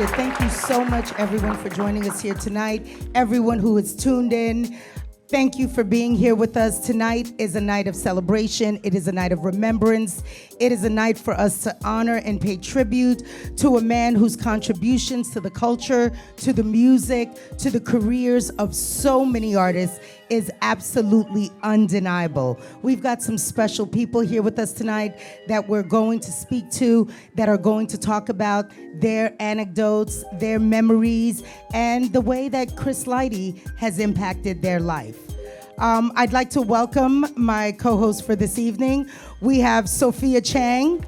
appreciate it. Thank you so much, everyone, for joining us here tonight. Everyone who has tuned in, thank you for being here with us. Tonight is a night of celebration. It is a night of remembrance. It is a night for us to honor and pay tribute to a man whose contributions to the culture, to the music, to the careers of so many artists is absolutely undeniable. We've got some special people here with us tonight that we're going to speak to, that are going to talk about their anecdotes, their memories, and the way that Chris Lighty has impacted their life. I'd like to welcome my co-host for this evening. We have Sophia Chang.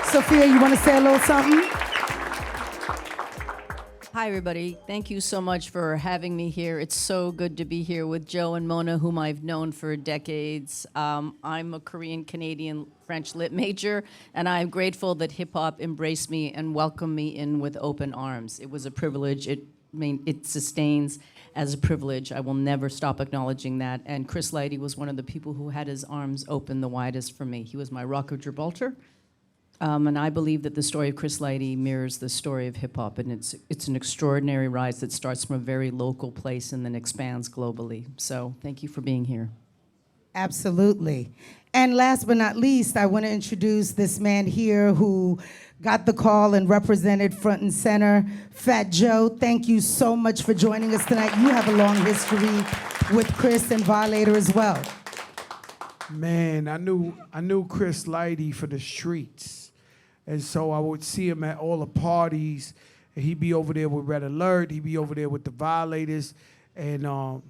Sophia, you want to say a little something? Hi, everybody. Thank you so much for having me here. It's so good to be here with Joe and Mona, whom I've known for decades. I'm a Korean-Canadian French lit major, and I'm grateful that hip-hop embraced me and welcomed me in with open arms. It was a privilege. It sustains as a privilege. I will never stop acknowledging that. And Chris Lighty was one of the people who had his arms open the widest for me. He was my Rock of Gibraltar. And I believe that the story of Chris Lighty mirrors the story of hip-hop, and it's an extraordinary rise that starts from a very local place and then expands globally. So thank you for being here. Absolutely. And last but not least, I want to introduce this man here who got the call and represented front and center, Fat Joe. Thank you so much for joining us tonight. You have a long history with Chris and Violator as well. Man, I knew Chris Lighty for the streets. And so I would see him at all the parties, and he'd be over there with Red Alert, he'd be over there with the Violators, and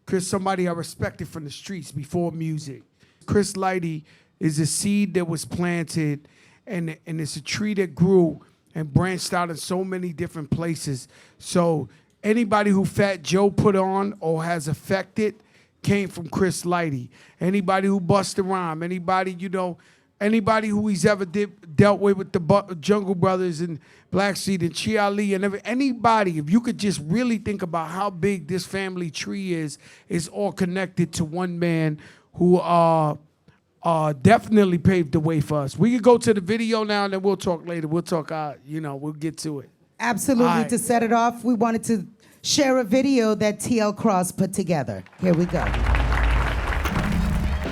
Chris, somebody I respected from the streets before music. Chris Lighty is a seed that was planted, and it's a tree that grew and branched out in so many different places. So anybody who Fat Joe put on or has affected came from Chris Lighty. Anybody who Busta Rhymes, anybody who he's ever dealt with the Jungle Brothers and Blackstreet and Chi Ali and anybody, if you could just really think about how big this family tree is all connected to one man who definitely paved the way for us. We could go to the video now and then we'll talk later. We'll talk, we'll get to it. Absolutely. Right. To set it off, we wanted to share a video that TL Cross put together. Here we go.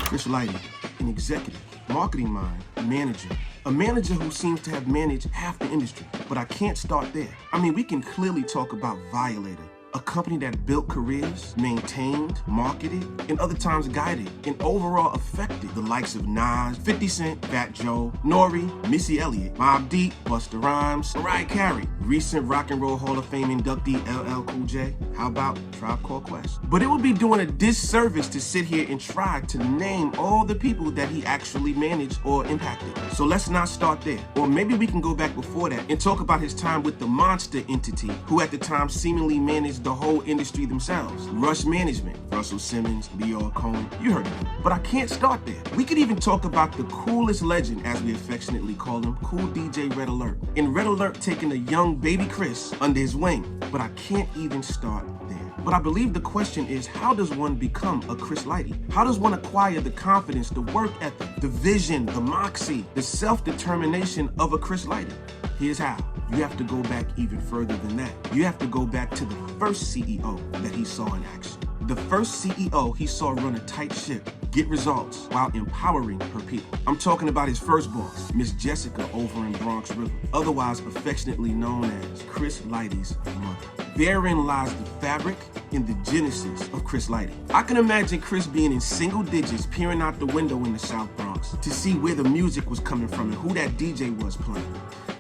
Chris Lighty, an executive, marketing mind, manager. A manager who seems to have managed half the industry. But I can't start there. I mean, we can clearly talk about Violator, a company that built careers, maintained, marketed, and other times guided, and overall affected the likes of Nas, 50 Cent, Fat Joe, Nori, Missy Elliott, Mobb Deep, Busta Rhymes, Mariah Carey, recent Rock and Roll Hall of Fame inductee LL Cool J. How about Tribe Called Quest? But it would be doing a disservice to sit here and try to name all the people that he actually managed or impacted. So let's not start there. Or maybe we can go back before that and talk about his time with the monster entity, who at the time seemingly managed the whole industry themselves. Rush Management, Russell Simmons, Lyor Cohen, you heard of him. But I can't start there. We could even talk about the coolest legend, as we affectionately call him, Cool DJ Red Alert. And Red Alert taking a young baby Chris under his wing. But I can't even start there. But I believe the question is, how does one become a Chris Lighty? How does one acquire the confidence, the work ethic, the vision, the moxie, the self-determination of a Chris Lighty? Here's how. You have to go back even further than that. You have to go back to the first CEO that he saw in action. The first CEO he saw run a tight ship, get results while empowering her people. I'm talking about his first boss, Miss Jessica over in Bronx River, otherwise affectionately known as Chris Lighty's mother. Therein lies the fabric and the genesis of Chris Lighty. I can imagine Chris being in single digits peering out the window in the South Bronx to see where the music was coming from and who that DJ was playing.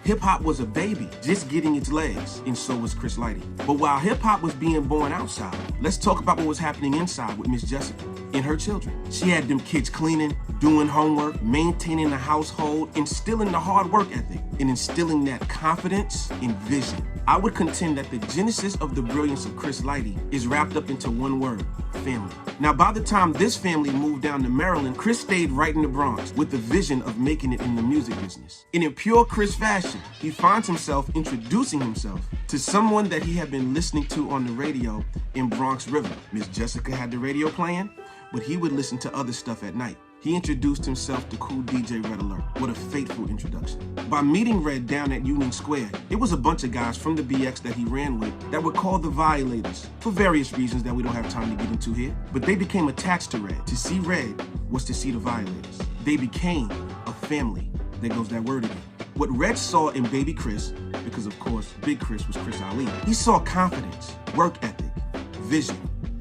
Hip-hop was a baby, just getting its legs, and so was Chris Lighty. But while hip-hop was being born outside, let's talk about what was happening inside with Miss Jessica and her children. She had them kids cleaning, doing homework, maintaining the household, instilling the hard work ethic, and instilling that confidence and vision. I would contend that the genesis of the brilliance of Chris Lighty is wrapped up into one word: family. Now, by the time this family moved down to Maryland, Chris stayed right in the Bronx with the vision of making it in the music business. And in pure Chris fashion, he finds himself introducing himself to someone that he had been listening to on the radio in Bronx River. Miss Jessica had the radio playing, but he would listen to other stuff at night. he introduced himself to cool DJ Red Alert. What a fateful introduction. By meeting Red down at Union Square, it was a bunch of guys from the BX that he ran with that were called the Violators, for various reasons that we don't have time to get into here. But they became attached to Red. To see Red was to see the Violators. They became a family. There goes that word again. What Red saw in Baby Chris, because of course Big Chris was Chris Ali, he saw confidence, work ethic, vision,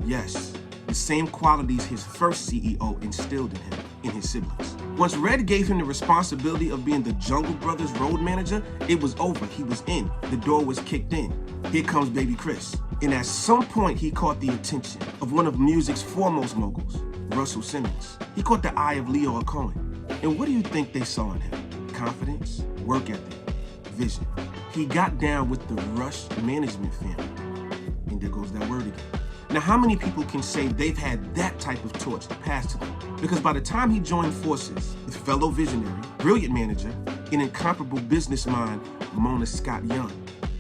yes, the same qualities his first CEO instilled in him, in his siblings. Once Red gave him the responsibility of being the Jungle Brothers road manager, it was over, he was in, the door was kicked in. Here comes Baby Chris. And at some point he caught the attention of one of music's foremost moguls, Russell Simmons. He caught the eye of Leo Cohen. And what do you think they saw in him? Confidence, work ethic, vision. He got down with the Rush management family. And there goes that word again. Now, how many people can say they've had that type of torch passed to them? Because by the time he joined forces with fellow visionary, brilliant manager, and incomparable business mind, Mona Scott Young,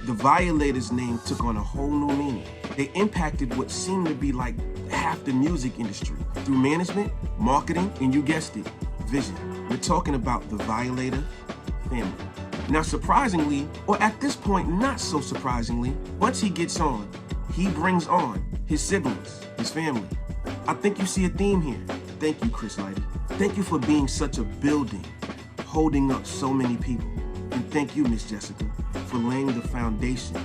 the Violators' name took on a whole new meaning. They impacted what seemed to be like half the music industry through management, marketing, and you guessed it, vision. We're talking about the Violator family. Now, surprisingly, or at this point, not so surprisingly, once he gets on, he brings on his siblings, his family. I think you see a theme here. Thank you, Chris Lighty. Thank you for being such a building, holding up so many people. And thank you, Miss Jessica, for laying the foundation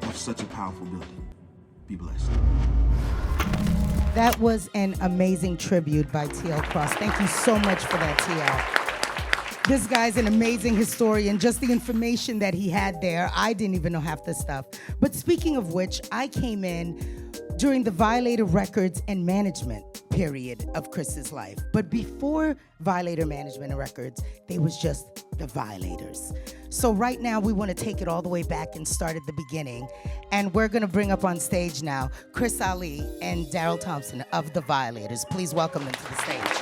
of such a powerful building. Be blessed. That was an amazing tribute by TL Cross. Thank you so much for that, TL. This guy's an amazing historian. Just the information that he had there, I didn't even know half this stuff. But speaking of which, I came in during the Violator Records and Management period of Chris's life. But before Violator Management and Records, they was just the Violators. So right now, we want to take it all the way back and start at the beginning. And we're going to bring up on stage now Chris Ali and Darrell Thompson of the Violators. Please welcome them to the stage.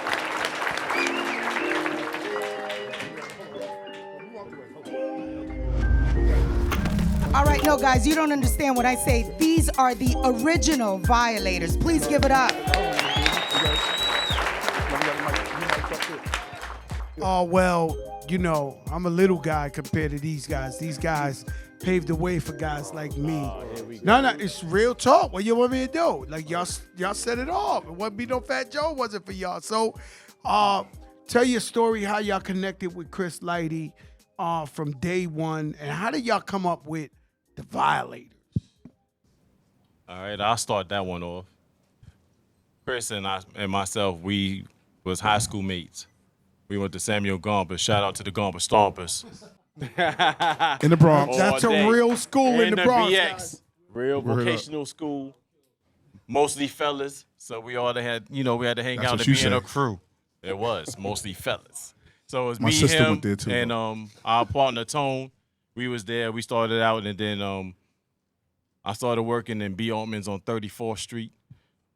All right, no, guys, you don't understand what I say. These are the original Violators. Please give it up. Oh, well, you know, I'm a little guy compared to these guys. These guys paved the way for guys like me. No, it's real talk. What you want me to do? Like, y'all said it all. It wouldn't be no Fat Joe, was it for y'all? So, tell your story, how y'all connected with Chris Lighty from day one, and how did y'all come up with the Violators? All right, I'll start that one off. Chris and myself, we was high school mates. We went to Samuel Gompers. Shout out to the Gompers Stompers. In the Bronx. That's a real school in the Bronx. BX. Real vocational school. Mostly fellas. So we all had, we had to hang out and be in a crew. It was mostly fellas. So it was My me, sister him, went there too, and our partner Tone. We was there. We started out, and then I started working in B. Altman's on 34th Street.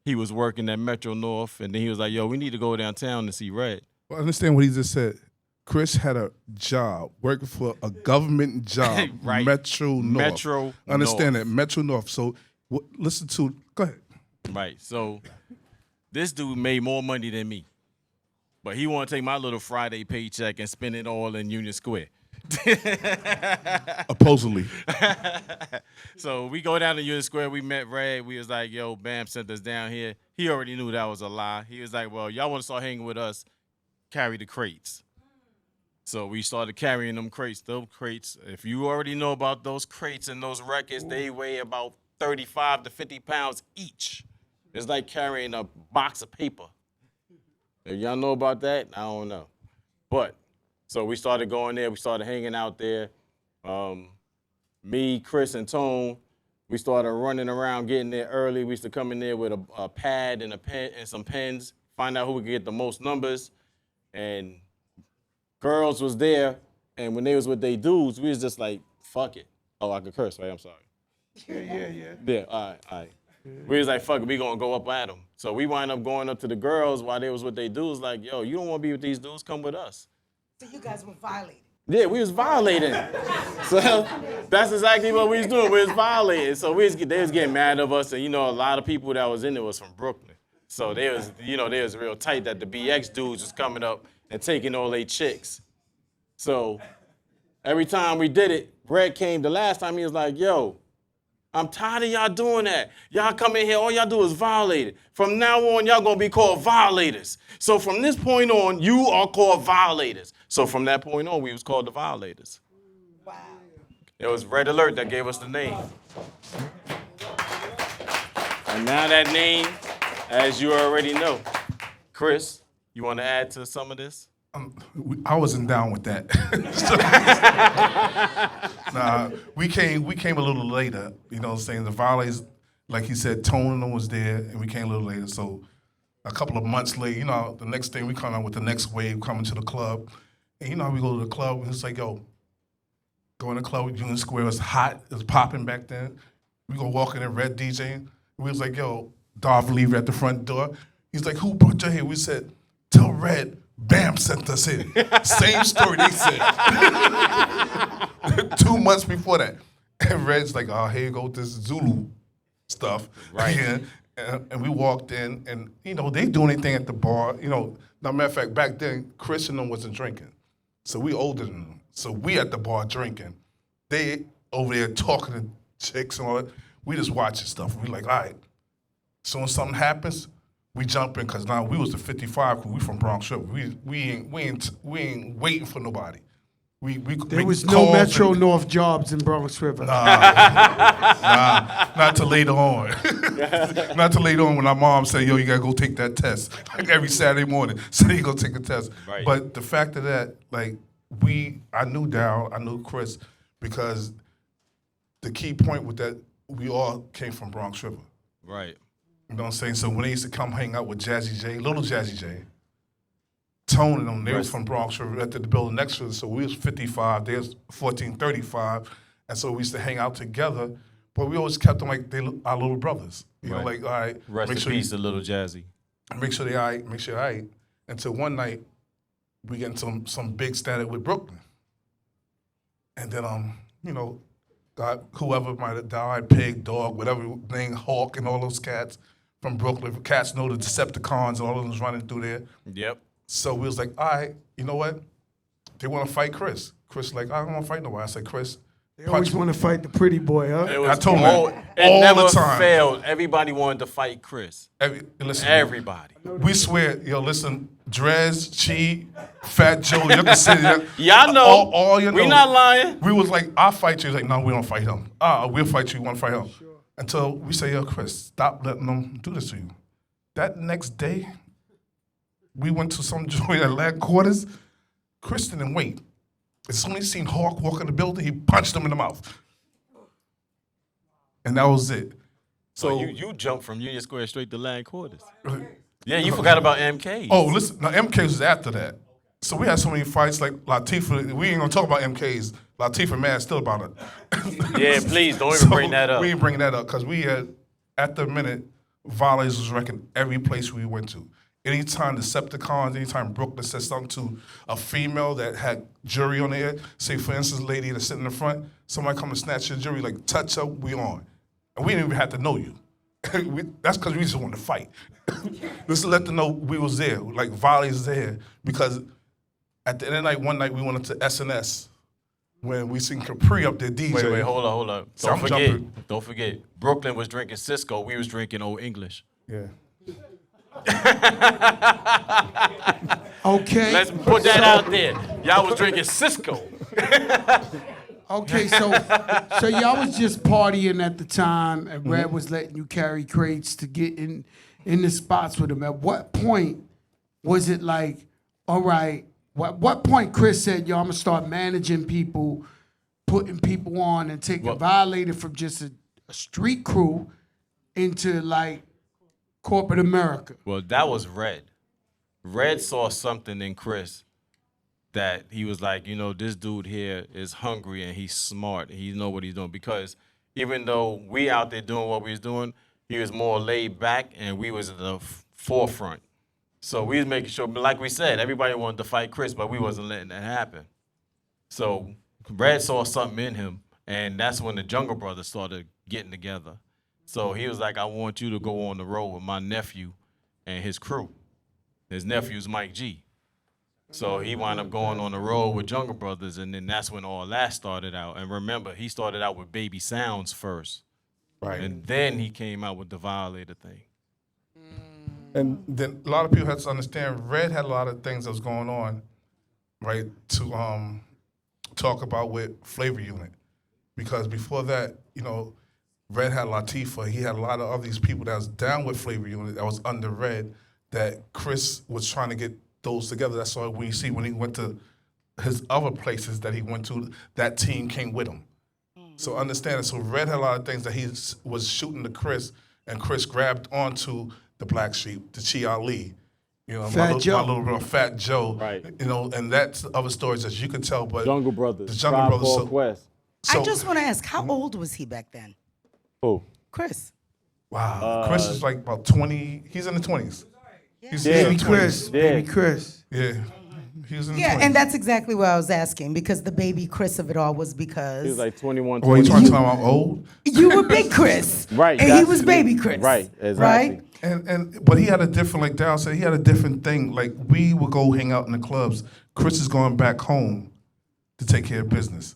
He was working at Metro North, and then he was like, yo, we need to go downtown to see Red. Well, understand what he just said. Chris had a job working for a government job, Right. Metro North. Metro Understand North. that, Metro North. So listen to, go ahead. Right. So this dude made more money than me. But he want to take my little Friday paycheck and spend it all in Union Square. Supposedly. So we go down to Union Square. We met Red. We was like, yo, Bam sent us down here. He already knew that was a lie. He was like, well, y'all want to start hanging with us, carry the crates. So we started carrying them crates. Those crates, if you already know about those crates and those records, they weigh about 35 to 50 pounds each. It's like carrying a box of paper. If y'all know about that, I don't know. But, so we started going there. We started hanging out there. Me, Chris, and Tone, we started running around, getting there early. We used to come in there with a pad and a pen and some pens, find out who could get the most numbers. And girls was there, and when they was with they dudes, we was just like, fuck it. Oh, I could curse, right? I'm sorry. Yeah, all right. We was like, fuck it, we gonna go up at them. So we wind up going up to the girls while they was with they dudes, like, yo, you don't wanna be with these dudes, come with us. So you guys were violated. Yeah, we was violating. So that's exactly what we was doing. We was violating. So they was getting mad of us, and a lot of people that was in there was from Brooklyn. So they was, they was real tight that the BX dudes was coming up and taking all they chicks. So every time we did it, Red came the last time, he was like, yo, I'm tired of y'all doing that. Y'all come in here, all y'all do is violate it. From now on, y'all gonna be called violators. So from this point on, you are called violators. So from that point on, we was called the violators. Wow. It was Red Alert that gave us the name. And now that name, as you already know. Chris, you want to add to some of this? I wasn't down with that. Nah, we came a little later. You know what I'm saying? The violators, like he said, Tone was there, and we came a little later. So a couple of months later, the next thing we come out with the next wave coming to the club. And we go to the club, and it's like, yo, go in the club with Union Square. It was hot. It was popping back then. We go walking in, Red DJing. We was like, yo, Darth Lever at the front door. He's like, who brought you here? We said, tell Red, Bam sent us in. Same story they said. 2 months before that. And Red's like, oh, here you go with this Zulu stuff. Right. And we walked in, and, they do anything at the bar. Now, matter of fact, back then, Chris and them wasn't drinking. So we older than them. So we at the bar drinking. They over there talking to chicks and all that. We just watching stuff. We like, all right. So when something happens, we jump in, because now we was the 55 crew. We from Bronx River. We ain't waiting for nobody. There was no Metro North jobs in Bronx River. Not till later on. Not till later on when our mom said, yo, you gotta go take that test. Like every Saturday morning, so you go take a test. Right. But the fact of that, like, I knew Darrell, I knew Chris, because the key point with that, we all came from Bronx River. Right. You know what I'm saying? So when they used to come hang out with Jazzy J, little Jazzy J, Tone and them, they was from Bronx River at the building next to us. So we was 55, they was 1435. And so we used to hang out together, but we always kept them like our little brothers. You know, like, all right. Rest in peace to little Jazzy. Make sure they all right, make sure all right. Until one night, we get into some big static with Brooklyn. And then, God, whoever might have died, Pig, Dog, whatever name, Hawk, and all those cats from Brooklyn. Cats know the Decepticons and all of them was running through there. Yep. So we was like, all right, you know what? They want to fight Chris. Chris like, I don't want to fight nobody. I said, Chris. They always want to fight the pretty boy, huh? It was I told him all the time. Failed. Everybody wanted to fight Chris. Listen, Everybody. We swear, listen, Drez, Chi, Fat Joe, you can say that. Y'all know. All you know. We not lying. We was like, I'll fight you. He's like, no, we don't fight him. We'll fight you. We want to fight him. Sure. Until we say, yo, Chris, stop letting them do this to you. That next day, we went to some joint at Land Quarters. Chris didn't wait. As soon as he seen Hawk walk in the building, he punched him in the mouth. And that was it. So you jumped from Union Square straight to Land Quarters. Yeah, you forgot about MKs. Oh, listen, now MKs was after that. So we had so many fights like Latifah. We ain't gonna talk about MKs. Latifah mad still about it. Yeah, please don't even bring that up. We ain't bringing that up because we had, at the minute, violators was wrecking every place we went to. Anytime Decepticons, anytime Brooklyn said something to a female that had jury on there, say for instance, a lady that's sitting in the front, somebody come and snatch your jury, like touch her, we on. And we didn't even have to know you. That's because we just wanted to fight. Just to let them know we was there, like violators there, because at the end of the night, one night we went up to SNS when we seen Capri up there DJ. Wait, hold up. So Don't forget. Brooklyn was drinking Cisco. We was drinking Old English. Yeah. Okay. Let's put that out there. Y'all was drinking Cisco. Okay, so y'all was just partying at the time, and Red was letting you carry crates to get in the spots with him. At what point was it like, all right, what point Chris said, yo, I'm gonna start managing people, putting people on, and taking Violator from just a street crew into like corporate America? Well, that was Red. Red saw something in Chris that he was like, this dude here is hungry and he's smart. He know what he's doing. Because even though we out there doing what we was doing, he was more laid back and we was at the forefront. So we was making sure, but like we said, everybody wanted to fight Chris, but we wasn't letting that happen. So Red saw something in him, and that's when the Jungle Brothers started getting together. So he was like, I want you to go on the road with my nephew and his crew. His nephew's Mike G. So he wound up going on the road with Jungle Brothers, and then that's when all that started out. And remember, he started out with Baby Sounds first. Right. And then he came out with the Violator thing. And then a lot of people have to understand, Red had a lot of things that was going on, right, to talk about with Flavor Unit. Because before that, you know, Red had Latifah. He had a lot of other these people that was down with Flavor Unit that was under Red that Chris was trying to get those together. That's why we see when he went to his other places that he went to, that team came with him. So understand it. So Red had a lot of things that he was shooting to Chris, and Chris grabbed onto the Black Sheep, the Chi Ali, you know, Fat Joe. my little bro, Fat Joe, Right. You know, and that's other stories as you can tell. But Jungle Brothers. the Jungle Tribe Brothers. Called So, Quest. so I just want to ask, how old was he back then? Who? Chris. wow, Chris is like about 20. He's in the 20s. He's Yeah. in Baby the 20s. Chris, Yeah. baby Chris. Yeah, he was in the Yeah, 20s. and that's exactly what I was asking, because the baby Chris of it all was because He was like 21, Oh, you 20. trying to talk about old? you were big Chris. Right, And he that's- was baby Chris. right, exactly. Right? But he had a different, like Darrell said, he had a different thing. Like we would go hang out in the clubs. Chris is going back home to take care of business.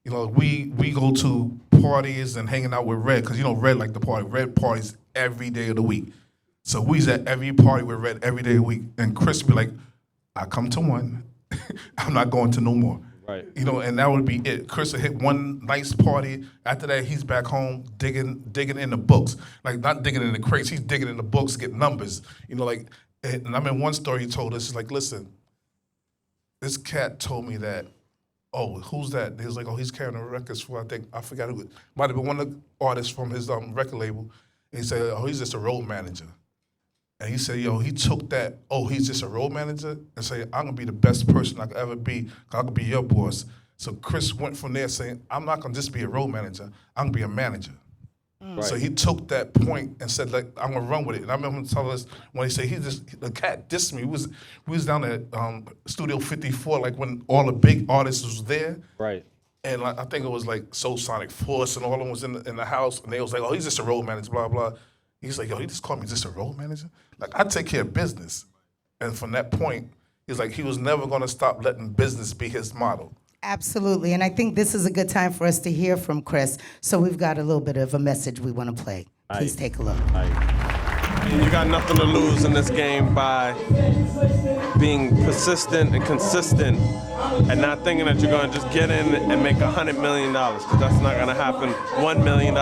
You know, we go to parties and hanging out with Red, because you know Red like the party. Red parties every day of the week. So we's at every party with Red every day of the week. And Chris would be like, I come to one, I'm not going to no more. Right. You know, and that would be it. Chris would hit one nice party. After that, he's back home digging in the books. Like, not digging in the crates, he's digging in the books, getting numbers. You know, like, and I mean, one story he told us, is like, listen, this cat told me that, oh, who's that? He was like, oh, he's carrying the records for, I forgot who, might have been one of the artists from his record label. And he said, oh, he's just a road manager. And he said, yo, he took that, oh, he's just a road manager, and said, I'm going to be the best person I could ever be, 'cause I could be your boss. So Chris went from there saying, I'm not going to just be a road manager, I'm going to be a manager. Right. So he took that point and said, like, I'm going to run with it. And I remember him telling us, when he said, the cat dissed me. We was down at Studio 54, like when all the big artists was there. Right. And like, I think it was like Soul Sonic Force and all of them was in the house. And they was like, oh, he's just a road manager, blah, blah. He's like, yo, he just called me just a road manager? Like, I take care of business. And from that point, he's like, he was never going to stop letting business be his model. Absolutely. And I think this is a good time for us to hear from Chris. So we've got a little bit of a message we want to play. Please take a look. You got nothing to lose in this game by being persistent and consistent and not thinking that you're going to just get in and make $100 million, because that's not going to happen. $1 million,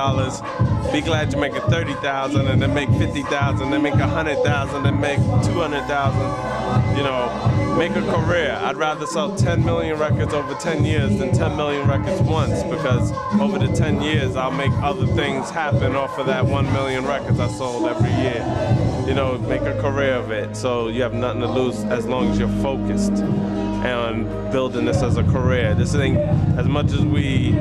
be glad you're making $30,000 and then make $50,000, then make $100,000, then make $200,000. You know, make a career. I'd rather sell 10 million records over 10 years than 10 million records once, because over the 10 years, I'll make other things happen off of that 1 million records I sold every year. You know, make a career of it. So you have nothing to lose as long as you're focused on building this as a career. This thing, as much as we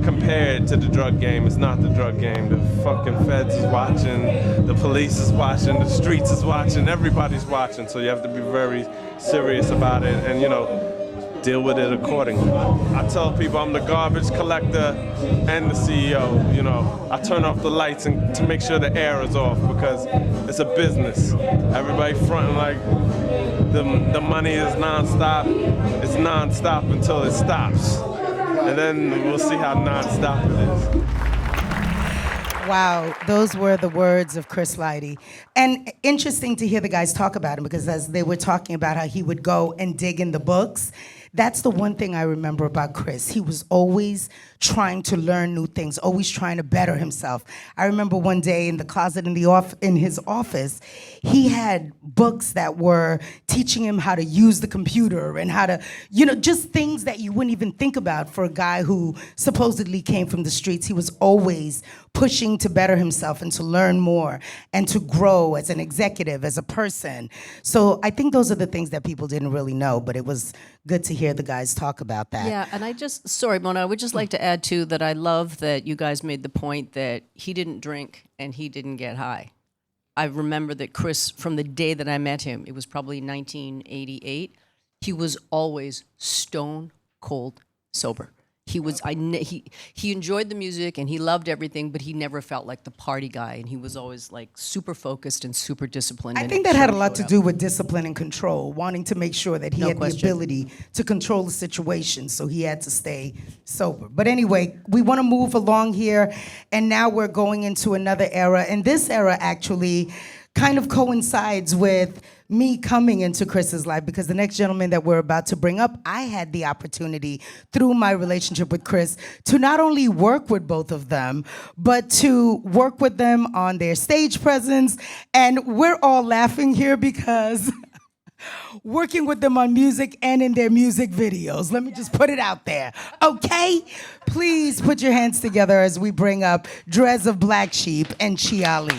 compare it to the drug game, it's not the drug game. The fucking feds is watching, the police is watching, the streets is watching, everybody's watching. So you have to be very serious about it and, you know, deal with it accordingly. I tell people I'm the garbage collector and the CEO, you know. I turn off the lights and to make sure the air is off, because it's a business. Everybody fronting like the money is nonstop. It's nonstop until it stops. And then we'll see how nonstop it is. Wow, those were the words of Chris Lighty. And interesting to hear the guys talk about him, because as they were talking about how he would go and dig in the books, that's the one thing I remember about Chris. He was always trying to learn new things, always trying to better himself. I remember one day in the closet in his office, he had books that were teaching him how to use the computer and how to, you know, just things that you wouldn't even think about for a guy who supposedly came from the streets. He was always pushing to better himself and to learn more and to grow as an executive, as a person. So I think those are the things that people didn't really know, but it was good to hear the guys talk about that. Yeah, and sorry, Mona, I would just like to add too that I love that you guys made the point that he didn't drink and he didn't get high. I remember that Chris, from the day that I met him, it was probably 1988, he was always stone cold sober. he was he enjoyed the music and he loved everything, but he never felt like the party guy, and he was always like super focused and super disciplined. I and think it that had a showed lot to out. do with discipline and control, wanting to make sure that he No had question. the ability to control the situation, so he had to stay sober. But anyway, we want to move along here, and now we're going into another era, and this era actually kind of coincides with me coming into Chris's life, because the next gentleman that we're about to bring up, I had the opportunity through my relationship with Chris to not only work with both of them, but to work with them on their stage presence. And we're all laughing here because working with them on music and in their music videos. Let me just put it out there, okay? Please put your hands together as we bring up Drez of Black Sheep and Chia Lee.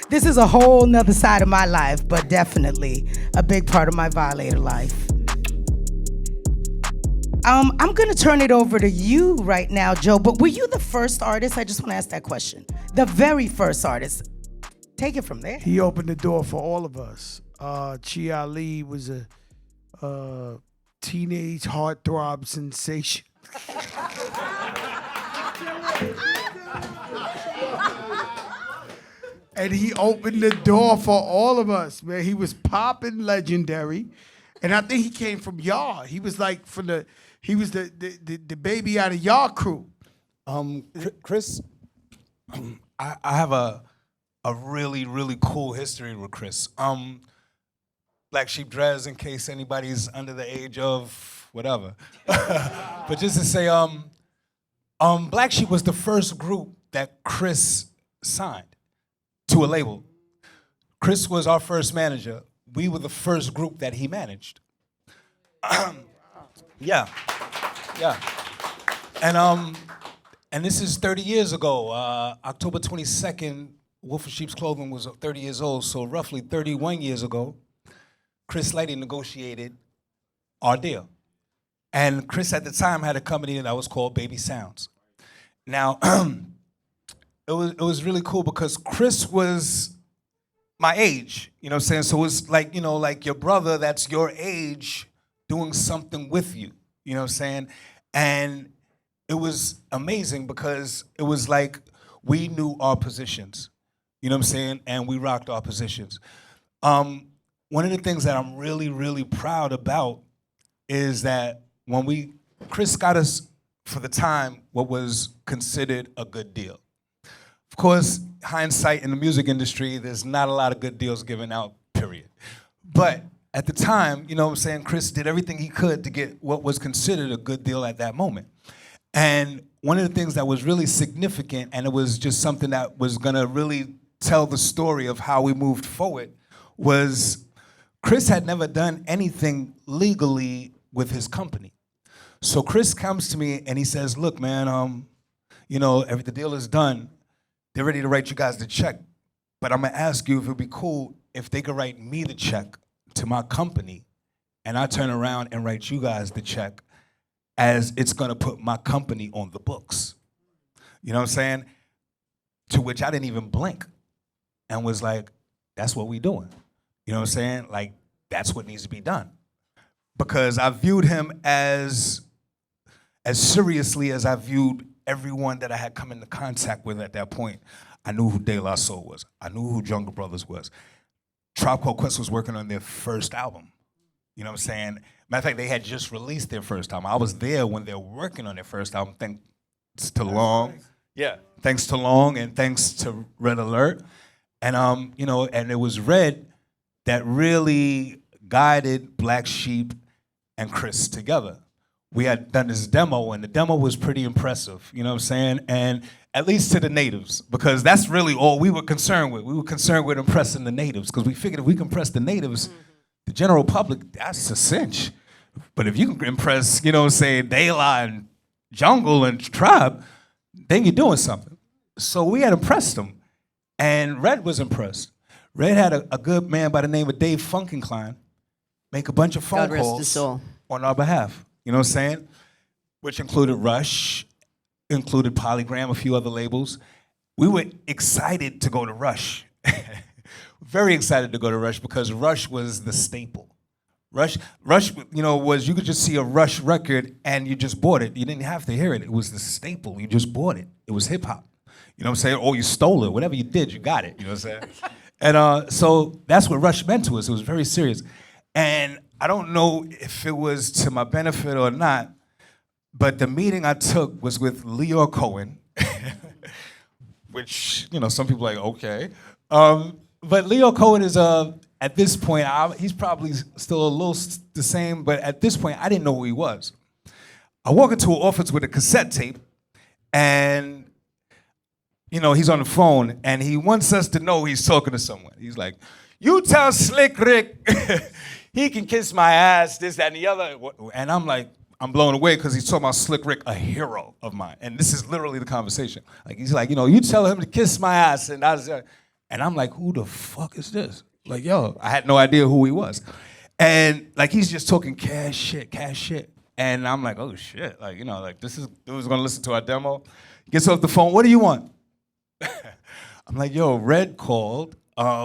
This is a whole nother side of my life, but definitely a big part of my Violator life. I'm gonna turn it over to you right now, Joe, but were you the first artist? I just wanna ask that question. The very first artist. Take it from there. He opened the door for all of us. Chia Lee was a teenage heartthrob sensation. And he opened the door for all of us, man. He was popping legendary. And I think he came from y'all. He was like he was the baby out of y'all crew. Chris, I have a really, really cool history with Chris. Black Sheep Drez, in case anybody's under the age of whatever. But just to say, Black Sheep was the first group that Chris signed to a label. Chris was our first manager. We were the first group that he managed. Yeah. And this is 30 years ago. October 22nd, Wolf of Sheep's Clothing was 30 years old, so roughly 31 years ago, Chris Lighty negotiated our deal. And Chris at the time had a company that was called Baby Sounds. Now, it was really cool because Chris was my age, you know what I'm saying? So it was like, you know, like your brother that's your age doing something with you, you know what I'm saying? And it was amazing because it was like we knew our positions, you know what I'm saying? And we rocked our positions. One of the things that I'm really, really proud about is that when Chris got us, for the time, what was considered a good deal. Of course, hindsight in the music industry, there's not a lot of good deals given out, period. But at the time, you know what I'm saying, Chris did everything he could to get what was considered a good deal at that moment. And one of the things that was really significant, and it was just something that was gonna really tell the story of how we moved forward, was Chris had never done anything legally with his company. So Chris comes to me and he says, look, man, you know, the deal is done. They're ready to write you guys the check. But I'm gonna ask you if it'd be cool if they could write me the check to my company and I turn around and write you guys the check, as it's gonna put my company on the books. You know what I'm saying? To which I didn't even blink and was like, that's what we doing. You know what I'm saying? Like, that's what needs to be done. Because I viewed him as seriously as I viewed everyone that I had come into contact with at that point. I knew who De La Soul was. I knew who Jungle Brothers was. Tribe Called Quest was working on their first album. You know what I'm saying? Matter of fact, they had just released their first album. I was there when they were working on their first album, thanks to Long. Yeah, thanks to Long and thanks to Red Alert. And you know, and it was Red that really guided Black Sheep and Chris together. We had done this demo, and the demo was pretty impressive, you know what I'm saying? And at least to the natives, because that's really all we were concerned with. We were concerned with impressing the natives, because we figured if we can impress the natives, the general public, that's a cinch. But if you can impress, you know what I'm saying, De La and Jungle and Tribe, then you're doing something. So we had impressed them, and Red was impressed. Red had a good man by the name of Dave Funkenklein make a bunch of phone God rest his calls soul. on our behalf. You know what I'm saying? Which included Rush, included Polygram, a few other labels. We were excited to go to Rush. Very excited to go to Rush because Rush was the staple. Rush, was you could just see a Rush record and you just bought it. You didn't have to hear it. It was the staple. You just bought it. It was hip hop. You know what I'm saying? Or you stole it. Whatever you did, you got it. You know what I'm saying? And so that's what Rush meant to us. It was very serious. And I don't know if it was to my benefit or not, but the meeting I took was with Leo Cohen, which, some people are like, okay. But Leo Cohen is, at this point, he's probably still a little the same, but at this point, I didn't know who he was. I walk into an office with a cassette tape, and he's on the phone, and he wants us to know he's talking to someone. He's like, you tell Slick Rick he can kiss my ass, this, that, and the other. And I'm like, I'm blown away because he's talking about Slick Rick, a hero of mine. And this is literally the conversation. Like, he's like, you tell him to kiss my ass. And I'm like, who the fuck is this? Like, yo, I had no idea who he was. And like, he's just talking cash shit. And I'm like, oh shit. Like, this is dude's gonna listen to our demo. Gets off the phone, what do you want? I'm like, yo, Red called.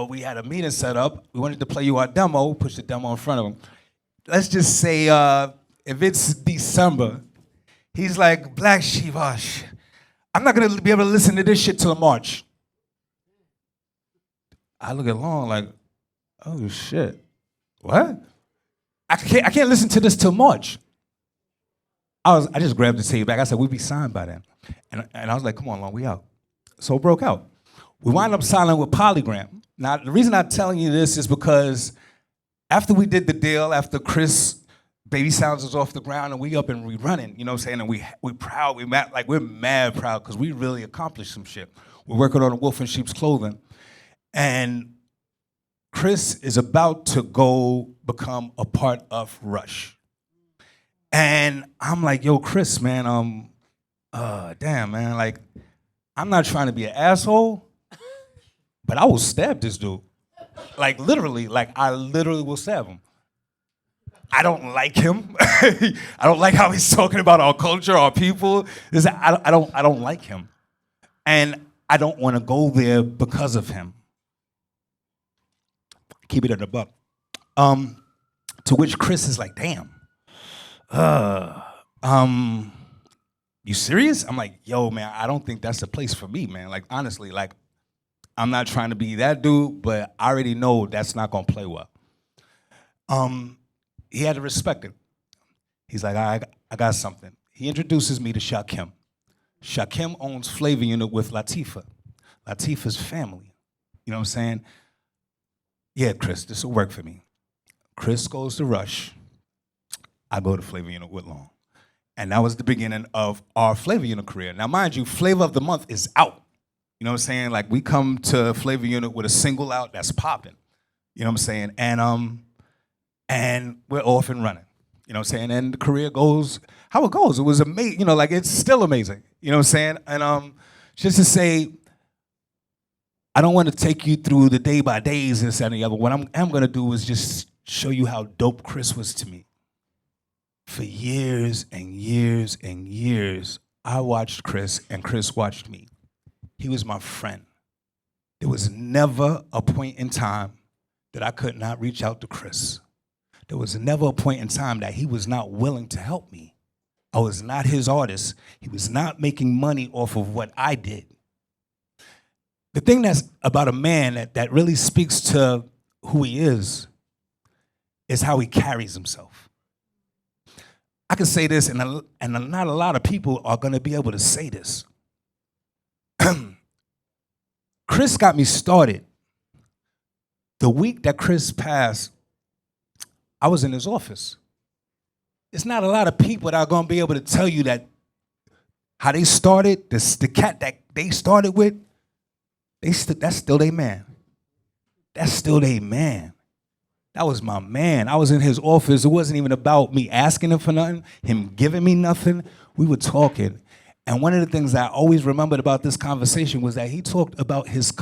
We had a meeting set up. We wanted to play you our demo, push the demo in front of him. Let's just say, if it's December, he's like, Black Shivash, I'm not gonna be able to listen to this shit till March. I look at Long like, oh shit, what? I can't listen to this till March. I just grabbed the tape back. I said, we'd be signed by then. And I was like, come on, Long, we out. So it broke out. We wound up signing with Polygram. Now, the reason I'm telling you this is because after we did the deal, after Chris Baby Sounds was off the ground and we up and we running, you know what I'm saying? And we proud, we're mad proud because we really accomplished some shit. We're working on a Wolf in Sheep's Clothing. And Chris is about to go become a part of Rush. And I'm like, yo, Chris, man, damn, man, like, I'm not trying to be an asshole, but I will stab this dude. Like, literally, I literally will stab him. I don't like him. I don't like how he's talking about our culture, our people. I don't like him. And I don't want to go there because of him. Keep it in the buck. To which Chris is like, damn. You serious? I'm like, yo, man, I don't think that's the place for me, man. Like, honestly, like, I'm not trying to be that dude, but I already know that's not gonna play well. He had to respect it. He's like, I got something. He introduces me to Shakim. Shakim owns Flavor Unit with Latifah. Latifah's family. You know what I'm saying? Yeah, Chris, this will work for me. Chris goes to Rush. I go to Flavor Unit with Long. And that was the beginning of our Flavor Unit career. Now, mind you, Flavor of the Month is out. You know what I'm saying? Like, we come to Flavor Unit with a single out that's popping. You know what I'm saying? And we're off and running. You know what I'm saying? And the career goes how it goes. It was amazing. Like, it's still amazing. You know what I'm saying? And just to say, I don't want to take you through the day by days and this and the other. What I'm going to do is just show you how dope Chris was to me. For years and years and years, I watched Chris and Chris watched me. He was my friend. There was never a point in time that I could not reach out to Chris. There was never a point in time that he was not willing to help me. I was not his artist. He was not making money off of what I did. The thing that's about a man that really speaks to who he is how he carries himself. I can say this, and not a lot of people are gonna be able to say this. Chris got me started. The week that Chris passed, I was in his office. It's not a lot of people that are gonna be able to tell you that how they started, the cat that they started with, that's still their man. That's still their man. That was my man. I was in his office. It wasn't even about me asking him for nothing, him giving me nothing. We were talking. And one of the things that I always remembered about this conversation was that he talked about his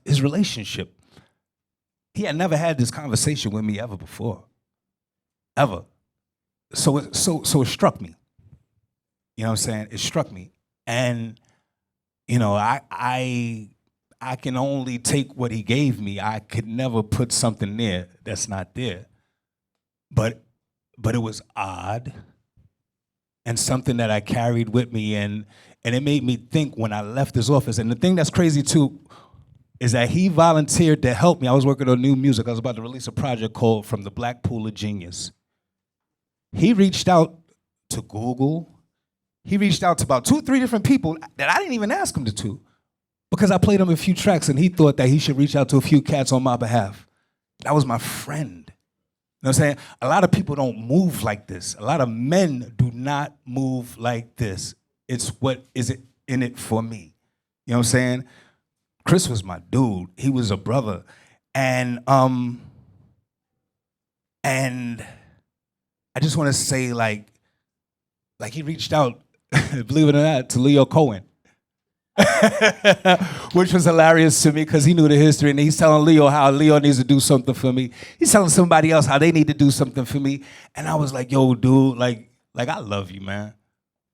relationship. He had never had this conversation with me ever before. Ever. So it struck me. You know what I'm saying? It struck me. And, you know, I can only take what he gave me. I could never put something there that's not there. but it was odd and something that I carried with me, and it made me think when I left his office. And the thing that's crazy too is that he volunteered to help me. I was working on new music. I was about to release a project called From the Black Pool of Genius. He reached out to Google. He reached out to about 2 or 3 different people that I didn't even ask him to, because I played him a few tracks and he thought that he should reach out to a few cats on my behalf. That was my friend. You know what I'm saying? A lot of people don't move like this. A lot of men do not move like this. It's what is it in it for me. You know what I'm saying? Chris was my dude. He was a brother. And I just want to say, like he reached out, believe it or not, to Leo Cohen. Which was hilarious to me because he knew the history, and he's telling Leo how Leo needs to do something for me. He's telling somebody else how they need to do something for me. And I was like, yo, dude, like I love you, man.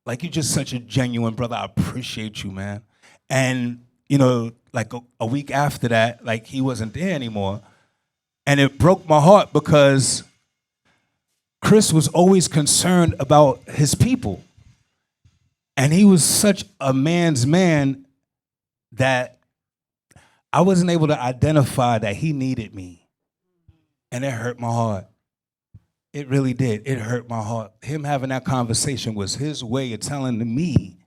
Like, you're just such a genuine brother. I appreciate you, man. And, you know, like a week after that, like, he wasn't there anymore. And it broke my heart because Chris was always concerned about his people. And he was such a man's man that I wasn't able to identify that he needed me. And it hurt my heart. It really did. It hurt my heart. Him having that conversation was his way of telling me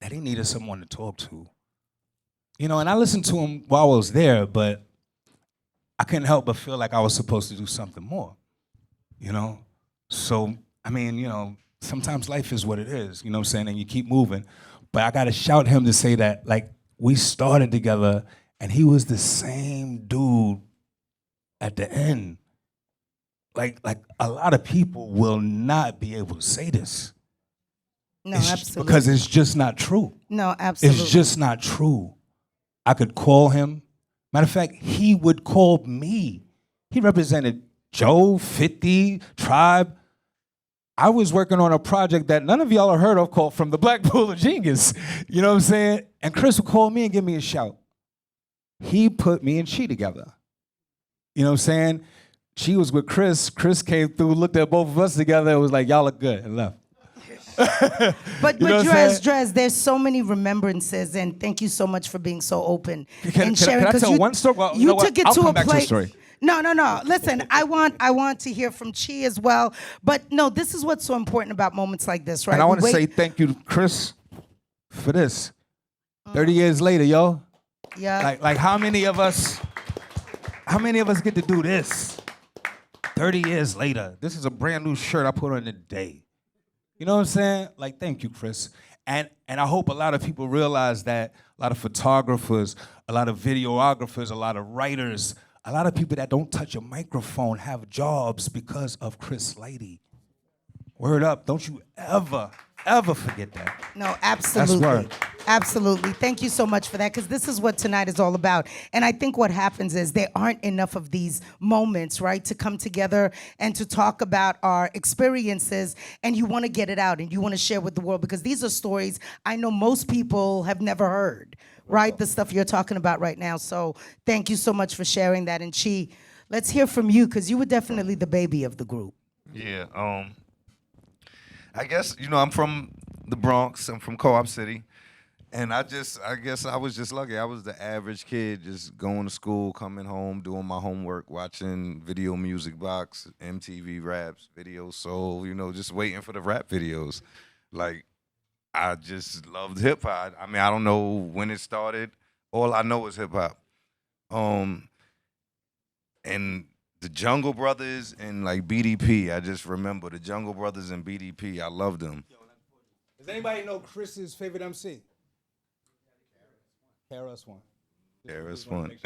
that he needed someone to talk to. You know, and I listened to him while I was there, but I couldn't help but feel like I was supposed to do something more, you know? So, I mean, you know, sometimes life is what it is, you know what I'm saying? And you keep moving. But I gotta shout him to say that, like, we started together and he was the same dude at the end. Like a lot of people will not be able to say this. No, absolutely. Because it's just not true. No, absolutely. It's just not true. I could call him. Matter of fact, he would call me. He represented Joe, 50, Tribe. I was working on a project that none of y'all have heard of called From the Black Pool of Genius. You know what I'm saying? And Chris would call me and give me a shout. He put me and Chi together. You know what I'm saying? She was with Chris. Chris came through, looked at both of us together, and was like, y'all look good, and left. But You know what I'm saying? Dres, there's so many remembrances, and thank you so much for being so open Can and sharing. I 'cause tell one story? Well, you you know what? took it I'll to come a back to the place. story. No. Listen, I want to hear from Chi as well. But no, this is what's so important about moments like this, right? And I want We to say wait- thank you to Chris for this. 30 years later, yo. yeah. Like how many of us get to do this? 30 years later. This is a brand new shirt I put on today. You know what I'm saying? Like, thank you, Chris. And I hope a lot of people realize that a lot of photographers, a lot of videographers, a lot of writers, a lot of people that don't touch a microphone have jobs because of Chris Lighty. Word up. Don't you ever forget that. No, absolutely. word. Absolutely. Thank you so much for that, because this is what tonight is all about. And I think what happens is there aren't enough of these moments, right, to come together and to talk about our experiences, and you want to get it out and you want to share with the world, because these are stories I know most people have never heard, right, the stuff you're talking about right now. So thank you so much for sharing that. And Chi, let's hear from you, because you were definitely the baby of the group. Yeah, I guess, you know, I'm from the Bronx. I'm from Co-op City. And I guess I was just lucky. I was the average kid just going to school, coming home, doing my homework, watching Video Music Box, MTV Raps, Video Soul, you know, just waiting for the rap videos. Like, I just loved hip-hop. I mean, I don't know when it started. All I know is hip-hop. And the Jungle Brothers and like BDP, I just remember the Jungle Brothers and BDP. I loved them. Does anybody know Chris's favorite MC? KRS-One. KRS-One.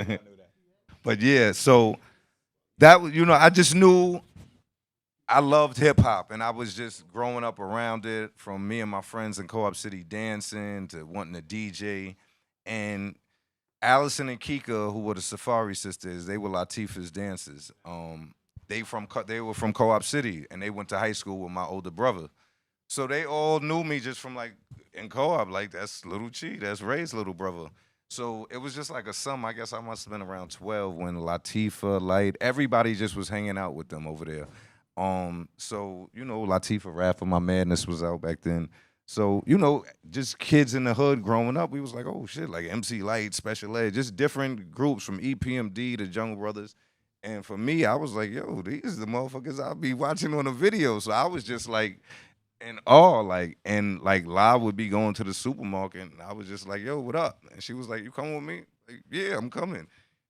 But yeah, so that was, you know, I just knew I loved hip hop, and I was just growing up around it, from me and my friends in Co-op City dancing to wanting to DJ. And Allison and Kika, who were the Safari sisters, they were Latifah's dancers. They were from Co-op City, and they went to high school with my older brother. So they all knew me just from like in Co-op, like that's Little Chi, that's Ray's little brother. So it was just like a summer. I guess I must have been around 12 when Latifah, Light, everybody just was hanging out with them over there. So Latifah, Rap for My Madness was out back then. So just kids in the hood growing up, we was like, oh shit, like MC Light, Special Ed, just different groups from EPMD to Jungle Brothers. And for me, I was like, yo, these are the motherfuckers I'll be watching on the video. So I was just like in awe, and La would be going to the supermarket, and I was just like, yo, what up? And she was like, you coming with me? Like, yeah, I'm coming.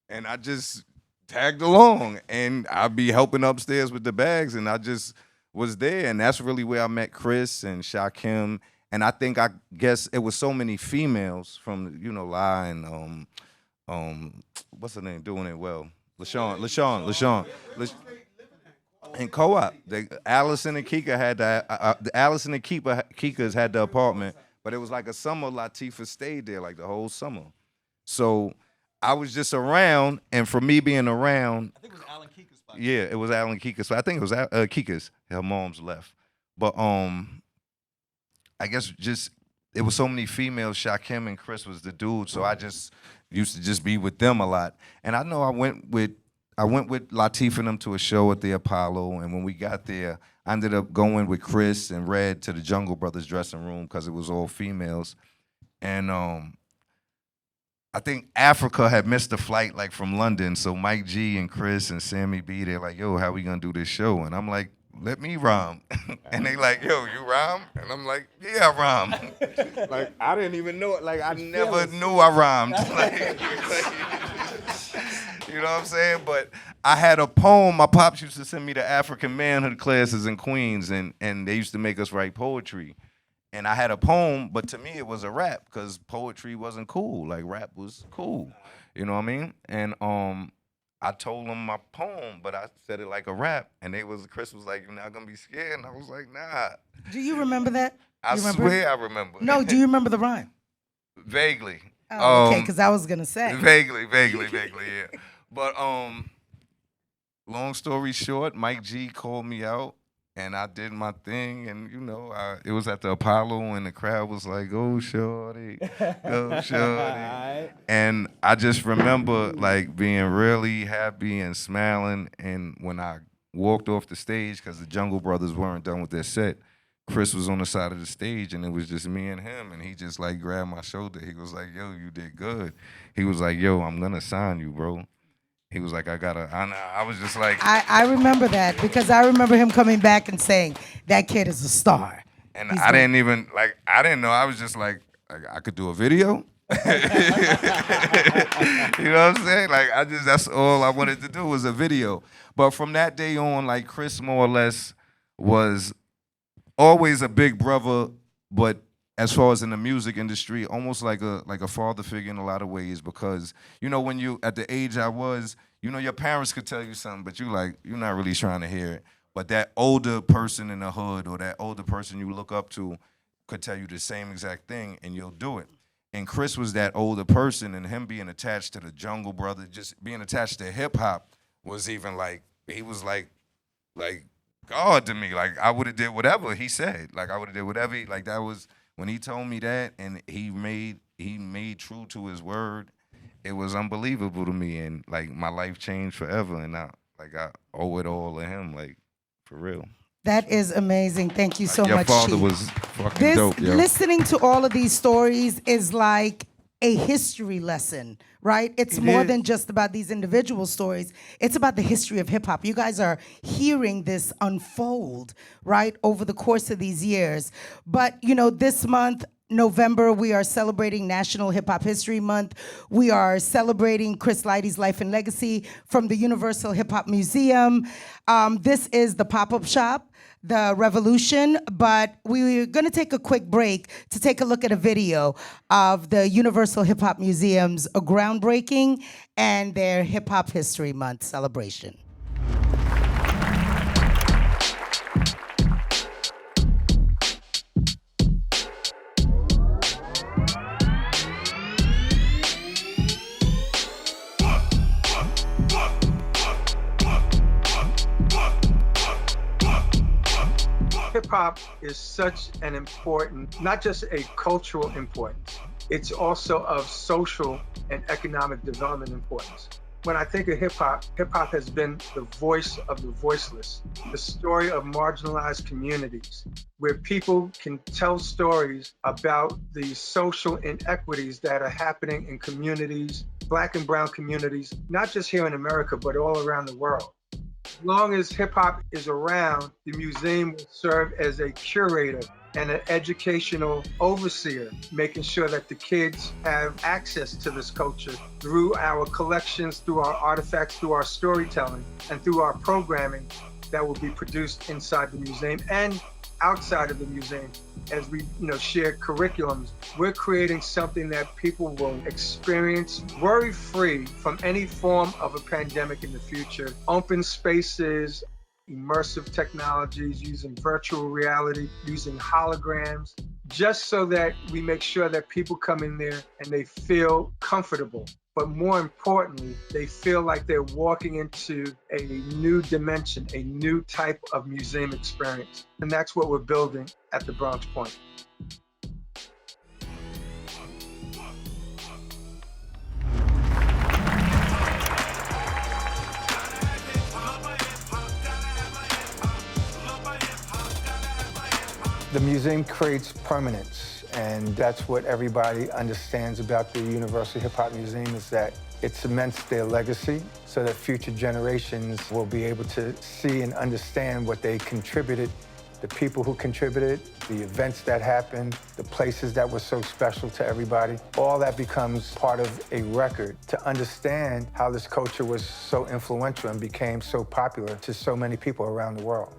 And I just tagged along, and I'd be helping upstairs with the bags, and I just was there. And that's really where I met Chris and Shakim. And I guess it was so many females from, La and what's her name, doing it well? LaShawn. And Co-op, Allison and Kika had Allison and Kika's had the apartment, but it was like a summer. Latifah stayed there like the whole summer. So I was just around, and for me being around, I think it was Alan Kika's spot. Yeah, it was Alan Kika's spot. I think it was Kika's. Her mom's left, but I guess just it was so many females. Shakim and Chris was the dude, so I just used to just be with them a lot. And I know I went with Latifah and them to a show at the Apollo, and when we got there, I ended up going with Chris and Red to the Jungle Brothers dressing room because it was all females. And I think Africa had missed a flight like from London, so Mike G and Chris and Sammy B, they're like, yo, how we gonna do this show? And I'm like, let me rhyme. And they like, yo, you rhyme? And I'm like, yeah, I rhyme. Like, I didn't even know it. Like, I never knew I rhymed. You know what I'm saying? But I had a poem. My pops used to send me to African manhood classes in Queens, and they used to make us write poetry. And I had a poem, but to me it was a rap because poetry wasn't cool. Like, rap was cool. You know what I mean? And I told them my poem, but I said it like a rap. And Chris was like, you're not going to be scared? And I was like, nah. Do you remember that? I swear I remember. No, do you remember the rhyme? Vaguely. Oh, okay, because I was going to say. Vaguely, yeah. But long story short, Mike G called me out, and I did my thing, and it was at the Apollo, and the crowd was like, "Go shorty, go shorty," and I just remember like being really happy and smiling. And when I walked off the stage, because the Jungle Brothers weren't done with their set, Chris was on the side of the stage, and it was just me and him, and he just like grabbed my shoulder. He was like, "Yo, you did good." He was like, "Yo, I'm gonna sign you, bro." He was like, I was just like. I remember that because I remember him coming back and saying, that kid is a star. And I didn't know. I was just like I could do a video. You know what I'm saying? Like, that's all I wanted to do was a video. But from that day on, like, Chris more or less was always a big brother, but as far as in the music industry, almost like a father figure in a lot of ways, because, when you, at the age I was, your parents could tell you something, but you're not really trying to hear it. But that older person in the hood or that older person you look up to could tell you the same exact thing, and you'll do it. And Chris was that older person, and him being attached to the Jungle Brothers, just being attached to hip-hop was even like, he was like God to me. Like, I would have did whatever he said. Like, I would have did whatever, that was... When he told me that, and he made true to his word, it was unbelievable to me, and like my life changed forever, and I owe it all to him, like, for real. That is amazing. Thank you so your much. Your father Chief. was fucking dope, yo. Listening to all of these stories is like a history lesson, right? It's more than just about these individual stories. It's about the history of hip hop. You guys are hearing this unfold, right, over the course of these years. But, this month, November, we are celebrating National Hip Hop History Month. We are celebrating Chris Lighty's life and legacy from the Universal Hip Hop Museum. This is the pop-up shop, the Revolution, but we're going to take a quick break to take a look at a video of the Universal Hip Hop Museum's groundbreaking and their Hip Hop History Month celebration. Hip hop is such an important, not just a cultural importance, it's also of social and economic development importance. When I think of hip hop has been the voice of the voiceless, the story of marginalized communities, where people can tell stories about the social inequities that are happening in communities, Black and brown communities, not just here in America, but all around the world. As long as hip hop is around, the museum will serve as a curator and an educational overseer, making sure that the kids have access to this culture through our collections, through our artifacts, through our storytelling, and through our programming that will be produced inside the museum and outside of the museum. As we share curriculums, we're creating something that people will experience worry-free from any form of a pandemic in the future. Open spaces, immersive technologies, using virtual reality, using holograms, just so that we make sure that people come in there and they feel comfortable. But more importantly, they feel like they're walking into a new dimension, a new type of museum experience. And that's what we're building at the Bronx Point. The museum creates permanence, and that's what everybody understands about the Universal Hip Hop Museum, is that it cements their legacy so that future generations will be able to see and understand what they contributed, the people who contributed, the events that happened, the places that were so special to everybody. All that becomes part of a record to understand how this culture was so influential and became so popular to so many people around the world.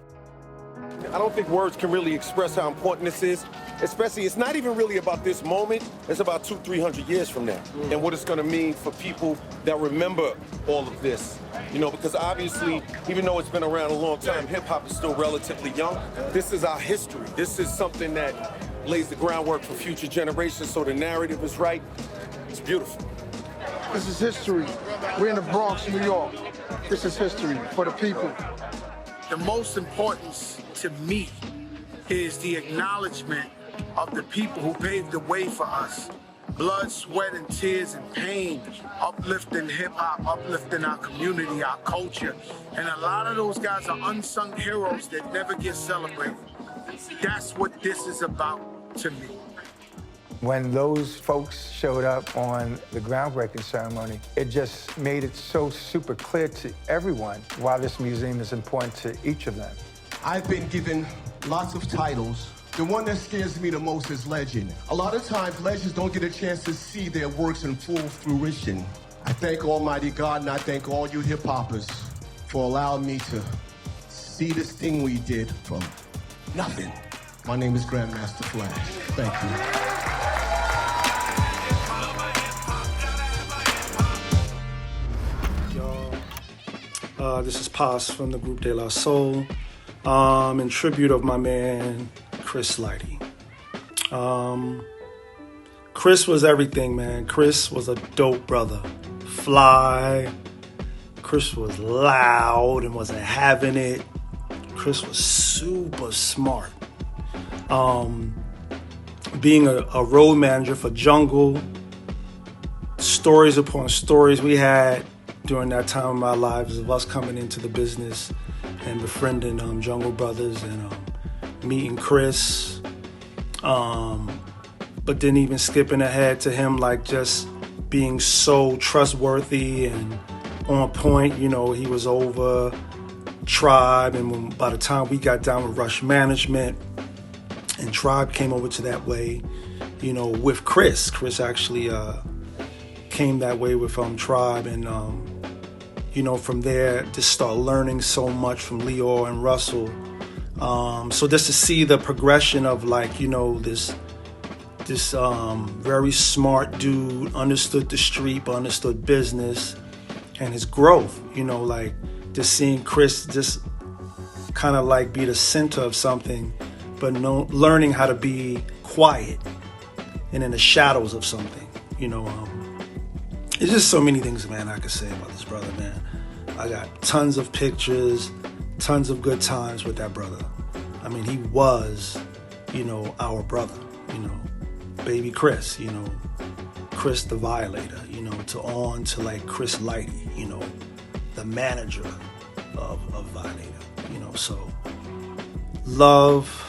I don't think words can really express how important this is. Especially, it's not even really about this moment. It's about 200-300 years from now, and what it's going to mean for people that remember all of this. Because obviously, even though it's been around a long time, hip hop is still relatively young. This is our history. This is something that lays the groundwork for future generations. So the narrative is right. It's beautiful. This is history. We're in the Bronx, New York. This is history for the people. The most importance to me is the acknowledgement of the people who paved the way for us. Blood, sweat, and tears and pain, uplifting hip-hop, uplifting our community, our culture. And a lot of those guys are unsung heroes that never get celebrated. That's what this is about to me. When those folks showed up on the groundbreaking ceremony, it just made it so super clear to everyone why this museum is important to each of them. I've been given lots of titles. The one that scares me the most is legend. A lot of times, legends don't get a chance to see their works in full fruition. I thank Almighty God, and I thank all you hip-hoppers for allowing me to see this thing we did from nothing. My name is Grandmaster Flash. Thank you. This is Paz from the group De La Soul, in tribute of my man, Chris Lighty. Chris was everything, man. Chris was a dope brother. Fly. Chris was loud and wasn't having it. Chris was super smart. Being a road manager for Jungle, stories upon stories we had during that time of our lives of us coming into the business and befriending Jungle Brothers and meeting Chris. But then even skipping ahead to him, like just being so trustworthy and on point. He was over Tribe, and by the time we got down with Rush Management and Tribe came over to that way, with Chris. Chris actually came that way with Tribe, and from there just start learning so much from Leo and Russell. So just to see the progression of this very smart dude, understood the street, understood business, and his growth. Just seeing Chris just kind of be the center of something, but learning how to be quiet and in the shadows of something. It's just so many things, man, I could say about this brother, man. I got tons of pictures, tons of good times with that brother. I mean, he was, our brother, baby Chris, you know, Chris the Violator, you know, to like Chris Lighty, you know, the manager of Violator, you know. So love,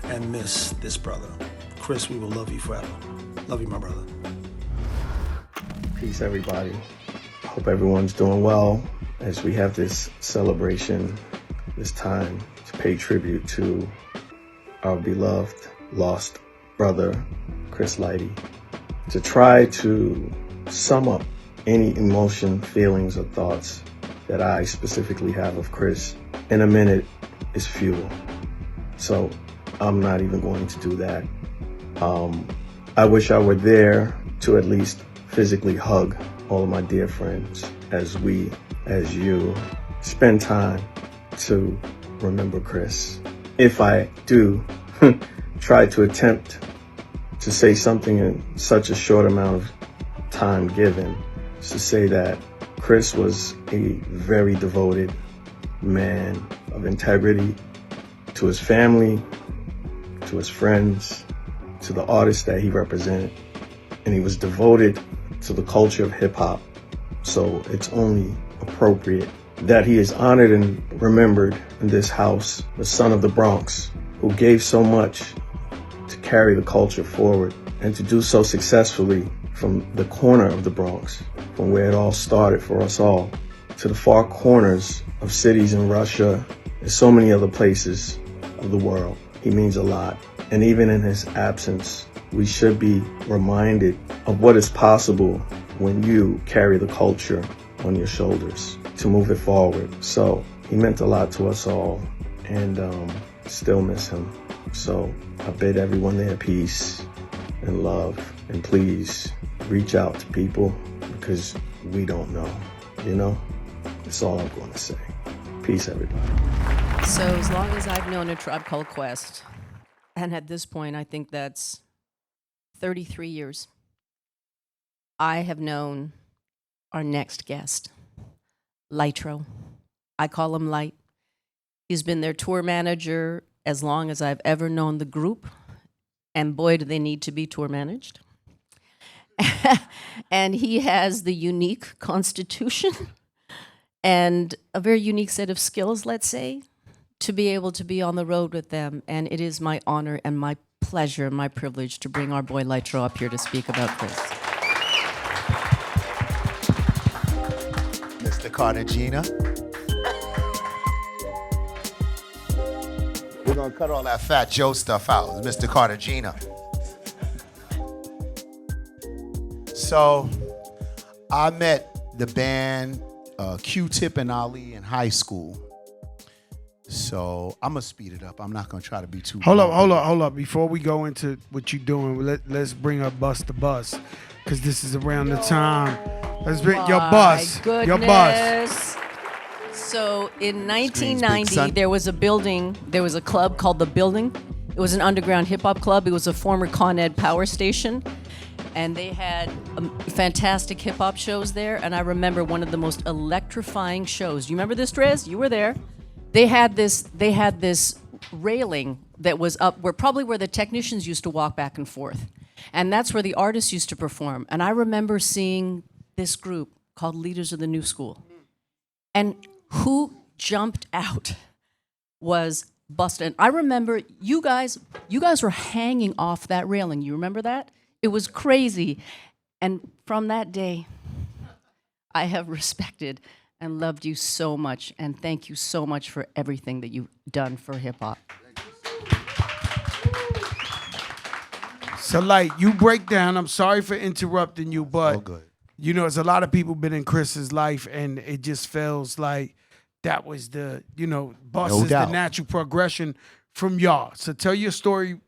and miss this brother. Chris, we will love you forever. Love you, my brother. Peace, everybody. Hope everyone's doing well as we have this celebration, this time to pay tribute to our beloved, lost brother, Chris Lighty. To try to sum up any emotion, feelings, or thoughts that I specifically have of Chris in a minute is futile. So I'm not even going to do that. I wish I were there to at least physically hug all of my dear friends as you, spend time to remember Chris. If I do try to attempt to say something in such a short amount of time given, is to say that Chris was a very devoted man of integrity to his family, to his friends, to the artists that he represented, and he was devoted to the culture of hip-hop. So it's only appropriate that he is honored and remembered in this house, the son of the Bronx, who gave so much to carry the culture forward and to do so successfully from the corner of the Bronx, from where it all started for us all, to the far corners of cities in Russia and so many other places of the world. He means a lot. And even in his absence, we should be reminded of what is possible when you carry the culture on your shoulders to move it forward. So he meant a lot to us all, and still miss him. So I bid everyone there peace and love, and please reach out to people because we don't know, you know? That's all I'm going to say. Peace, everybody. So as long as I've known A Tribe Called Quest, and at this point I think that's 33 years, I have known our next guest, Lightro. I call him Light. He's been their tour manager as long as I've ever known the group, and boy, do they need to be tour managed. And he has the unique constitution and a very unique set of skills, let's say, to be able to be on the road with them. And it is my honor and my pleasure, my privilege to bring our boy Lightro up here to speak about Chris. Mr. Cartagena. We're gonna cut all that Fat Joe stuff out. It's Mr. Cartagena. So, I met the band Q-Tip and Ali in high school. So, I'm gonna speed it up. I'm not gonna try to be too Hold long. up. Before we go into what you're doing, let's bring up Busta Bus, because this is around the time. Let's bring your bus. Your bus. So in big, 1990, son. there was a club called The Building. It was an underground hip hop club. It was a former Con Ed power station. And they had fantastic hip hop shows there. And I remember one of the most electrifying shows. You remember this, Drez? You were there. They had this railing that was up where the technicians used to walk back and forth. And that's where the artists used to perform. And I remember seeing this group called Leaders of the New School. And who jumped out was Busta. And I remember you guys were hanging off that railing. You remember that? It was crazy. And from that day, I have respected and loved you so much. And thank you so much for everything that you've done for hip hop. So, like, you break down. I'm sorry for interrupting you, but good. You know, there's a lot of people been in Chris's life, and it just feels like that was the, Bus No is doubt. the natural progression from y'all. So tell your story,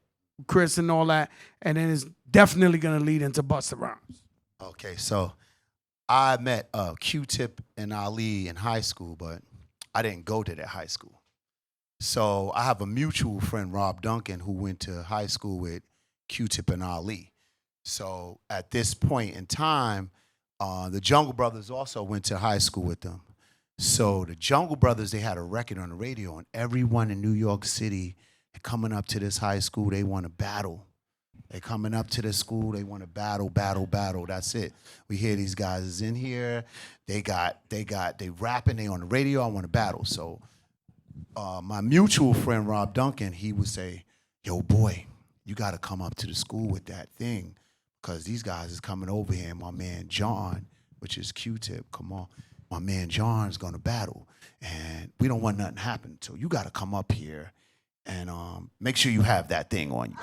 Chris, and all that, and then it's definitely gonna lead into Busta Rhymes. Okay, so I met Q-Tip and Ali in high school, but I didn't go to that high school. So I have a mutual friend, Rob Duncan, who went to high school with Q-Tip and Ali. So at this point in time, the Jungle Brothers also went to high school with them. So the Jungle Brothers, they had a record on the radio, and everyone in New York City coming up to this high school, they want to battle They coming up to the school. They want to battle, battle, battle. That's it. We hear these guys is in here. They rapping. They on the radio. I want to battle. So my mutual friend Rob Duncan, he would say, "Yo, boy, you got to come up to the school with that thing, because these guys is coming over here. And my man John, which is Q-Tip, come on, my man John's gonna battle, and we don't want nothing to happen. So you got to come up here and make sure you have that thing on you."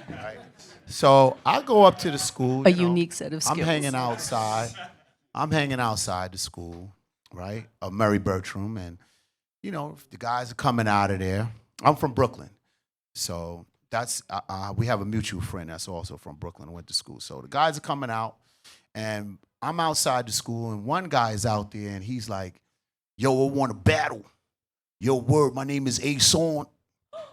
Right? So I go up to the school. A unique set of skills. I'm hanging outside the school, right, of Murray Bertram, and the guys are coming out of there. I'm from Brooklyn, so that's we have a mutual friend that's also from Brooklyn and went to school. So the guys are coming out, and I'm outside the school, and one guy is out there, and he's like, "Yo, I want to battle. Yo, word, my name is Ason,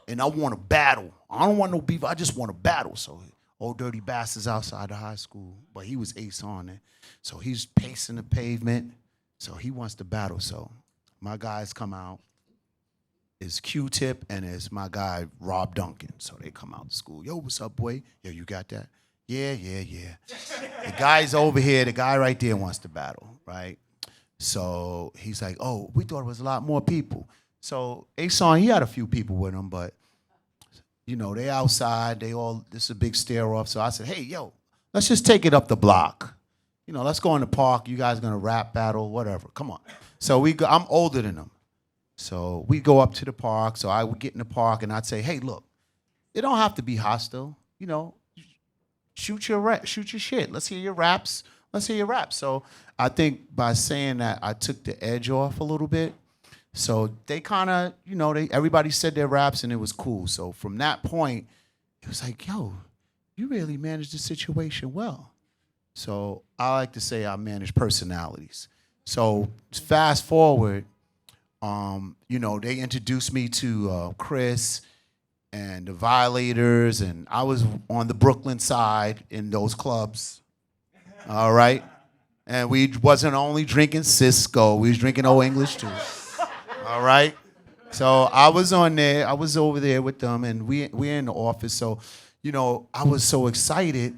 and I want to battle. I don't want no beef. I just want to battle." So old dirty bastard's outside the high school, but he was Ason, so he's pacing the pavement. So he wants to battle. So my guys come out. It's Q-Tip and it's my guy Rob Duncan. So they come out to school. "Yo, what's up, boy? Yo, you got that?" Yeah. The guy's over here. The guy right there wants to battle, right? So he's like, "Oh, we thought it was a lot more people." So Ason, he had a few people with him, but they outside. This is a big stare off. So I said, "Hey, yo, let's just take it up the block. Let's go in the park. You guys gonna rap battle, whatever. Come on." So I'm older than them. So we go up to the park. So I would get in the park and I'd say, "Hey, look, it don't have to be hostile. Shoot your shit. Let's hear your raps. So I think by saying that, I took the edge off a little bit. So they kind of, everybody said their raps and it was cool. So from that point, it was like, "Yo, you really managed the situation well." So I like to say I manage personalities. So fast forward, they introduced me to Chris and the Violators, and I was on the Brooklyn side in those clubs, all right? And we wasn't only drinking Cisco, we was drinking Old English too, all right? So I was on there, I was over there with them, and we're in the office, so, I was so excited,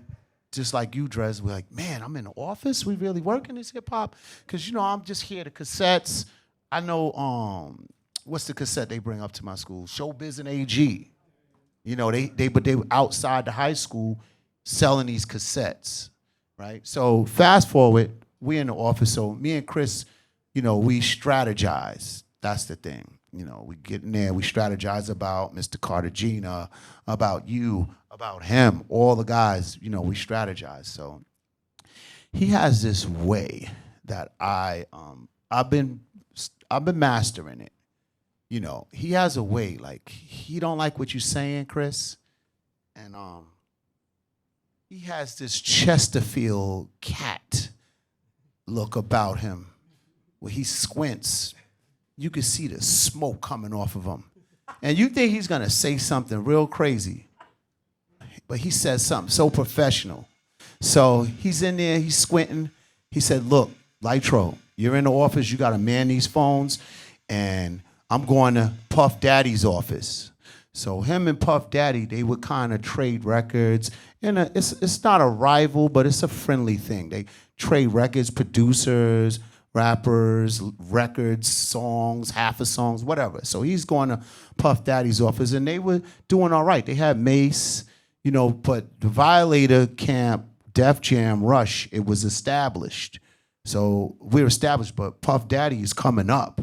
just like you, Dres, we're like, "Man, I'm in the office, we really working this hip-hop?" Because, I'm just here, the cassettes, I know, what's the cassette they bring up to my school? Showbiz and AG. They were outside the high school selling these cassettes, right? So fast forward, we're in the office. So me and Chris, we strategize. That's the thing. We get in there, we strategize about Mr. Cartagena, about you, about him, all the guys, we strategize. So he has this way that I've been mastering it. He has a way, like, he don't like what you're saying, Chris. And he has this Chesterfield cat look about him where he squints. You can see the smoke coming off of him. And you think he's gonna say something real crazy, but he says something so professional. So he's in there, he's squinting. He said, "Look, Lytro, you're in the office, you gotta man these phones, and I'm going to Puff Daddy's office." So him and Puff Daddy, they would kind of trade records. And it's not a rival, but it's a friendly thing. They trade records, producers, rappers, records, songs, half a songs, whatever. So he's going to Puff Daddy's office, and they were doing all right. They had Mace, but the Violator Camp, Def Jam, Rush, it was established. So we're established, but Puff Daddy is coming up.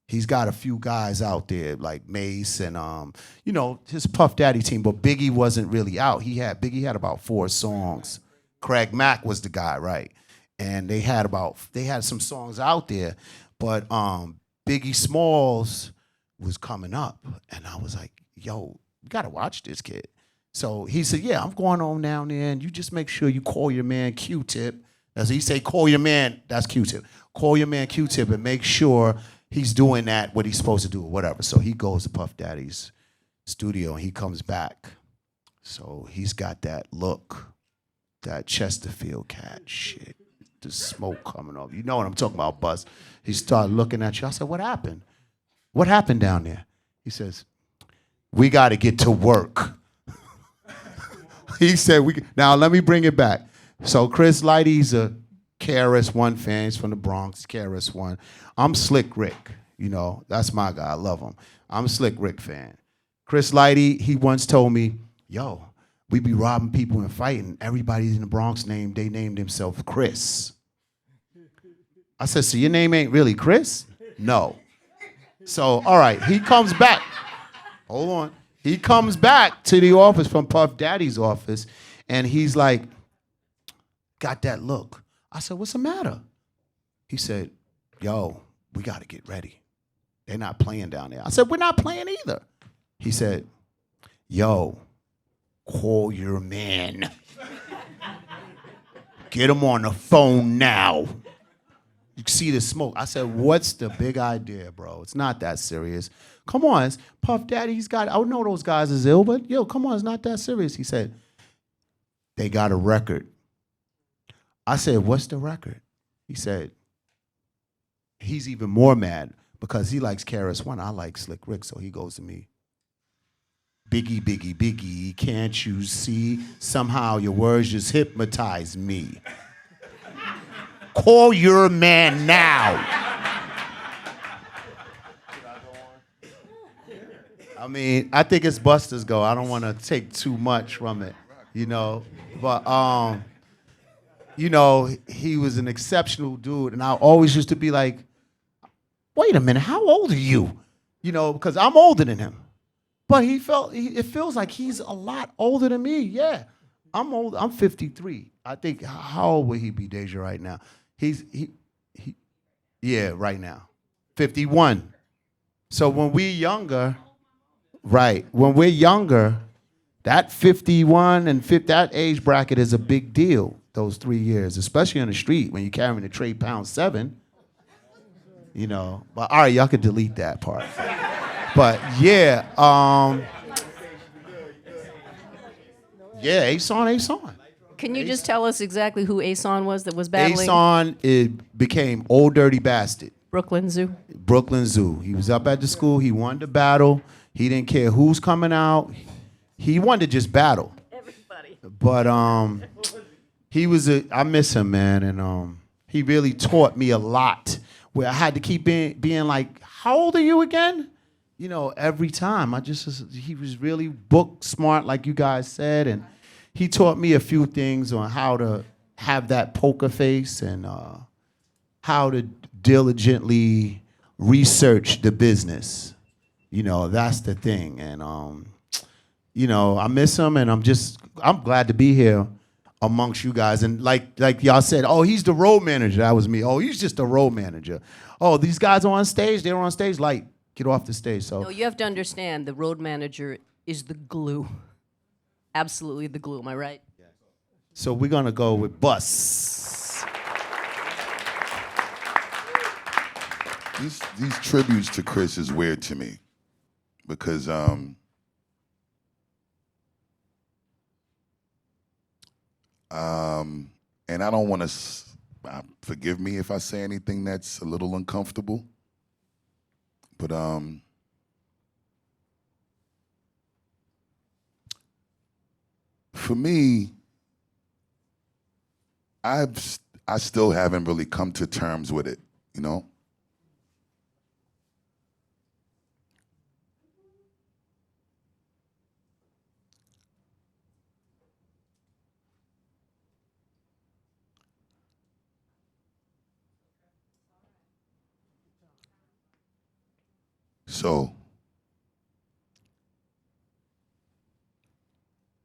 He's got a few guys out there like Mace and his Puff Daddy team, but Biggie wasn't really out. Biggie had about 4 songs. Craig Mack was the guy, right? And they had some songs out there, but Biggie Smalls was coming up, and I was like, "Yo, you gotta watch this kid." So he said, "Yeah, I'm going on down there, and you just make sure you call your man Q-Tip." As he say, "Call your man," that's Q-Tip. "Call your man Q-Tip and make sure he's doing what he's supposed to do," or whatever. So he goes to Puff Daddy's studio and he comes back. So he's got that look, that Chesterfield cat shit, the smoke coming off. You know what I'm talking about, Buzz. He started looking at you. I said, "What happened? What happened down there?" He says, "We got to get to work." he said, now let me bring it back. So Chris Lighty's a KRS-One fan. He's from the Bronx, KRS-One. I'm Slick Rick. You know, that's my guy. I love him. I'm a Slick Rick fan. Chris Lighty, he once told me, yo, we be robbing people and fighting. Everybody in the Bronx they named themselves Chris. I said, so your name ain't really Chris? No. So, all right, he comes back. Hold on. He comes back to the office from Puff Daddy's office, and he's like, got that look. I said, what's the matter? He said, yo, we got to get ready. They're not playing down there. I said, we're not playing either. He said, yo, call your man. Get him on the phone now. You see the smoke. I said, what's the big idea, bro? It's not that serious. Come on, it's Puff Daddy, he's got, I know those guys is ill, but yo, come on, it's not that serious. He said, they got a record. I said, what's the record? He said, he's even more mad because he likes KRS-One. I like Slick Rick, so he goes to me. Biggie, Biggie, Biggie, can't you see? Somehow your words just hypnotize me. Call your man now. I mean, I think it's Busta's go. I don't want to take too much from it, you know. But, you know, he was an exceptional dude. And I always used to be like, wait a minute, how old are you? You know, because I'm older than him. But it feels like he's a lot older than me. Yeah, I'm old. I'm 53. I think, how old would he be, Deja, right now? Yeah, right now. 51. So when we're younger, right, when we're younger, that 51 and that age bracket is a big deal, those 3 years, especially on the street when you're carrying a tray pound 7. You know, but all right, y'all could delete that part. But yeah, yeah, Ason. Can you just tell us exactly who Ason was that was battling? Ason became Old Dirty Bastard. Brooklyn Zoo. Brooklyn Zoo. He was up at the school. He won the battle. He didn't care who's coming out. He wanted to just battle. Everybody. But I miss him, man, and he really taught me a lot. Where I had to keep being like, how old are you again? You know, every time. He was really book smart, like you guys said, and he taught me a few things on how to have that poker face and how to diligently research the business. You know, that's the thing. And, you know, I miss him, and I'm glad to be here amongst you guys. And like y'all said, oh, he's the road manager. That was me. Oh, he's just a road manager. Oh, these guys are on stage. They're on stage. Like, get off the stage. So no, you have to understand the road manager is the glue. Absolutely the glue. Am I right? So we're going to go with Bus. These tributes to Chris is weird to me because and I don't want to, forgive me if I say anything that's a little uncomfortable, but for me, I still haven't really come to terms with it, you know? So,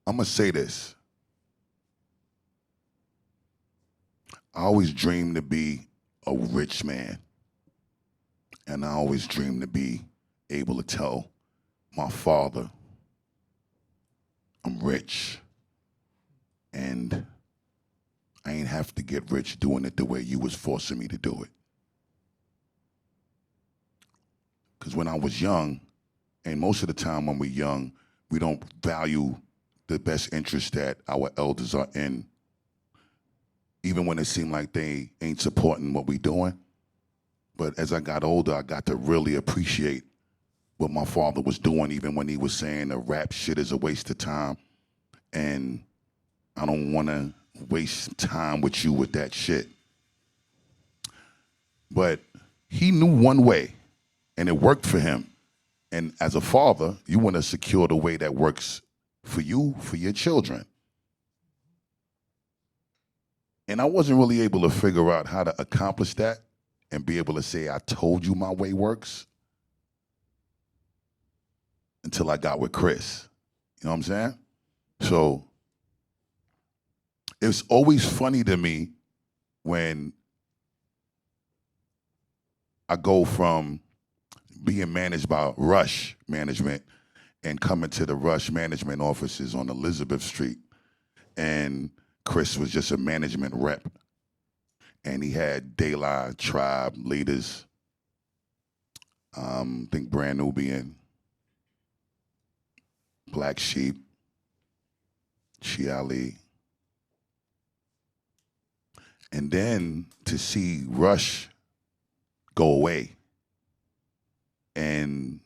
I'm gonna say this. I always dreamed to be a rich man. And I always dreamed to be able to tell my father, I'm rich. And I ain't have to get rich doing it the way you was forcing me to do it. Because when I was young, and most of the time when we're young, we don't value the best interest that our elders are in, even when it seemed like they ain't supporting what we doing. But as I got older, I got to really appreciate what my father was doing, even when he was saying the rap shit is a waste of time. And I don't want to waste time with you with that shit. But he knew one way, and it worked for him. And as a father, you want to secure the way that works for you, for your children. And I wasn't really able to figure out how to accomplish that and be able to say, I told you my way works, until I got with Chris. You know what I'm saying? So it's always funny to me when I go from being managed by Rush Management and coming to the Rush Management offices on Elizabeth Street. And Chris was just a management rep. And he had De La, Tribe, Leaders, I think Brand Nubian, Black Sheep, Chiali. And then to see Rush go away and,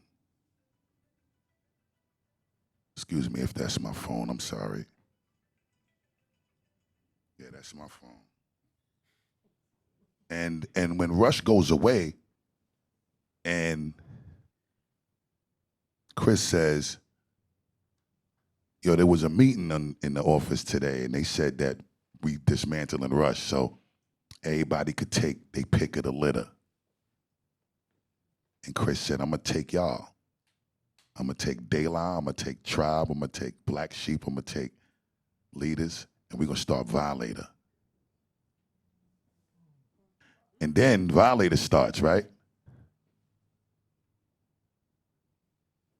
excuse me if that's my phone, I'm sorry. Yeah, that's my phone. And when Rush goes away and Chris says, yo, there was a meeting in the office today and they said that we dismantling Rush so everybody could take their pick of the litter. And Chris said, I'm gonna take y'all. I'm gonna take De La, I'm gonna take Tribe, I'm gonna take Black Sheep, I'm gonna take Leaders, and we're gonna start Violator. And then Violator starts, right?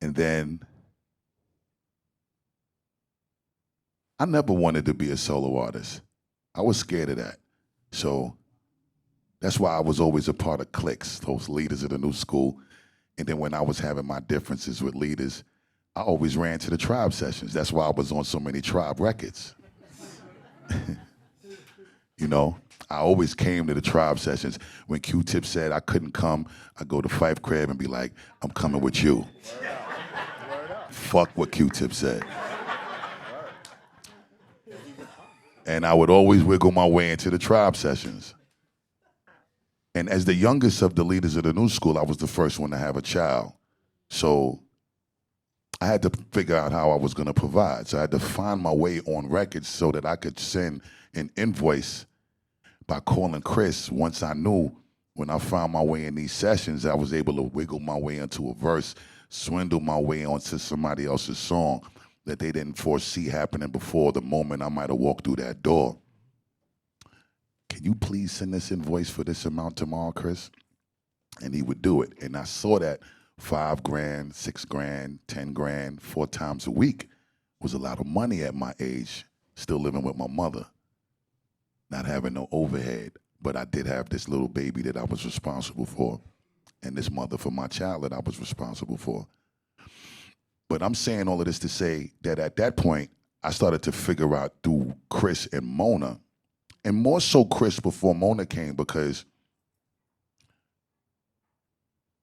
And then I never wanted to be a solo artist. I was scared of that. So that's why I was always a part of cliques, those Leaders of the new school. And then when I was having my differences with Leaders, I always ran to the Tribe sessions. That's why I was on so many Tribe records. You know, I always came to the Tribe sessions. When Q-Tip said I couldn't come, I'd go to Phife Crib and be like, I'm coming with you. Fuck what Q-Tip said. And I would always wiggle my way into the Tribe sessions. And as the youngest of the Leaders of the new school, I was the first one to have a child. So I had to figure out how I was gonna provide. So I had to find my way on records so that I could send an invoice by calling Chris. Once I knew, when I found my way in these sessions, I was able to wiggle my way into a verse, swindle my way onto somebody else's song that they didn't foresee happening before the moment I might have walked through that door. Can you please send this invoice for this amount tomorrow, Chris? And he would do it. And I saw that $5 grand, $6 grand, 10 grand, 4 times a week was a lot of money at my age, still living with my mother, not having no overhead. But I did have this little baby that I was responsible for, and this mother for my child that I was responsible for. But I'm saying all of this to say that at that point, I started to figure out through Chris and Mona, and more so Chris before Mona came, because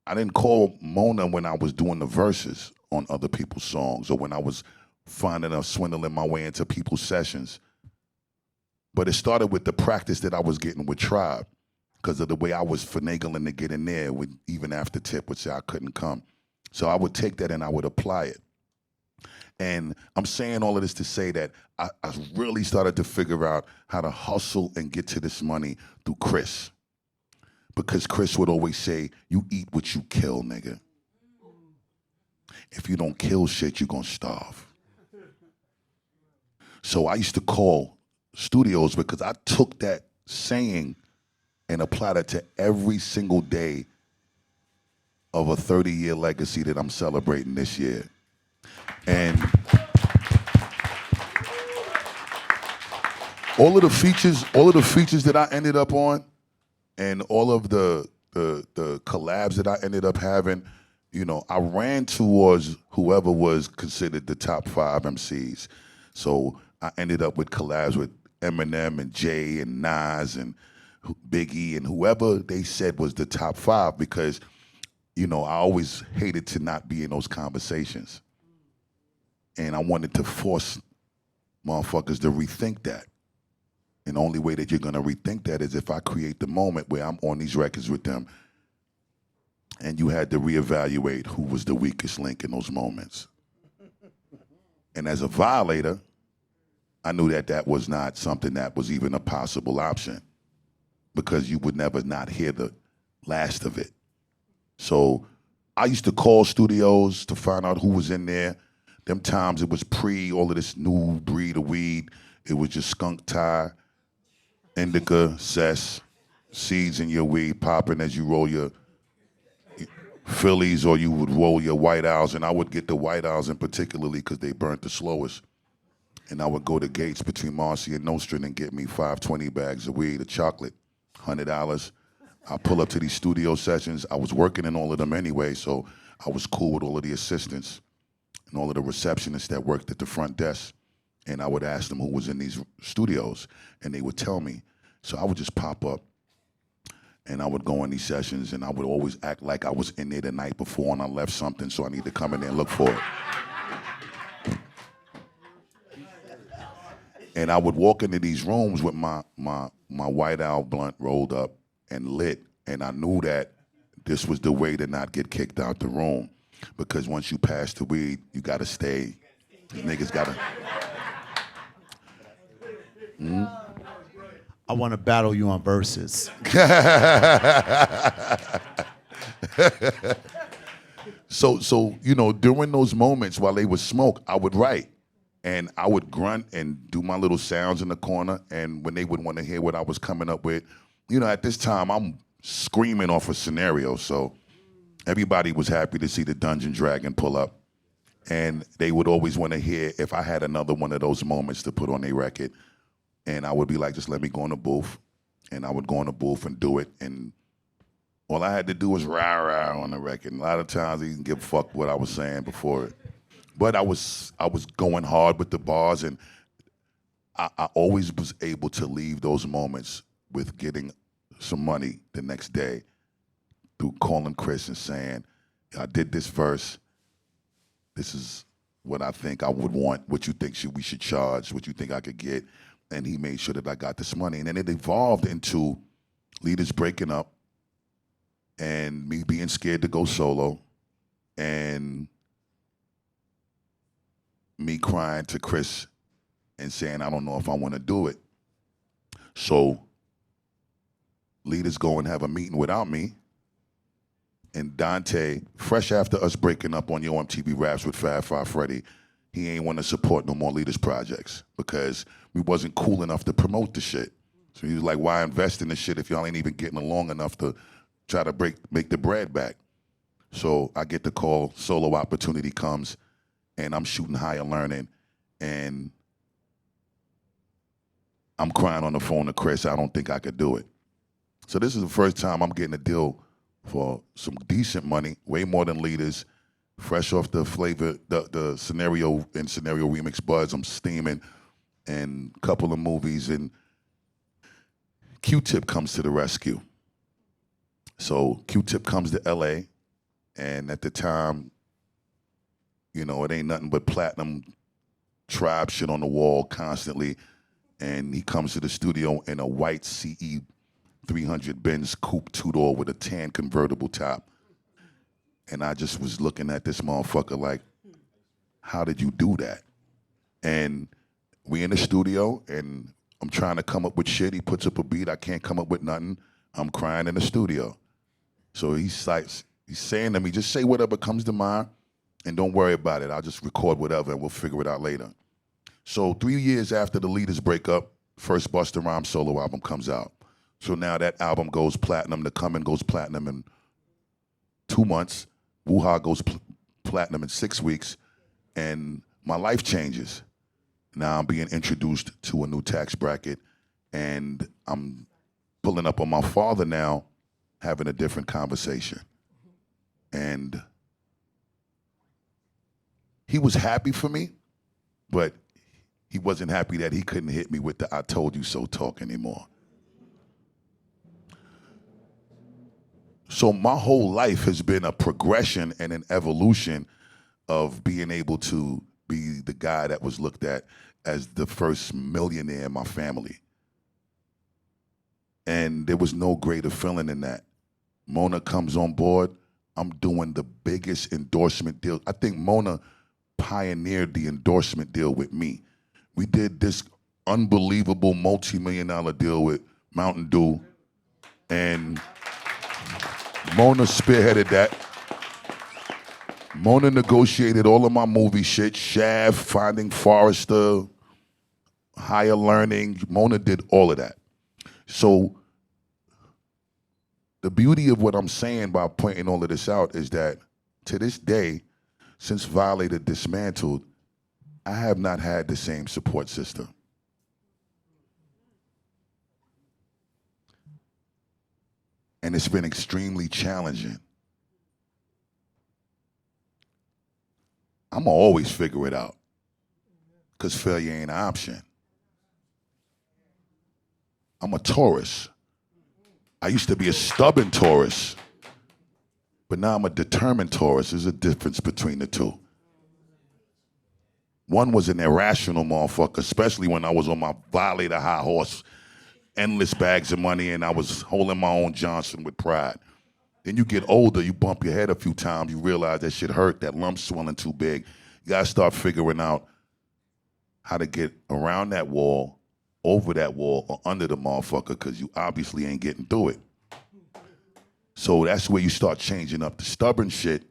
I didn't call Mona when I was doing the verses on other people's songs or when I was finding or swindling my way into people's sessions. But it started with the practice that I was getting with Tribe because of the way I was finagling to get in there, with, even after Tip would say I couldn't come. So I would take that and I would apply it. And I'm saying all of this to say that I really started to figure out how to hustle and get to this money through Chris. Because Chris would always say, you eat what you kill, nigga. If you don't kill shit, you're gonna starve. So I used to call studios because I took that saying and applied it to every single day of a 30-year legacy that I'm celebrating this year. And all of the features that I ended up on, and all of the collabs that I ended up having, you know, I ran towards whoever was considered the top 5 MCs. So I ended up with collabs with Eminem and Jay and Nas and Biggie and whoever they said was the top 5, because, you know, I always hated to not be in those conversations. And I wanted to force motherfuckers to rethink that. And the only way that you're gonna rethink that is if I create the moment where I'm on these records with them and you had to reevaluate who was the weakest link in those moments. And as a violator, I knew that that was not something that was even a possible option because you would never not hear the last of it. So I used to call studios to find out who was in there. Them times it was pre all of this new breed of weed. It was just skunk tie, indica, cess, seeds in your weed popping as you roll your Phillies or you would roll your White Owls. And I would get the White Owls in particularly because they burnt the slowest. And I would go to Gates between Marcy and Nostrand and get me 520 bags of weed, of chocolate, $100. I pull up to these studio sessions. I was working in all of them anyway, so I was cool with all of the assistants and all of the receptionists that worked at the front desk. And I would ask them who was in these studios, and they would tell me. So I would just pop up, and I would go in these sessions, and I would always act like I was in there the night before and I left something, so I need to come in there and look for it. And I would walk into these rooms with my White Owl blunt rolled up and lit, and I knew that this was the way to not get kicked out the room, because once you pass the weed, you gotta stay. These niggas gotta. I want to battle you on verses. So you know, during those moments while they would smoke, I would write. And I would grunt and do my little sounds in the corner. And when they would want to hear what I was coming up with, you know, at this time, I'm screaming off a scenario. So everybody was happy to see the Dungeon Dragon pull up. And they would always want to hear if I had another one of those moments to put on their record. And I would be like, just let me go in the booth. And I would go in the booth and do it. And all I had to do was rah-rah on the record. And a lot of times he didn't give a fuck what I was saying before it. But I was going hard with the bars, and I always was able to leave those moments with getting some money the next day through calling Chris and saying, I did this verse. This is what I think I would want, what you think we should charge, what you think I could get. And he made sure that I got this money. And then it evolved into Leaders breaking up and me being scared to go solo and me crying to Chris and saying, I don't know if I want to do it. So Leaders go and have a meeting without me. And Dante, fresh after us breaking up on Yo MTV Raps with Fab Five Freddy, he ain't want to support no more Leaders projects because we wasn't cool enough to promote the shit. So he was like, why invest in this shit if y'all ain't even getting along enough to try to make the bread back? So I get the call, solo opportunity comes, and I'm shooting Higher Learning, and I'm crying on the phone to Chris. I don't think I could do it. So this is the first time I'm getting a deal for some decent money, way more than Leaders, fresh off the flavor, the scenario remix buzz. I'm steaming, and a couple of movies, and Q-Tip comes to the rescue. So Q-Tip comes to LA, and at the time, you know, it ain't nothing but platinum tribe shit on the wall constantly. And he comes to the studio in a white CE 300 Benz coupe two-door with a tan convertible top. And I just was looking at this motherfucker like, how did you do that? And we in the studio, and I'm trying to come up with shit. He puts up a beat. I can't come up with nothing. I'm crying in the studio. So he's saying to me, just say whatever comes to mind, and don't worry about it. I'll just record whatever, and we'll figure it out later. So 3 years after the Leaders break up, first Busta Rhymes solo album comes out. So now that album goes platinum. The Comin' goes platinum in 2 months. Woo-Ha goes platinum in 6 weeks. And my life changes. Now I'm being introduced to a new tax bracket, and I'm pulling up on my father now, having a different conversation. And he was happy for me, but he wasn't happy that he couldn't hit me with the I told you so talk anymore. So my whole life has been a progression and an evolution of being able to be the guy that was looked at as the first millionaire in my family. And there was no greater feeling than that. Mona comes on board, I'm doing the biggest endorsement deal. I think Mona pioneered the endorsement deal with me. We did this unbelievable multi-million-dollar deal with Mountain Dew, and Mona spearheaded that. Mona negotiated all of my movie shit, Shaft, Finding Forrester, Higher Learning. Mona did all of that. So the beauty of what I'm saying by pointing all of this out is that to this day, since Violator dismantled, I have not had the same support system. And it's been extremely challenging. I'm gonna always figure it out, because failure ain't an option. I'm a Taurus. I used to be a stubborn Taurus, but now I'm a determined Taurus. There's a difference between the two. One was an irrational motherfucker, especially when I was on my Violator high horse, endless bags of money, and I was holding my own Johnson with pride. Then you get older, you bump your head a few times, you realize that shit hurt, that lump swelling too big. You gotta start figuring out how to get around that wall, over that wall, or under the motherfucker, because you obviously ain't getting through it. So that's where you start changing up the stubborn shit,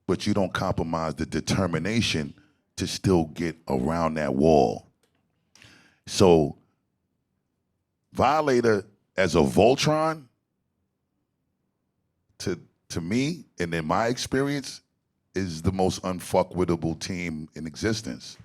but you don't compromise the determination to still get around that wall. So Violator as a Voltron, to me, and in my experience, is the most unfuckwittable team in existence.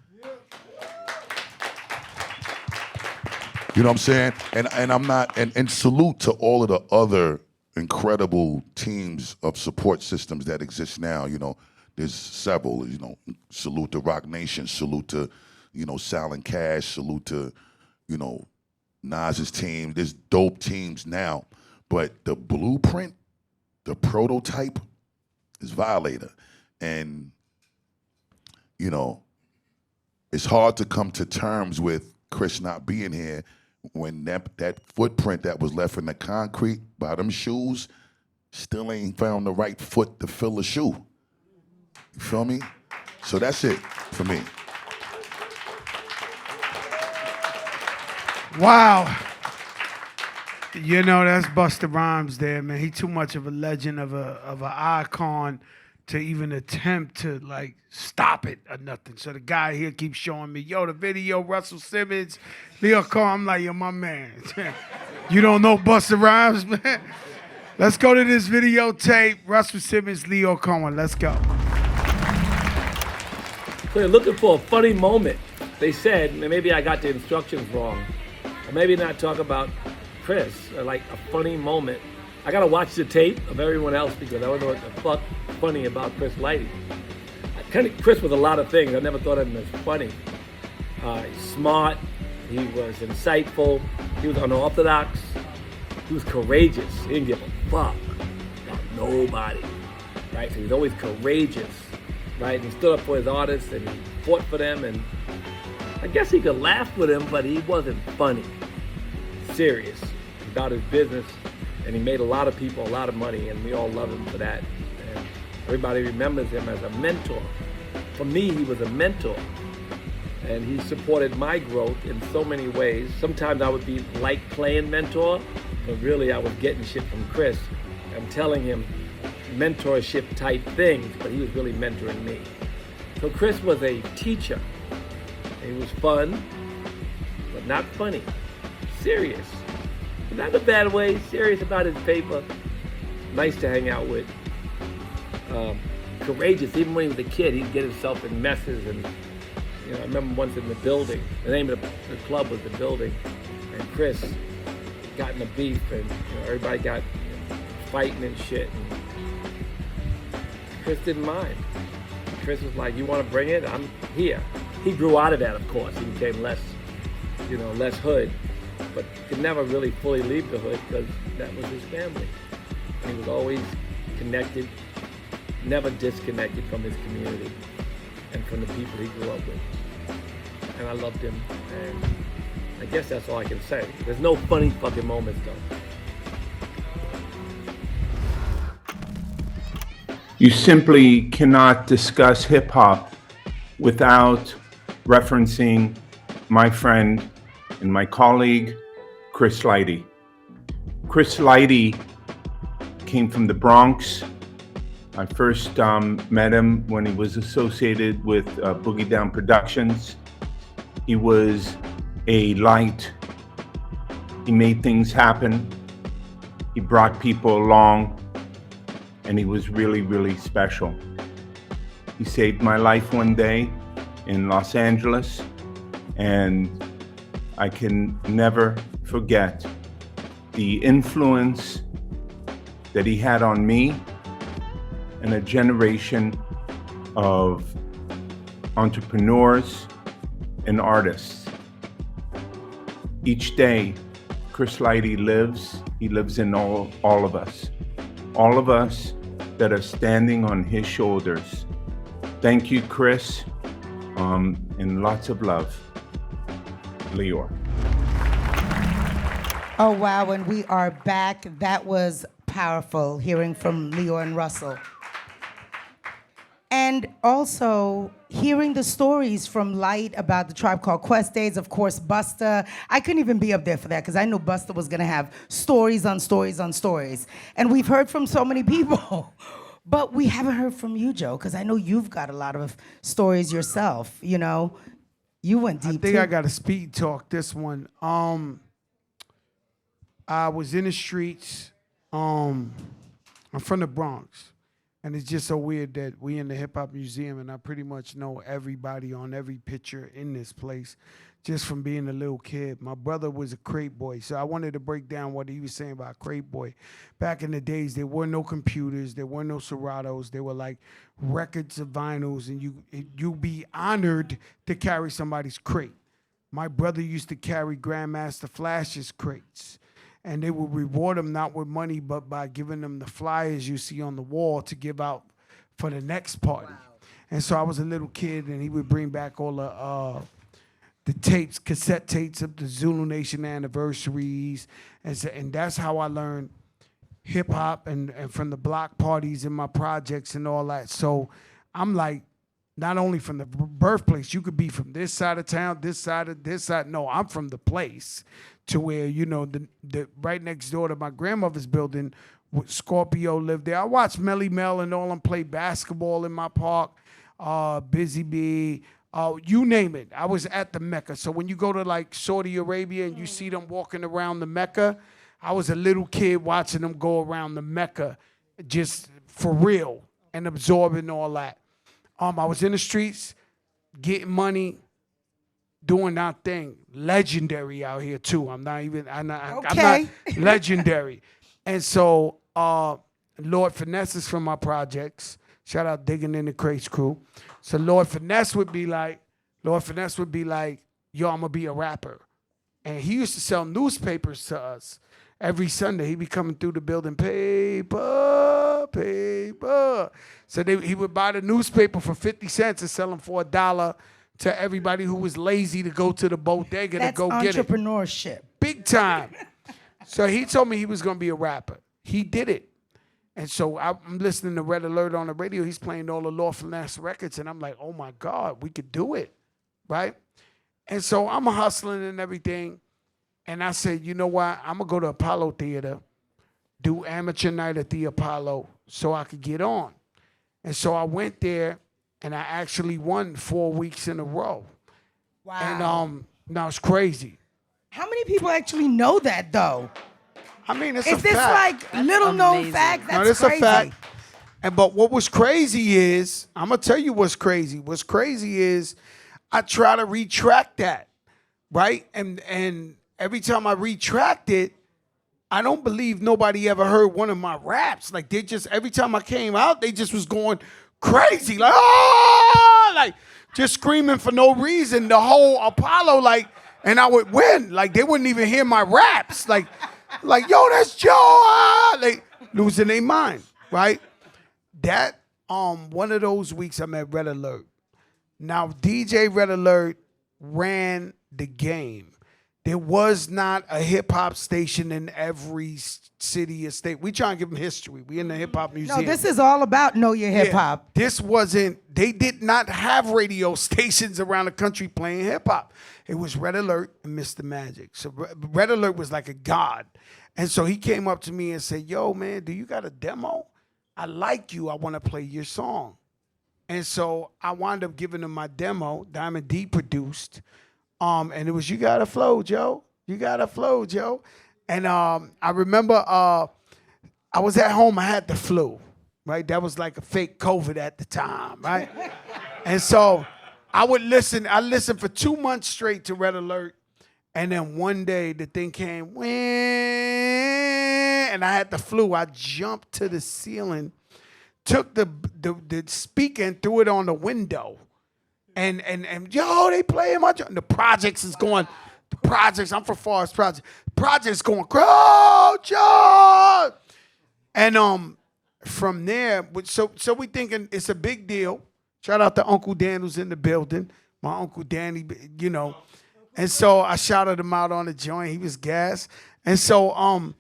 You know what I'm saying? And I'm not, and salute to all of the other incredible teams of support systems that exist now. You know, there's several, you know, salute to Rock Nation, salute to, you know, Sal and Cash, salute to, you know, Nas's team. There's dope teams now, but the blueprint, the prototype is Violator. And, you know, it's hard to come to terms with Chris not being here when that footprint that was left in the concrete by them shoes still ain't found the right foot to fill a shoe. You feel me? So that's it for me. Wow. You know, that's Busta Rhymes there, man. He too much of a legend, of an icon to even attempt to, like, stop it or nothing. So the guy here keeps showing me, yo, the video, Russell Simmons, Leo Cohen. I'm like, yo, my man. You don't know Busta Rhymes, man? Let's go to this videotape. Russell Simmons, Leo Cohen. Let's go. So they're looking for a funny moment. They said, and maybe I got the instructions wrong, or maybe not talk about Chris, or like a funny moment. I gotta watch the tape of everyone else because I don't know what the fuck funny about Chris Lighty. Chris was a lot of things. I never thought of him as funny. He's smart. He was insightful. He was unorthodox. He was courageous. He didn't give a fuck about nobody, right? So he was always courageous, right? And he stood up for his artists and he fought for them. And I guess he could laugh with him, but he wasn't funny. Serious about his business, and he made a lot of people a lot of money, and we all love him for that. And everybody remembers him as a mentor. For me, he was a mentor, and he supported my growth in so many ways. Sometimes I would be like playing mentor, but really I was getting shit from Chris. I'm telling him mentorship type things, but he was really mentoring me. So Chris was a teacher. He was fun, but not funny. Serious. Not in a bad way, serious about his paper. Nice to hang out with. Courageous, even when he was a kid, he'd get himself in messes. And you know, I remember once in the building, the name of the club was The Building, and Chris got in a beef, and you know, everybody got fighting and shit. And Chris didn't mind. Chris was like, you want to bring it? I'm here. He grew out of that, of course. He became less hood, but could never really fully leave the hood because that was his family. And he was always connected, never disconnected from his community and from the people he grew up with. and I loved him, and I guess that's all I can say. There's no funny fucking moments though. You simply cannot discuss hip hop without referencing my friend and my colleague, Chris Lighty. Chris Lighty came from the Bronx. I first met him when he was associated with Boogie Down Productions. He was a light. He made things happen. He brought people along, and he was really, really special. He saved my life one day in Los Angeles, and I can never forget the influence that he had on me and a generation of entrepreneurs and artists. Each day, Chris Lighty lives. He lives in all of us. All of us that are standing on his shoulders. Thank you, Chris, and lots of love. Lior. Oh, wow, and we are back. That was powerful, hearing from Lior and Russell. And also hearing the stories from Light about the Tribe Called Quest days, of course, Busta. I couldn't even be up there for that because I knew Busta was gonna have stories on stories on stories. And we've heard from so many people, but we haven't heard from you, Joe, because I know you've got a lot of stories yourself, you know? You went deep, I think too. I got a speed talk this one. I was in the streets. I'm from the Bronx. And it's just so weird that we in the Hip Hop Museum and I pretty much know everybody on every picture in this place just from being a little kid. My brother was a crate boy, so I wanted to break down what he was saying about crate boy. Back in the days, there were no computers, there were no Seratos, there were like records of vinyls, and you'd be honored to carry somebody's crate. My brother used to carry Grandmaster Flash's crates. And they would reward them not with money, but by giving them the flyers you see on the wall to give out for the next party. Wow. And so I was a little kid, and he would bring back all the tapes, cassette tapes of the Zulu Nation anniversaries. And that's how I learned hip hop and from the block parties in my projects and all that. So I'm like, not only from the birthplace, you could be from this side of town, this side. No, I'm from the place to where, you know, the right next door to my grandmother's building, Scorpio lived there. I watched Melly Mel and all them play basketball in my park, Busy Bee, you name it. I was at the Mecca. So when you go to like Saudi Arabia and you see them walking around the Mecca, I was a little kid watching them go around the Mecca just for real and absorbing all that. I was in the streets, getting money, doing our thing. Legendary out here too. I'm not legendary. And so Lord Finesse is from my projects. Shout out Digging in the Crates crew. So Lord Finesse would be like, yo, I'm gonna be a rapper. And he used to sell newspapers to us. Every Sunday, he'd be coming through the building, paper. So he would buy the newspaper for 50 cents and sell them for $1 to everybody who was lazy to go to the bodega to go get it. That's entrepreneurship. Big time. So he told me he was going to be a rapper. He did it. And so I'm listening to Red Alert on the radio. He's playing all the Lord Finesse records, and I'm like, oh, my God, we could do it, right? And so I'm hustling and everything. And I said, you know what? I'm going to go to Apollo Theater, do amateur night at the Apollo so I could get on. And so I went there, and I actually won 4 weeks in a row. Wow. And now it's crazy. How many people actually know that, though? I mean, it's Is a this fact. like little-known fact? No, That's that's crazy. a fact. But what was crazy is, I'm going to tell you what's crazy. What's crazy is I try to retract that, right? And every time I retract it, I don't believe nobody ever heard one of my raps. Like, they just, every time I came out, they just was going crazy. Like, oh, like, just screaming for no reason. The whole Apollo, like, and I would win. Like, they wouldn't even hear my raps. Like, yo, that's Joe. Like, losing their mind, right? That, one of those weeks I met Red Alert. Now, DJ Red Alert ran the game. There was not a hip hop station in every city or state. We trying to give them history. We in the hip hop museum. No, this is all about know your hip Yeah, hop. this wasn't, they did not have radio stations around the country playing hip hop. It was Red Alert and Mr. Magic. So Red Alert was like a god. And so he came up to me and said, yo, man, do you got a demo? I like you. I want to play your song. And so I wound up giving him my demo. Diamond D produced. And it was, you got to flow, Joe. You got to flow, Joe. And I remember I was at home. I had the flu, right? That was like a fake COVID at the time, right? And so I would listen. I listened for 2 months straight to Red Alert. And then one day the thing came, and I had the flu. I jumped to the ceiling, took the speaker and threw it on the window. And yo, they playing my the projects is going, the projects, I'm from Forest Project. Projects going, John. And from there, so we thinking it's a big deal. Shout out to Uncle Dan who's in the building. My Uncle Danny, you know. And so I shouted him out on the joint. He was gas. And so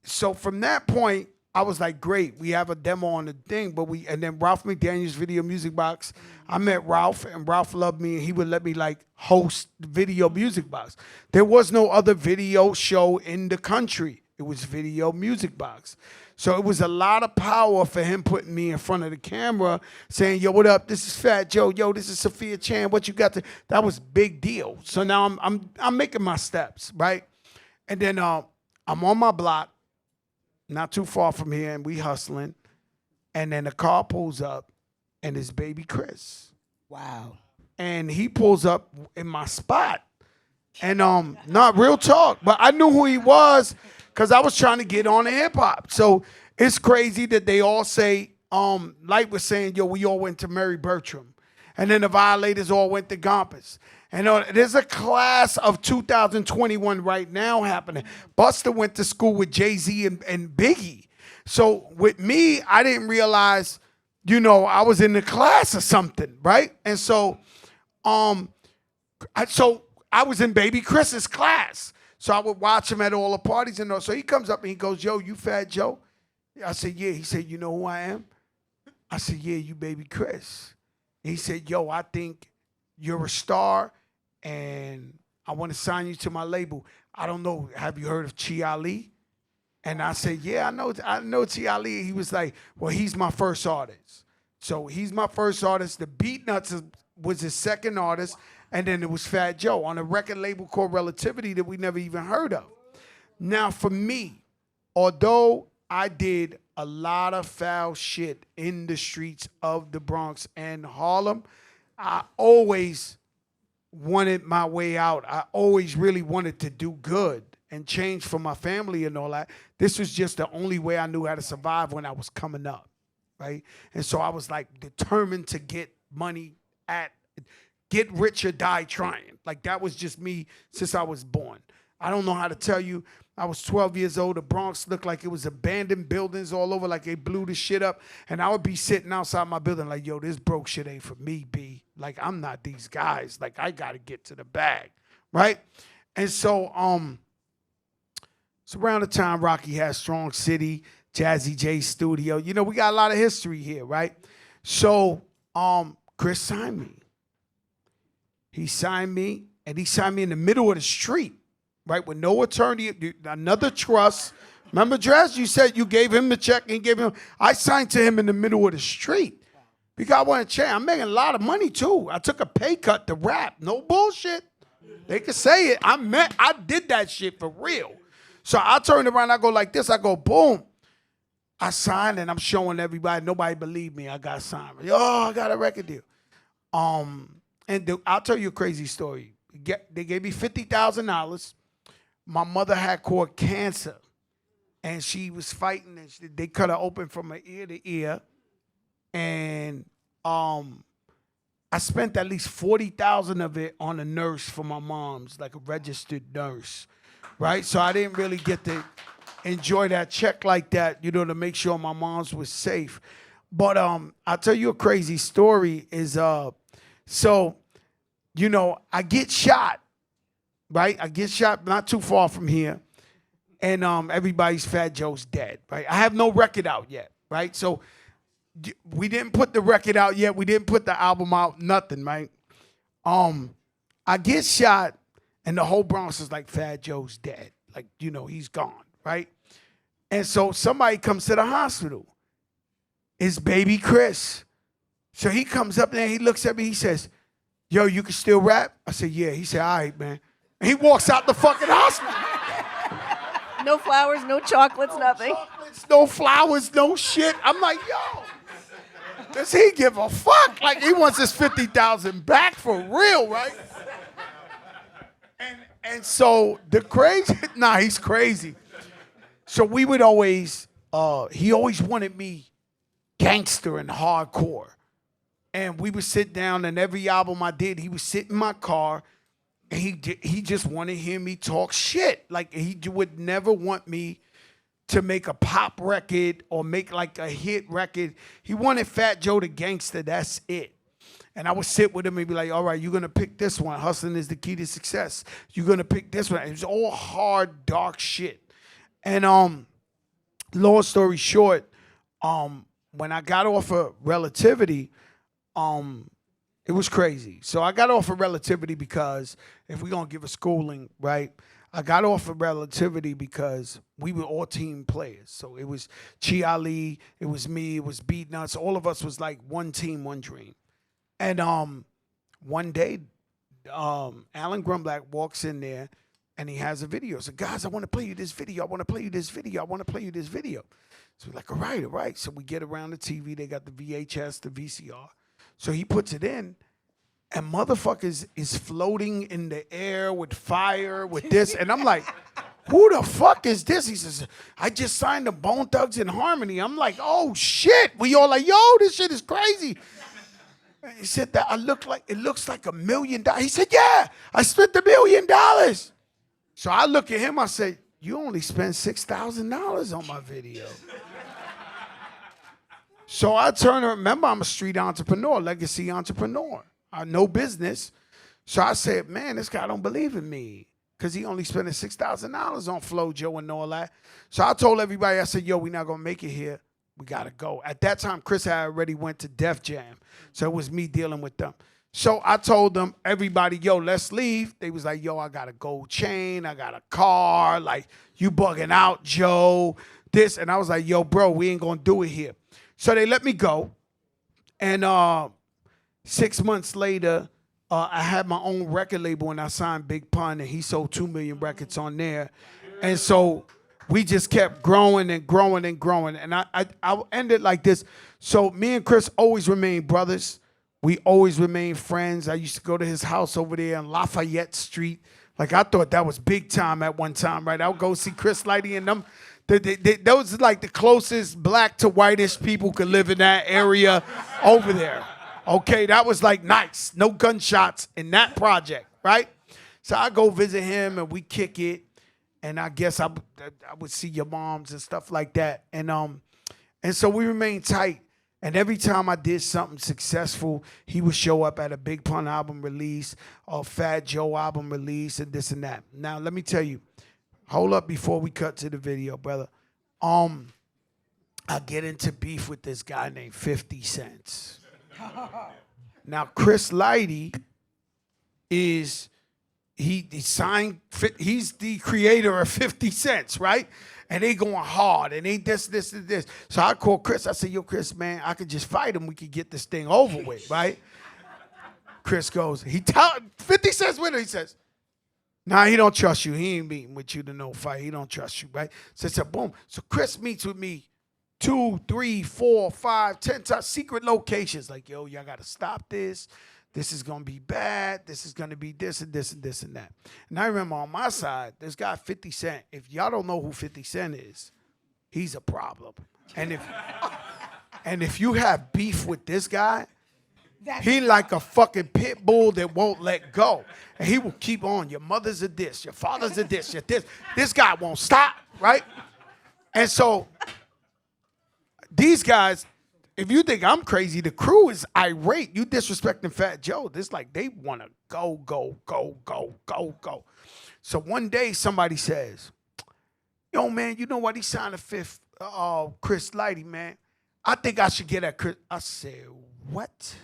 so from that point, I was like, great, we have a demo on the thing, and then Ralph McDaniel's Video Music Box. I met Ralph, and Ralph loved me, and he would let me like host the Video Music Box. There was no other video show in the country. It was Video Music Box. So it was a lot of power for him putting me in front of the camera, saying, yo, what up? This is Fat Joe. Yo, this is Sophia Chang. What you got to? That was big deal. So now I'm making my steps, right? And then I'm on my block, not too far from here, and we hustling. And then the car pulls up, and it's baby Chris. Wow. And he pulls up in my spot. And not real talk, but I knew who he was because I was trying to get on the hip hop. So it's crazy that they all say, Light was saying, yo, we all went to Mary Bertram. And then the Violators all went to Gompers. And there's a class of 2021 right now happening. Busta went to school with Jay-Z and Biggie. So with me, I didn't realize, you know, I was in the class or something, right? And so, I was in Baby Chris's class. So I would watch him at all the parties and all. So he comes up and he goes, yo, you Fat Joe? I said, yeah. He said, you know who I am? I said, yeah, you Baby Chris. And he said, yo, I think you're a star and I want to sign you to my label. I don't know, have you heard of Chi Ali? And I said, yeah, I know Chi Ali. He was like, well, he's my first artist. So he's my first artist. The Beat Nuts was his second artist. And then it was Fat Joe on a record label called Relativity that we never even heard of. Now for me, although I did a lot of foul shit in the streets of the Bronx and Harlem, I always wanted my way out. I always really wanted to do good and change for my family and all that. This was just the only way I knew how to survive when I was coming up, right? And so I was like determined to get money get rich or die trying. Like that was just me since I was born. I don't know how to tell you. I was 12 years old. The Bronx looked like it was abandoned buildings all over, like they blew the shit up. And I would be sitting outside my building like, yo, this broke shit ain't for me, B. Like, I'm not these guys. Like, I got to get to the bag, right? And so it's around the time Rocky had Strong City, Jazzy J Studio. You know, we got a lot of history here, right? So Chris signed me. He signed me, and he signed me in the middle of the street. Right, with no attorney, another trust. Remember, Dress, you said you gave him the check and he gave him. I signed to him in the middle of the street because I want to change. I'm making a lot of money too. I took a pay cut to rap. No bullshit. They can say it. I did that shit for real. So I turned around, I go like this, I go boom. I signed and I'm showing everybody. Nobody believed me. I got signed. Oh, I got a record deal. And I'll tell you a crazy story. They gave me $50,000. My mother had caught cancer, and she was fighting, and they cut her open from her ear to ear. And I spent at least $40,000 of it on a nurse for my mom's, like a registered nurse, right? So I didn't really get to enjoy that check like that, you know, to make sure my mom's was safe. But I'll tell you a crazy story is, so you know, I get shot, right? I get shot not too far from here. And everybody's Fat Joe's dead, right? I have no record out yet, right? So we didn't put the record out yet. We didn't put the album out, nothing, right? I get shot, and the whole Bronx is like, Fat Joe's dead. Like, you know, he's gone, right? And so somebody comes to the hospital. It's baby Chris. So he comes up there, he looks at me, he says, yo, you can still rap? I said, yeah. He said, all right, man. And he walks out the fucking hospital. No flowers, no chocolates, nothing. No flowers, no shit. I'm like, yo, does he give a fuck? Like, he wants his 50,000 back for real, right? And so the crazy, he's crazy. So we would always, he always wanted me gangster and hardcore. And we would sit down, and every album I did, he would sit in my car, and he just wanted to hear me talk shit. Like, he would never want me to make a pop record or make like a hit record. He wanted Fat Joe the Gangster, that's it. And I would sit with him and be like, all right, you're going to pick this one. Hustling is the key to success. You're going to pick this one. It was all hard, dark shit. And long story short, when I got off of Relativity, it was crazy. So I got off of Relativity because, if we're going to give a schooling, right, I got off of Relativity because we were all team players. So it was Chi Ali, it was me, it was Beat Nuts. All of us was like one team, one dream. And one day, Alan Grunblatt walks in there, and he has a video. So, guys, I want to play you this video. I want to play you this video. I want to play you this video. So we're like, all right. So we get around the TV. They got the VHS, the VCR. So he puts it in, and motherfuckers is floating in the air with fire, with this. And I'm like, who the fuck is this? He says, I just signed the Bone Thugs and Harmony. I'm like, oh, shit. We all like, yo, this shit is crazy. He said that it looks like $1 million. He said, yeah, I spent $1 million. So I look at him, I say, you only spent $6,000 on my video. So I turn around, remember I'm a street entrepreneur, legacy entrepreneur. I know business. So I said, man, this guy don't believe in me because he only spent $6,000 on Flo Joe and all that. So I told everybody, I said, yo, we're not going to make it here. We got to go. At that time, Chris had already went to Def Jam. So it was me dealing with them. So I told them, everybody, yo, let's leave. They was like, yo, I got a gold chain. I got a car. Like, you bugging out, Joe. This. And I was like, yo, bro, we ain't going to do it here. So they let me go. And 6 months later, I had my own record label, and I signed Big Pun, and he sold 2 million records on there. And so we just kept growing and growing and growing. And I ended like this. So me and Chris always remained brothers. We always remained friends. I used to go to his house over there on Lafayette Street. Like, I thought that was big time at one time, right? I would go see Chris Lighty and them. Those are like the closest black to whitish people could live in that area over there. Okay, that was like nice. No gunshots in that project, right? So I go visit him, and we kick it. And I guess I would see your moms and stuff like that. And so we remained tight. And every time I did something successful, he would show up at a Big Pun album release or Fat Joe album release and this and that. Now, let me tell you, hold up before we cut to the video, brother. I get into beef with this guy named 50 Cent. Now, Chris Lighty is... He signed, he's the creator of 50 Cent, right? And they going hard, and they this. So I called Chris. I said, yo, Chris, man, I could just fight him. We could get this thing over with, right? Chris goes, 50 Cent's with her. He says, nah, he don't trust you. He ain't meeting with you to no fight. He don't trust you, right? So boom. So Chris meets with me 2, 3, 4, 5, 10 times, secret locations. Like, yo, y'all got to stop this. This is going to be bad. This is going to be this and this and this and that. And I remember on my side, this guy 50 Cent, if y'all don't know who 50 Cent is, he's a problem. And if you have beef with this guy, he like a fucking pit bull that won't let go. And he will keep on. Your mother's a this, your father's a this, your this. This guy won't stop, right? And so these guys, if you think I'm crazy, the crew is irate. You disrespecting Fat Joe. This like they want to go, go, go, go, go, go. So one day somebody says, yo, man, you know what? He signed a fifth, Chris Lighty, man. I think I should get that Chris. I said, what?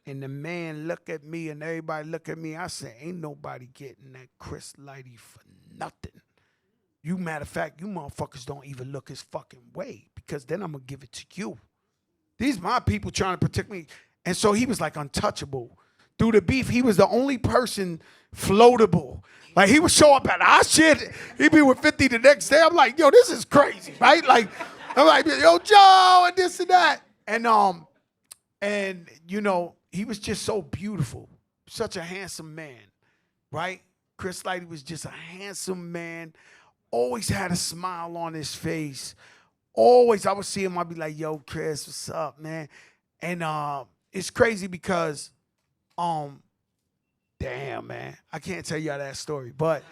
And the man look at me and everybody look at me. I said, ain't nobody getting that Chris Lighty for nothing. You, matter of fact, you motherfuckers don't even look his fucking way because then I'm going to give it to you. These my people trying to protect me. And so he was like untouchable. Through the beef, he was the only person floatable. Like he would show up at our shit. He'd be with 50 the next day. I'm like, yo, this is crazy, right? Like, I'm like, yo, Joe, and this and that. And you know, he was just so beautiful. Such a handsome man, right? Chris Lighty was just a handsome man. Always had a smile on his face. Always, I would see him, I'd be like, yo, Chris, what's up, man? And it's crazy because, damn, man, I can't tell y'all that story, but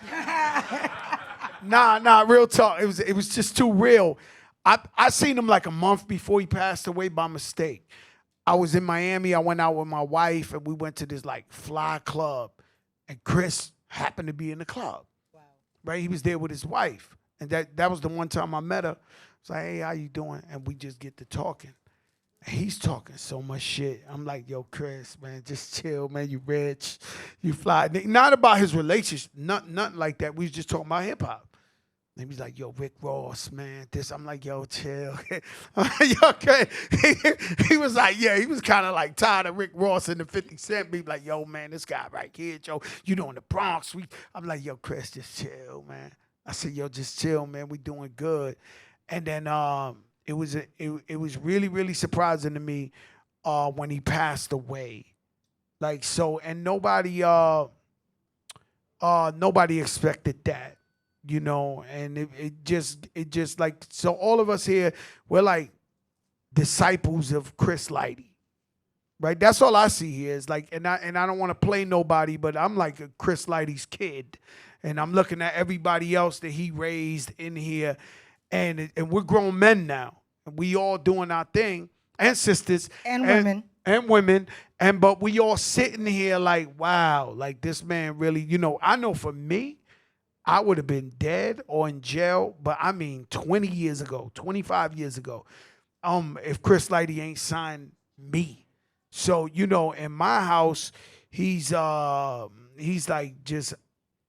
nah, real talk. It was just too real. I seen him like a month before he passed away by mistake. I was in Miami. I went out with my wife, and we went to this like fly club, and Chris happened to be in the club. Right, he was there with his wife, and that was the one time I met her. I was like, "Hey, how you doing?" And we just get to talking. And he's talking so much shit. I'm like, "Yo, Chris, man, just chill, man. You rich, you fly." Not about his relationship, nothing like that. We was just talking about hip hop. And he was like, yo, Rick Ross, man. This, I'm like, yo, chill. I'm like, yo, okay. He was like, yeah, he was kind of like tired of Rick Ross and the 50 Cent. Be like, yo, man, this guy right here, Joe, you know, in the Bronx. I'm like, yo, Chris, just chill, man. I said, yo, just chill, man. We doing good. And then it was really, really surprising to me when he passed away. Like, so, and nobody expected that. You know, and it just like, so all of us here, we're like disciples of Chris Lighty, right? That's all I see here is like, and I don't want to play nobody, but I'm like a Chris Lighty's kid, and I'm looking at everybody else that he raised in here, and we're grown men now, and we all doing our thing, and sisters and women, but we all sitting here like, wow, like this man really, you know, I know for me, I would have been dead or in jail, but I mean 20 years ago, 25 years ago, if Chris Lighty ain't signed me. So, you know, in my house, he's like just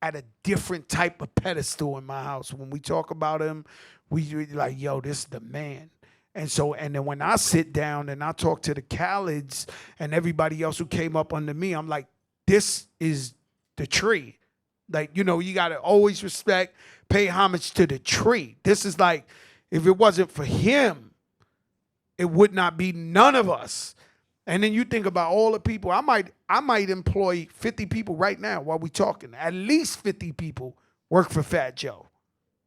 at a different type of pedestal in my house. When we talk about him, we like, yo, this is the man. And so, and then when I sit down and I talk to the Khaled's and everybody else who came up under me, I'm like, this is the tree. Like, you know, you got to always respect, pay homage to the tree. This is like, if it wasn't for him, it would not be none of us. And then you think about all the people. I might employ 50 people right now while we're talking. At least 50 people work for Fat Joe,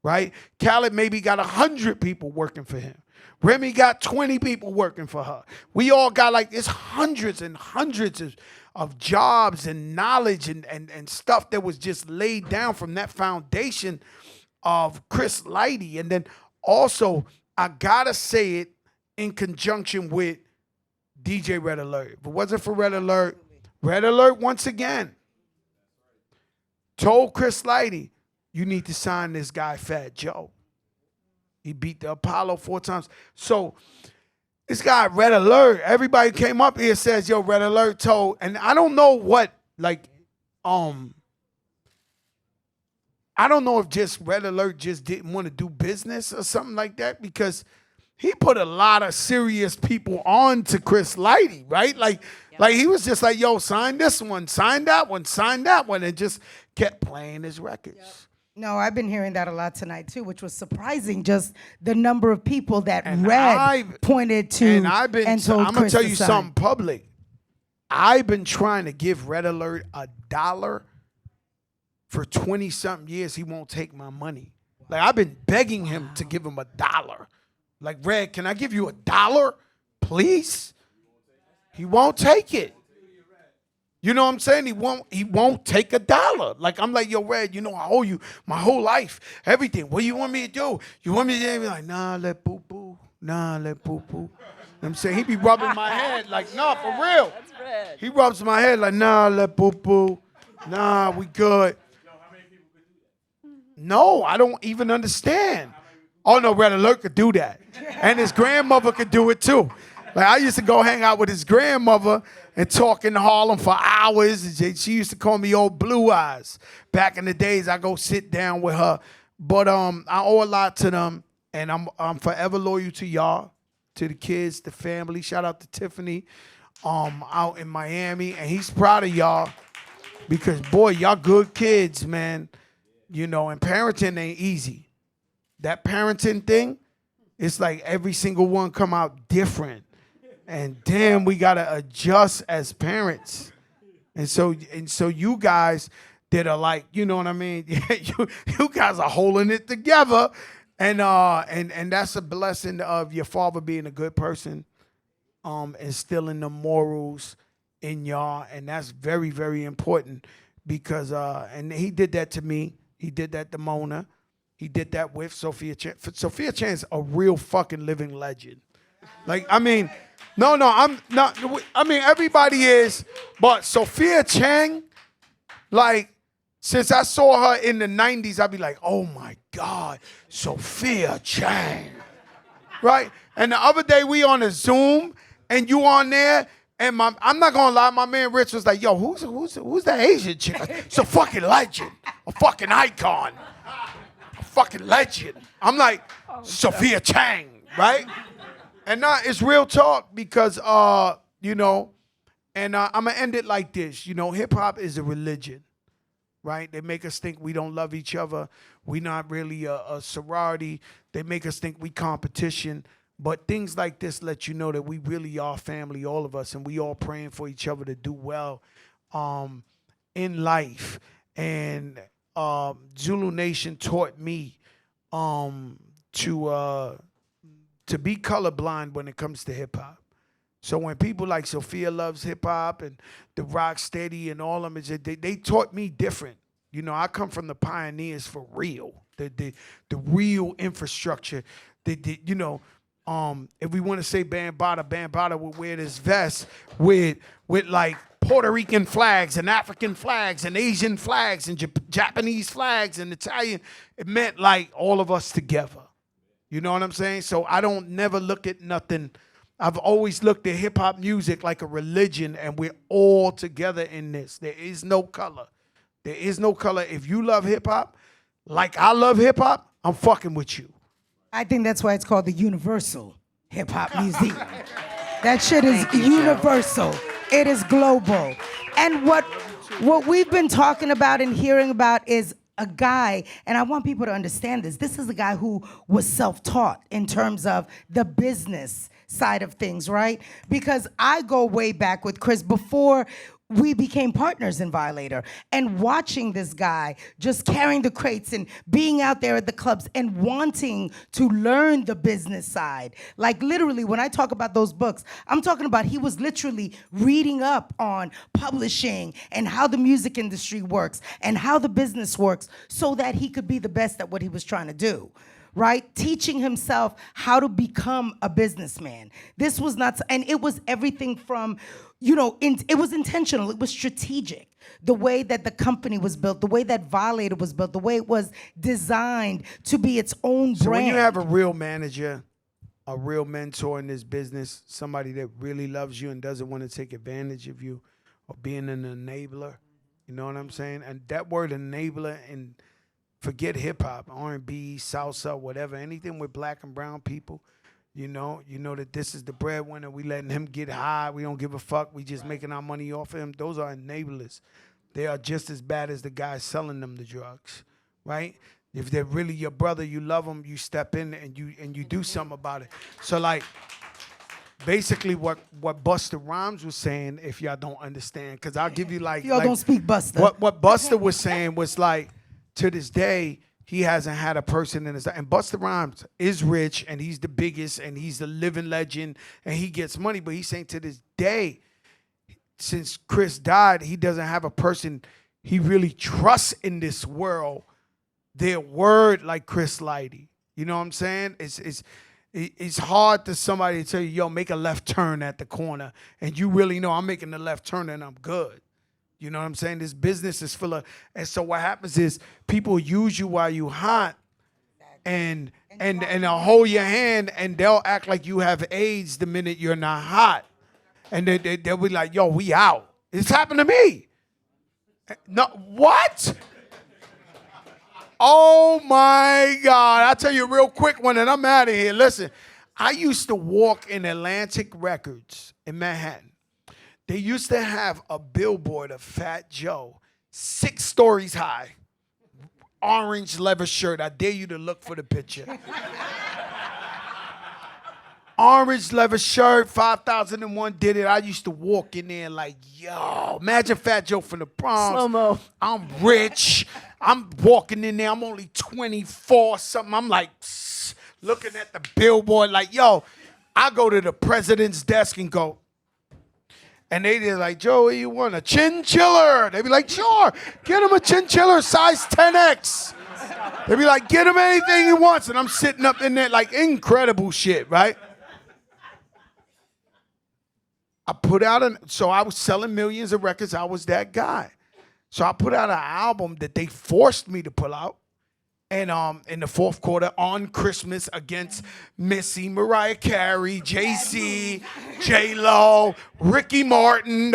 right? Khaled maybe got 100 people working for him. Remy got 20 people working for her. We all got like, it's hundreds and hundreds of jobs and knowledge and stuff that was just laid down from that foundation of Chris Lighty. And then also, I gotta say it in conjunction with DJ Red Alert. If it wasn't for Red Alert once again told Chris Lighty, you need to sign this guy Fat Joe. He beat the Apollo 4 times. So this guy, Red Alert, everybody came up here says, yo, Red Alert told, and I don't know what, like, I don't know if just Red Alert just didn't want to do business or something like that, because he put a lot of serious people on to Chris Lighty, right? Like he was just like, yo, sign this one, sign that one, and just kept playing his records. Yep. No, I've been hearing that a lot tonight too, which was surprising. Just the number of people that pointed to and told Chris I'm gonna tell you something public. I've been trying to give Red Alert $1 for 20-something years. He won't take my money. Like I've been begging him to give him $1. Like, Red, can I give you $1, please? He won't take it. You know what I'm saying? He won't take $1. Like, I'm like, yo, Red, you know, I owe you my whole life, everything. What do you want me to do? You want me to be like, nah, let boo-boo. Nah, let poo-poo. You know what I'm saying? He be rubbing my head like, nah, for real. That's red. He rubs my head like, nah, let poo-poo. Nah, we good. No, I don't even understand. Oh, no, Red Alert could do that. And his grandmother could do it too. Like, I used to go hang out with his grandmother and talk in Harlem for hours. She used to call me Old Blue Eyes. Back in the days, I go sit down with her. But I owe a lot to them, and I'm forever loyal to y'all, to the kids, the family. Shout out to Tiffany out in Miami, and he's proud of y'all because, boy, y'all good kids, man. You know, and parenting ain't easy. That parenting thing, it's like every single one come out different. And damn, we gotta adjust as parents. And so you guys that are like, you know what I mean? you guys are holding it together. And that's a blessing of your father being a good person, instilling the morals in y'all. And that's very, very important because and he did that to me. He did that to Mona. He did that with Sophia Chang. Sophia Chang's a real fucking living legend. Like, I mean, no, I'm not. I mean, everybody is, but Sophia Chang, like, since I saw her in the 90s, I'd be like, oh my God, Sophia Chang, right? And the other day we on a Zoom, and you on there, and I'm not gonna lie, my man Rich was like, yo, who's that Asian chick? It's a fucking legend, a fucking icon, a fucking legend. I'm like, Sophia Chang, right? And now it's real talk because, you know, and I'm going to end it like this. You know, hip-hop is a religion, right? They make us think we don't love each other. We're not really a sorority. They make us think we competition. But things like this let you know that we really are family, all of us, and we all praying for each other to do well in life. And Zulu Nation taught me to be colorblind when it comes to hip hop. So when people like Sophia loves hip hop and the Rocksteady and all of them, they taught me different. You know, I come from the pioneers for real, the real infrastructure. You know, if we want to say Bambaataa would wear this vest with like Puerto Rican flags and African flags and Asian flags and Japanese flags and Italian. It meant like all of us together. You know what I'm saying? So I don't never look at nothing. I've always looked at hip hop music like a religion, and we're all together in this. There is no color. There is no color. If you love hip hop, like I love hip hop, I'm fucking with you. I think that's why it's called the Universal Hip Hop Museum. That shit is universal. It is global. And what we've been talking about and hearing about is a guy, and I want people to understand this. This is a guy who was self-taught in terms of the business side of things, right? Because I go way back with Chris before we became partners in Violator, and watching this guy just carrying the crates and being out there at the clubs and wanting to learn the business side. Like literally, when I talk about those books, I'm talking about he was literally reading up on publishing and how the music industry works and how the business works so that he could be the best at what he was trying to do. Right? Teaching himself how to become a businessman. This was not, and it was everything from, you know, it was intentional, it was strategic. The way that the company was built, the way that Violator was built, the way it was designed to be its own brand. So when you have a real manager, a real mentor in this business, somebody that really loves you and doesn't want to take advantage of you or being an enabler, you know what I'm saying? And that word enabler, and forget hip-hop, R&B, salsa, whatever, anything with black and brown people, you know that this is the breadwinner. We letting him get high. We don't give a fuck. We just making our money off of him. Those are enablers. They are just as bad as the guys selling them the drugs, right? If they're really your brother, you love them, you step in and you do something about it. So like, basically what Busta Rhymes was saying, if y'all don't understand, because I'll give you like... Y'all don't speak Busta. What Busta was saying was like, to this day, he hasn't had a person in his... And Busta Rhymes is rich, and he's the biggest, and he's the living legend, and he gets money. But he's saying to this day, since Chris died, he doesn't have a person he really trusts in this world, their word like Chris Lighty. You know what I'm saying? It's hard to somebody to tell you, yo, make a left turn at the corner. And you really know I'm making the left turn and I'm good. You know what I'm saying? This business is full of, and so what happens is people use you while you hot and they'll hold your hand and they'll act like you have AIDS the minute you're not hot. And they'll be like, yo, we out. It's happened to me. No, what? Oh my God. I'll tell you a real quick one and I'm out of here. Listen, I used to walk in Atlantic Records in Manhattan. They used to have a billboard of Fat Joe, 6 stories high, orange leather shirt. I dare you to look for the picture. Orange leather shirt, 5001 did it. I used to walk in there like, yo, imagine Fat Joe from the Bronx. Slow-mo. I'm rich. I'm walking in there. I'm only 24 something. I'm like, looking at the billboard like, yo, I go to the president's desk and go, and they did like, Joe, what you want? A chinchiller. They be like, sure, get him a chinchiller size 10X. They be like, get him anything he wants. And I'm sitting up in there like incredible shit, right? So I was selling millions of records. I was that guy. So I put out an album that they forced me to pull out. And in the fourth quarter on Christmas against Missy, Mariah Carey, Jay-Z, J-Lo, Ricky Martin,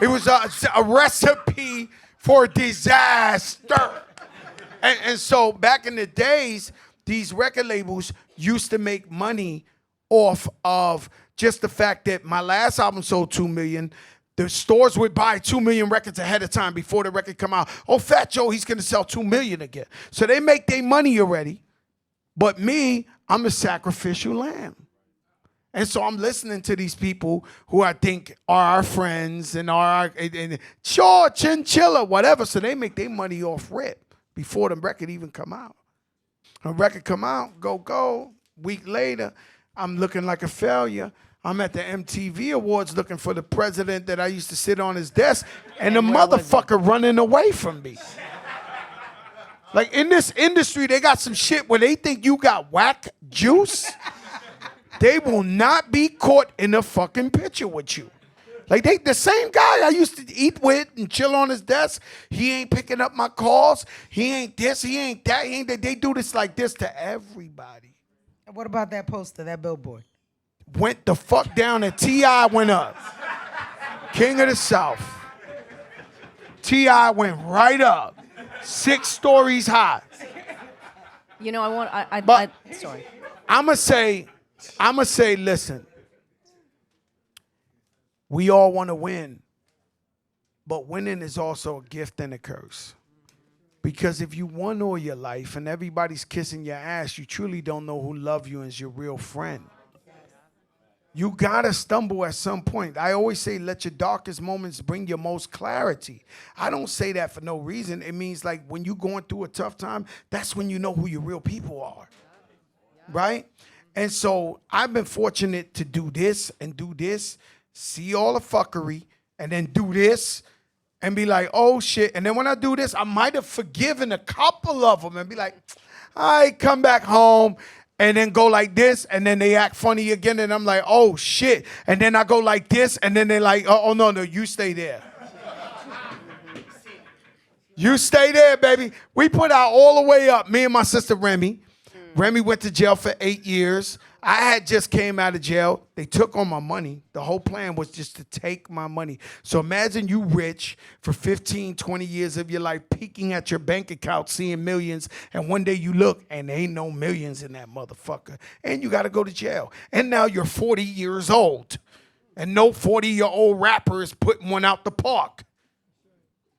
it was a recipe for disaster. And so back in the days, these record labels used to make money off of just the fact that my last album sold 2 million. The stores would buy 2 million records ahead of time before the record come out. Oh, Fat Joe, he's going to sell 2 million again. So they make their money already. But me, I'm a sacrificial lamb. And so I'm listening to these people who I think are our friends and sure, chinchilla, whatever. So they make their money off rip before the record even come out. The record come out, go. Week later, I'm looking like a failure. I'm at the MTV Awards looking for the president that I used to sit on his desk, and the motherfucker running away from me. Like in this industry, they got some shit where they think you got whack juice. They will not be caught in a fucking picture with you. Like the same guy I used to eat with and chill on his desk, he ain't picking up my calls. He ain't this, he ain't that. They do this like this to everybody. And what about that poster, that billboard? Went the fuck down and T.I. went up. King of the South. T.I. went right up. 6 stories high. You know, sorry. I'ma say, listen, we all want to win, but winning is also a gift and a curse. Because if you won all your life and everybody's kissing your ass, you truly don't know who love you and is your real friend. You gotta stumble at some point. I always say, let your darkest moments bring your most clarity. I don't say that for no reason. It means like when you're going through a tough time, that's when you know who your real people are, right? And so I've been fortunate to do this and do this, see all the fuckery, and then do this and be like, oh shit. And then when I do this, I might have forgiven a couple of them and be like, I come back home. And then go like this, and then they act funny again, and I'm like, oh, shit. And then I go like this, and then they're like, oh, no, you stay there. You stay there, baby. We put out all the way up, me and my sister Remy. Remy went to jail for 8 years. I had just came out of jail. They took all my money. The whole plan was just to take my money. So imagine you rich for 15, 20 years of your life, peeking at your bank account, seeing millions, and one day you look, and there ain't no millions in that motherfucker. And you got to go to jail. And now you're 40 years old, and no 40-year-old rapper is putting one out the park.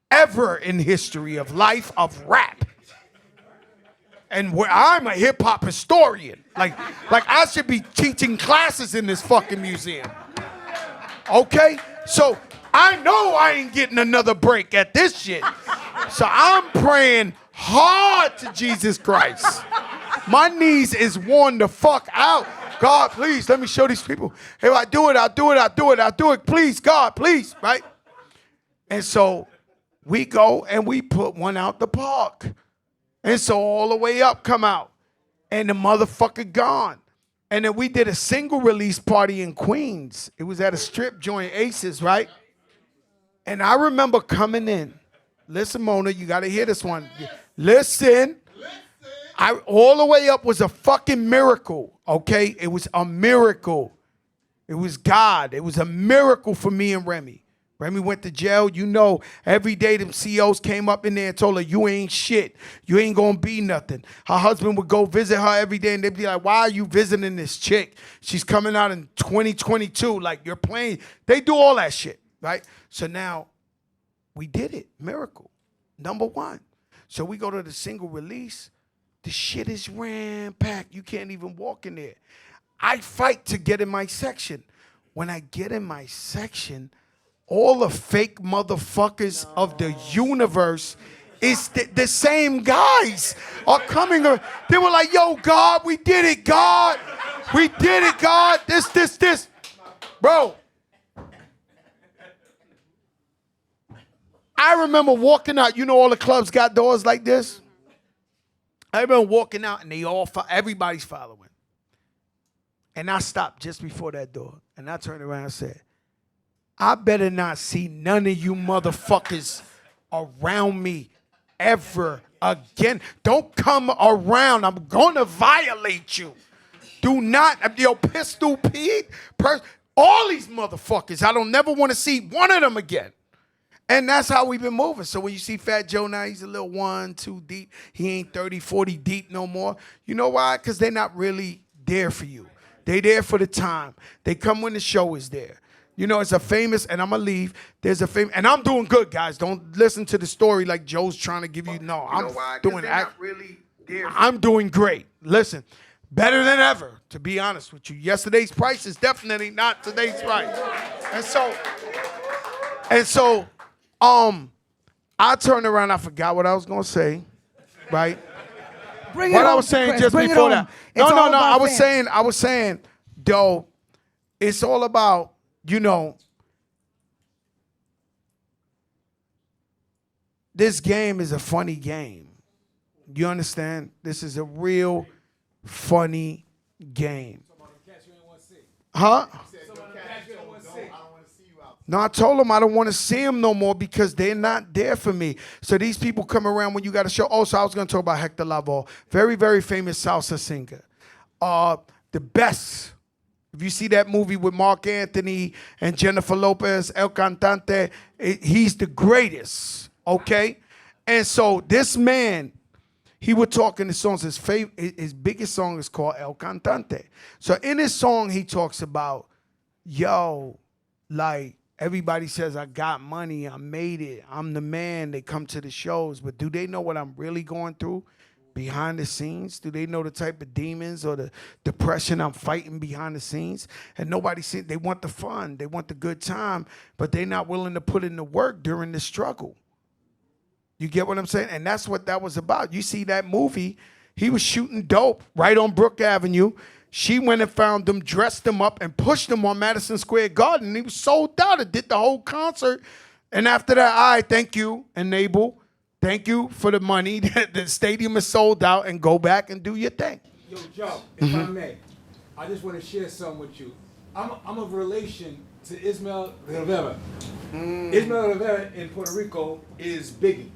Ever in history of life of rap. And where I'm a hip hop historian. Like I should be teaching classes in this fucking museum. Okay? So I know I ain't getting another break at this shit. So I'm praying hard to Jesus Christ. My knees is worn the fuck out. God, please, let me show these people. If I do it, I'll do it, I'll do it, I'll do it. Please, God, please, right? And so we go and we put one out the park. And so all the way up come out. And the motherfucker gone. And then we did a single release party in Queens. It was at a strip joint, Aces, right? And I remember coming in. Listen, Mona, you got to hear this one. Listen. All the way up was a fucking miracle, okay? It was a miracle. It was God. It was a miracle for me and Remy. Remy went to jail. You know, every day them CEOs came up in there and told her, you ain't shit. You ain't gonna be nothing. Her husband would go visit her every day and they'd be like, why are you visiting this chick? She's coming out in 2022. Like, you're playing. They do all that shit, right? So now we did it. Miracle. Number one. So we go to the single release. The shit is ram-packed. You can't even walk in there. I fight to get in my section. When I get in my section, all the fake motherfuckers of the universe is the same guys are coming. They were like, yo, God, we did it, God. We did it, God. This. Bro. I remember walking out. You know all the clubs got doors like this? I remember walking out and everybody's following. And I stopped just before that door. And I turned around and said, I better not see none of you motherfuckers around me ever again. Don't come around. I'm going to violate you. Do not, yo, Pistol Pete, all these motherfuckers, I don't never want to see one of them again. And that's how we've been moving. So when you see Fat Joe now, he's a little 1, 2 deep. He ain't 30, 40 deep no more. You know why? Because they're not really there for you. They there for the time. They come when the show is there. You know, it's a famous, and I'm going to leave. There's a famous, and I'm doing good, guys. Don't listen to the story like Joe's trying to give you. No, I'm doing really there. I'm doing great. Listen, better than ever, to be honest with you. Yesterday's price is definitely not today's price. And so, I turned around, I forgot what I was going to say, right? What I was saying just before that. No, I was saying, though, it's all about, you know, this game is a funny game. You understand? This is a real funny game. Huh? No, I told them I don't want to see them no more because they're not there for me. So these people come around when you got a show. Also, I was going to talk about Hector Lavoe. Very, very famous salsa singer. The best. If you see that movie with Mark Anthony and Jennifer Lopez, El Cantante, he's the greatest, okay? And so this man, he would talk in his songs. His biggest song is called El Cantante. So in his song, he talks about, yo, like, everybody says, I got money, I made it, I'm the man, they come to the shows, but do they know what I'm really going through behind the scenes? Do they know the type of demons or the depression I'm fighting behind the scenes? And nobody sees, they want the fun, they want the good time, but they're not willing to put in the work during the struggle. You get what I'm saying? And that's what that was about. You see that movie, he was shooting dope right on Brook Avenue. She went and found them, dressed them up, and pushed them on Madison Square Garden. He was sold out and did the whole concert. And after that, thank you, Enable. Thank you for the money. The stadium is sold out, and go back and do your thing. Yo, Joe, if I may, I just want to share something with you. I'm of relation to Ismael Rivera. Ismael Rivera in Puerto Rico is Biggie.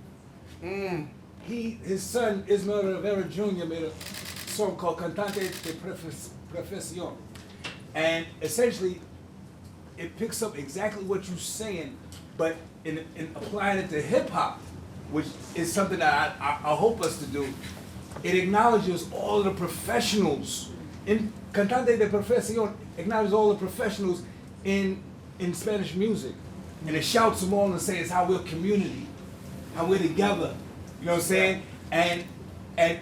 His son, Ismael Rivera Jr., made a song called Cantante de Profesión. And essentially, it picks up exactly what you're saying, but in applying it to hip hop, which is something that I hope us to do. It acknowledges all of the professionals. In Cantante de Profesión, acknowledges all the professionals in Spanish music. And it shouts them all and says how we're a community, how we're together. You know what I'm saying? And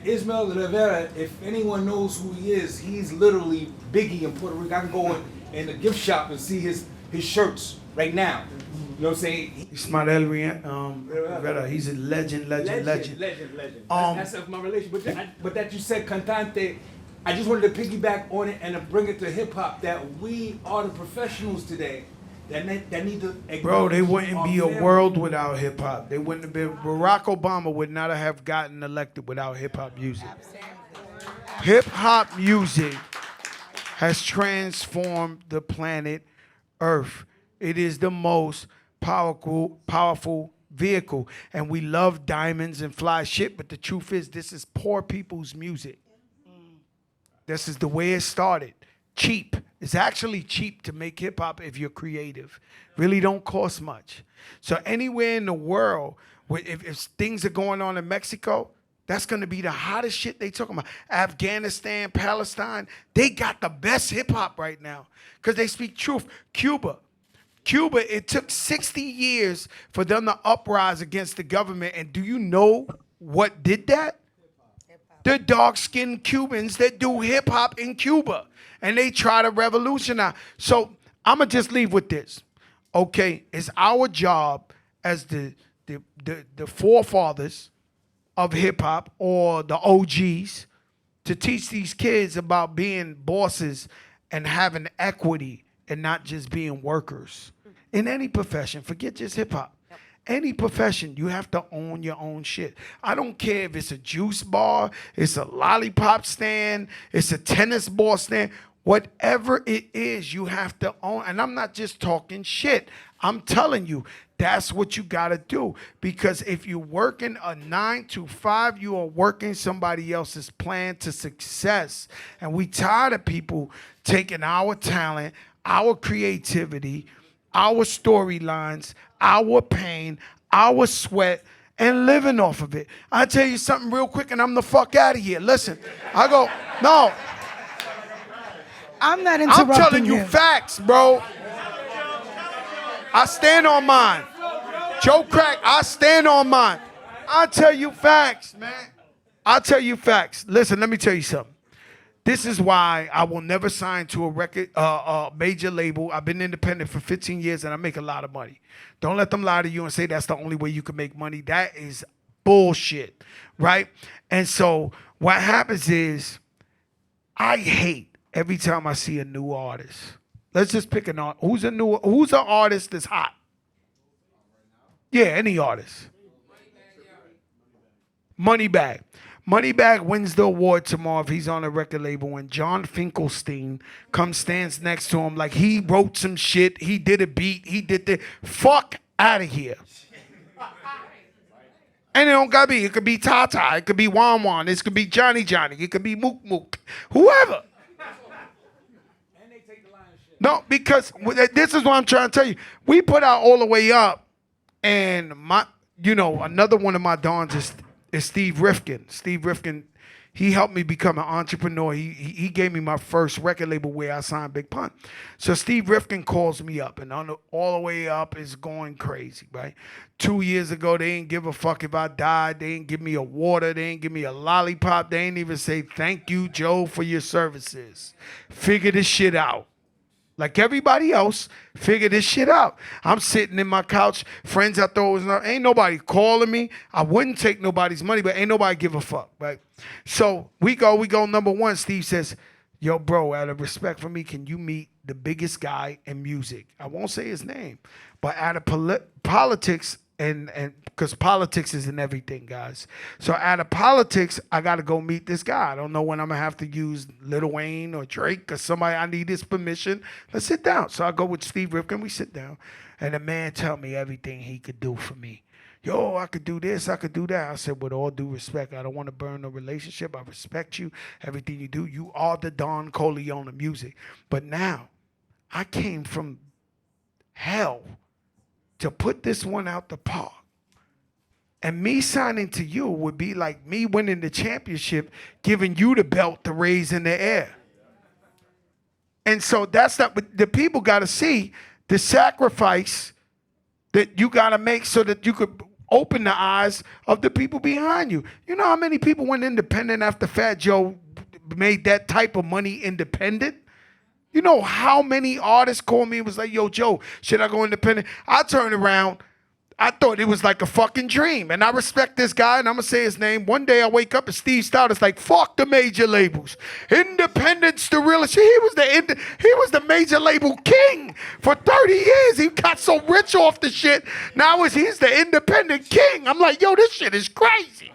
Ismael Rivera, if anyone knows who he is, he's literally Biggie in Puerto Rico. I can go in the gift shop and see his shirts right now. You know what I'm saying? Ismael Rivera, he's a legend. That's my relation. But that you said Cantante, I just wanted to piggyback on it and to bring it to hip hop that we are the professionals today that need to. Bro, they wouldn't be a world without hip hop. They wouldn't have been. Barack Obama would not have gotten elected without hip hop music. Hip hop music has transformed the planet Earth. It is the most powerful vehicle. And we love diamonds and fly shit, but the truth is this is poor people's music. This is the way it started. Cheap. It's actually cheap to make hip hop if you're creative. Really don't cost much. So anywhere in the world, if things are going on in Mexico, that's going to be the hottest shit they talking about. Afghanistan, Palestine, they got the best hip hop right now because they speak truth. Cuba, it took 60 years for them to uprise against the government. And do you know what did that? The dark-skinned Cubans that do hip-hop in Cuba. And they try to revolutionize. So I'm going to just leave with this. Okay, it's our job as the forefathers of hip-hop or the OGs to teach these kids about being bosses and having equity and not just being workers. In any profession, forget just hip-hop. Any profession, you have to own your own shit. I don't care if it's a juice bar, it's a lollipop stand, it's a tennis ball stand. Whatever it is, you have to own. And I'm not just talking shit. I'm telling you, that's what you got to do. Because if you're working a 9 to 5, you are working somebody else's plan to success. And we tired of people taking our talent, our creativity, our storylines, our pain, our sweat, and living off of it. I'll tell you something real quick and I'm the fuck out of here. Listen, no. I'm not interrupting I'm telling you him. facts, bro. I stand on mine. Joe Crack, I stand on mine. I'll tell you facts, man. I'll tell you facts. Listen, let me tell you something. This is why I will never sign to a record, major label. I've been independent for 15 years and I make a lot of money. Don't let them lie to you and say that's the only way you can make money. That is bullshit, right? And so what happens is I hate every time I see a new artist. Let's just pick an artist. Who's an artist that's hot? Yeah, any artist. Moneybagg. Moneybagg wins the award tomorrow if he's on a record label and John Finkelstein stands next to him like he wrote some shit, he did a beat, he did the fuck out of here. And it don't gotta be, it could be Tata, it could be Wan Wan, it could be Johnny Johnny, it could be Mook Mook, whoever. No, because this is what I'm trying to tell you. We put out All the Way Up, and another one of my dons is Steve Rifkin. Steve Rifkin, he helped me become an entrepreneur. He gave me my first record label where I signed Big Pun. So Steve Rifkin calls me up, and All the Way Up is going crazy, right? 2 years ago, they didn't give a fuck if I died. They didn't give me a water. They didn't give me a lollipop. They didn't even say, thank you, Joe, for your services. Figure this shit out. Like everybody else, figure this shit out. I'm sitting in my couch, friends I thought was not, ain't nobody calling me. I wouldn't take nobody's money, but ain't nobody give a fuck, right? So we go, number one. Steve says, yo, bro, out of respect for me, can you meet the biggest guy in music? I won't say his name, but out of politics, and because politics is in everything, guys. So out of politics, I got to go meet this guy. I don't know when I'm going to have to use Lil Wayne or Drake or somebody. I need his permission. Let's sit down. So I go with Steve Rifkin. We sit down. And the man tell me everything he could do for me. Yo, I could do this. I could do that. I said, with all due respect, I don't want to burn a relationship. I respect you. Everything you do. You are the Don Corleone of music. But now, I came from hell to put this one out the park. And me signing to you would be like me winning the championship, giving you the belt to raise in the air. And so that's not, the people got to see the sacrifice that you got to make so that you could open the eyes of the people behind you. You know how many people went independent after Fat Joe made that type of money independent? You know how many artists called me and was like, yo, Joe, should I go independent? I turned around. I thought it was like a fucking dream. And I respect this guy, and I'm going to say his name. One day I wake up and Steve Stoddard's like, fuck the major labels. Independence, the real shit. He was the major label king for 30 years. He got so rich off the shit. Now he's the independent king. I'm like, yo, this shit is crazy.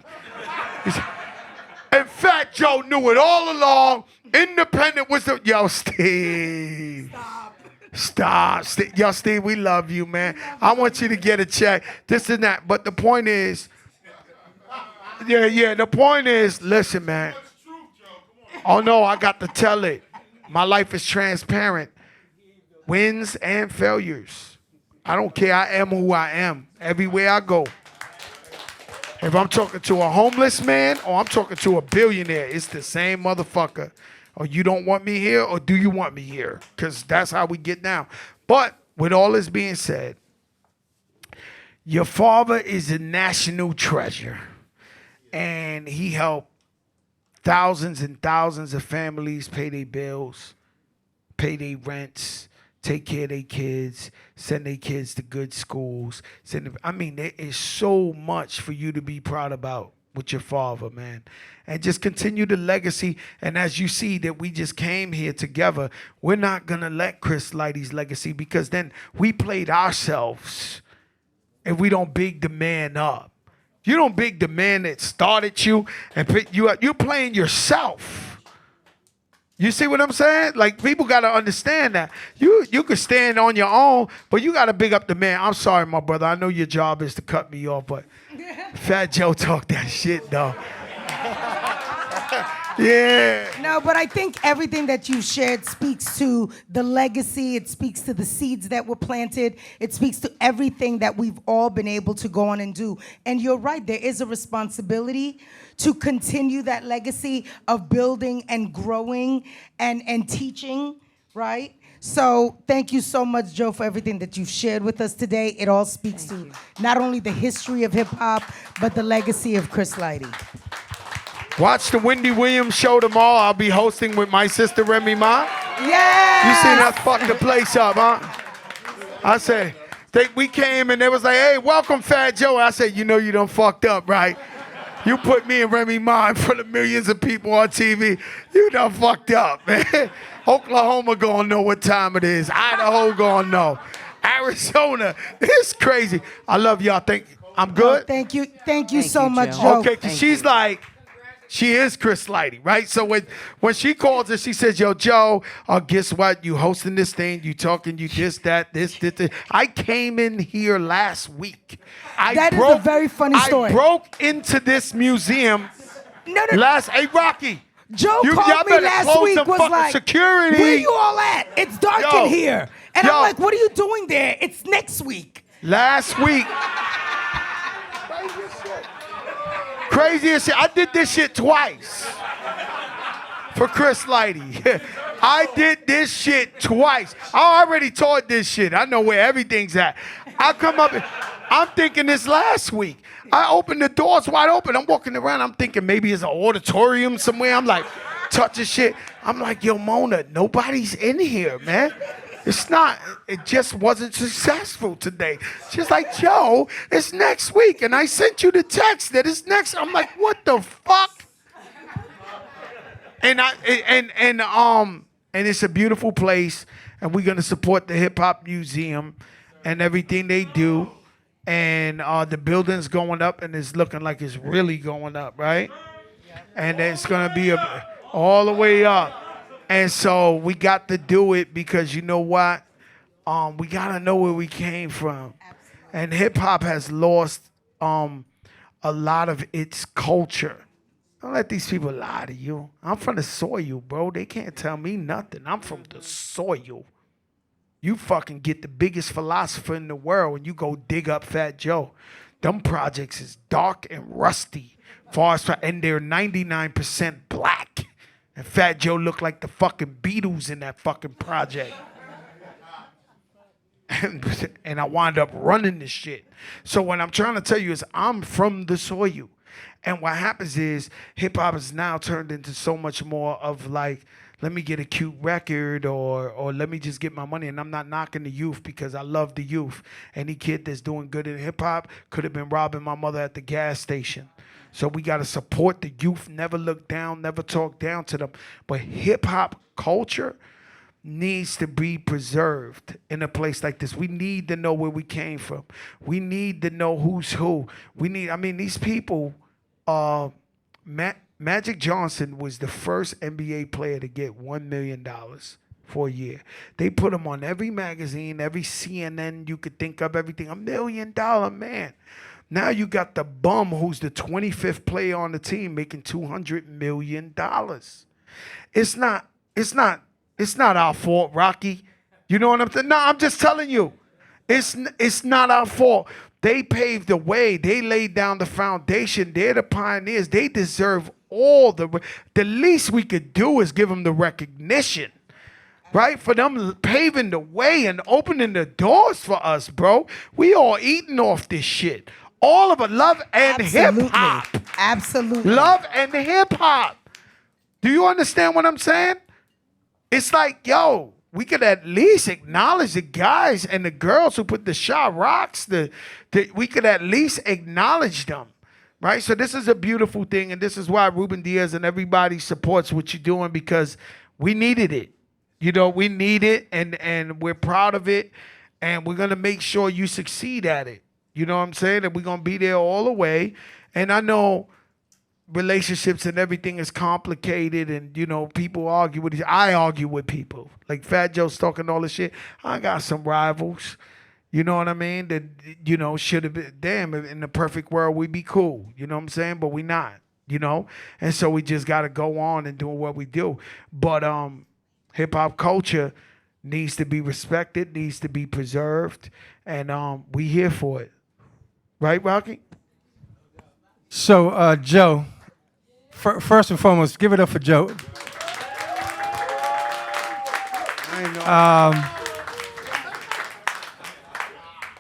And Fat Joe knew it all along. Independent was the yo, Steve. Stop. Yo, Steve, we love you, man. I want you to get a check. This and that. But the point is, the point is, listen, man. Oh no, I got to tell it. My life is transparent. Wins and failures. I don't care. I am who I am. Everywhere I go. If I'm talking to a homeless man or I'm talking to a billionaire, it's the same motherfucker. Or you don't want me here, or do you want me here? Because that's how we get down. But with all this being said, your father is a national treasure. And he helped thousands and thousands of families pay their bills, pay their rents, take care of their kids, send their kids to good schools. There is so much for you to be proud about with your father, man. And just continue the legacy. And as you see that we just came here together, we're not going to let Chris Lighty's legacy, because then we played ourselves if we don't big the man up. You don't big the man that started you and picked you up. You're playing yourself. You see what I'm saying? Like, people got to understand that. You can stand on your own, but you got to big up the man. I'm sorry, my brother. I know your job is to cut me off, but Fat Joe talk that shit, though. Yeah. No, but I think everything that you shared speaks to the legacy. It speaks to the seeds that were planted. It speaks to everything that we've all been able to go on and do. And you're right, there is a responsibility to continue that legacy of building and growing and teaching, right? So thank you so much, Joe, for everything that you've shared with us today. It all speaks to not only the history of hip-hop, but the legacy of Chris Lighty. Watch the Wendy Williams show tomorrow. I'll be hosting with my sister Remy Ma. Yeah. You seen us fuck the place up, huh? I said, we came and they was like, hey, welcome Fat Joe. I said, you know you done fucked up, right? You put me and Remy Ma in front of millions of people on TV. You done fucked up, man. Oklahoma gonna know what time it is. Idaho gonna know. Arizona, it's crazy. I love y'all. I'm good? Oh, thank you so much, Joe. Okay, because she's like, she is Chris Lighty, right? So when she calls her, she says, yo, Joe, guess what? You hosting this thing, you talking, you this. I came in here last week. That is a very funny story. I broke into this museum hey, Rocky. Joe y'all called me better last close week, the was fucking like, security. where you all at? It's dark in here. And I'm like, what are you doing there? It's next week. Last week. Crazy as shit. I did this shit twice for Chris Lighty. I did this shit twice. I already taught this shit. I know where everything's at. I come up, I'm thinking this last week. I opened the doors wide open. I'm walking around. I'm thinking maybe it's an auditorium somewhere. I'm like, touching shit. I'm like, yo, Mona, nobody's in here, man. It's not, it just wasn't successful today. She's like, Joe, it's next week. And I sent you the text that it's next. I'm like, what the fuck? And it's a beautiful place. And we're gonna support the Hip Hop Museum and everything they do. And the building's going up and it's looking like it's really going up, right? And it's gonna be all the way up. And so we got to do it because you know what? We got to know where we came from. And hip-hop has lost a lot of its culture. Don't let these people lie to you. I'm from the soil, bro. They can't tell me nothing. I'm from the soil. You fucking get the biggest philosopher in the world and you go dig up Fat Joe. Them projects is dark and rusty. And they're 99% black. And Fat Joe looked like the fucking Beatles in that fucking project. And I wound up running this shit. So what I'm trying to tell you is I'm from the soil. And what happens is hip-hop is now turned into so much more of like, let me get a cute record or let me just get my money. And I'm not knocking the youth because I love the youth. Any kid that's doing good in hip-hop could have been robbing my mother at the gas station. So we got to support the youth, never look down, never talk down to them. But hip-hop culture needs to be preserved in a place like this. We need to know where we came from. We need to know who's who. These people, Matt Magic Johnson was the first NBA player to get $1 million for a year. They put him on every magazine, every CNN you could think of, everything. $1 million man. Now you got the bum who's the 25th player on the team making $200 million. It's not our fault, Rocky. You know what I'm saying? No, I'm just telling you. It's not our fault. They paved the way. They laid down the foundation. They're the pioneers. They deserve all the least we could do is give them the recognition. Right? For them paving the way and opening the doors for us, bro. We all eating off this shit. All of it. Love and hip hop. Absolutely. Love and hip hop. Do you understand what I'm saying? It's like, yo, we could at least acknowledge the guys and the girls who put the shot rocks. We could at least acknowledge them. Right? So this is a beautiful thing. And this is why Ruben Diaz and everybody supports what you're doing, because we needed it. You know, we need it, and we're proud of it, and we're going to make sure you succeed at it. You know what I'm saying? And we're going to be there all the way. And I know relationships and everything is complicated, and, you know, people argue with each other. I argue with people. Like Fat Joe's talking all this shit. I got some rivals. You know what I mean? That, you know, should have been, damn, in the perfect world, we'd be cool. You know what I'm saying? But we not, you know? And so we just got to go on and do what we do. But, hip-hop culture needs to be respected, needs to be preserved, and we here for it. Right, Rocky? So, Joe, first and foremost, give it up for Joe.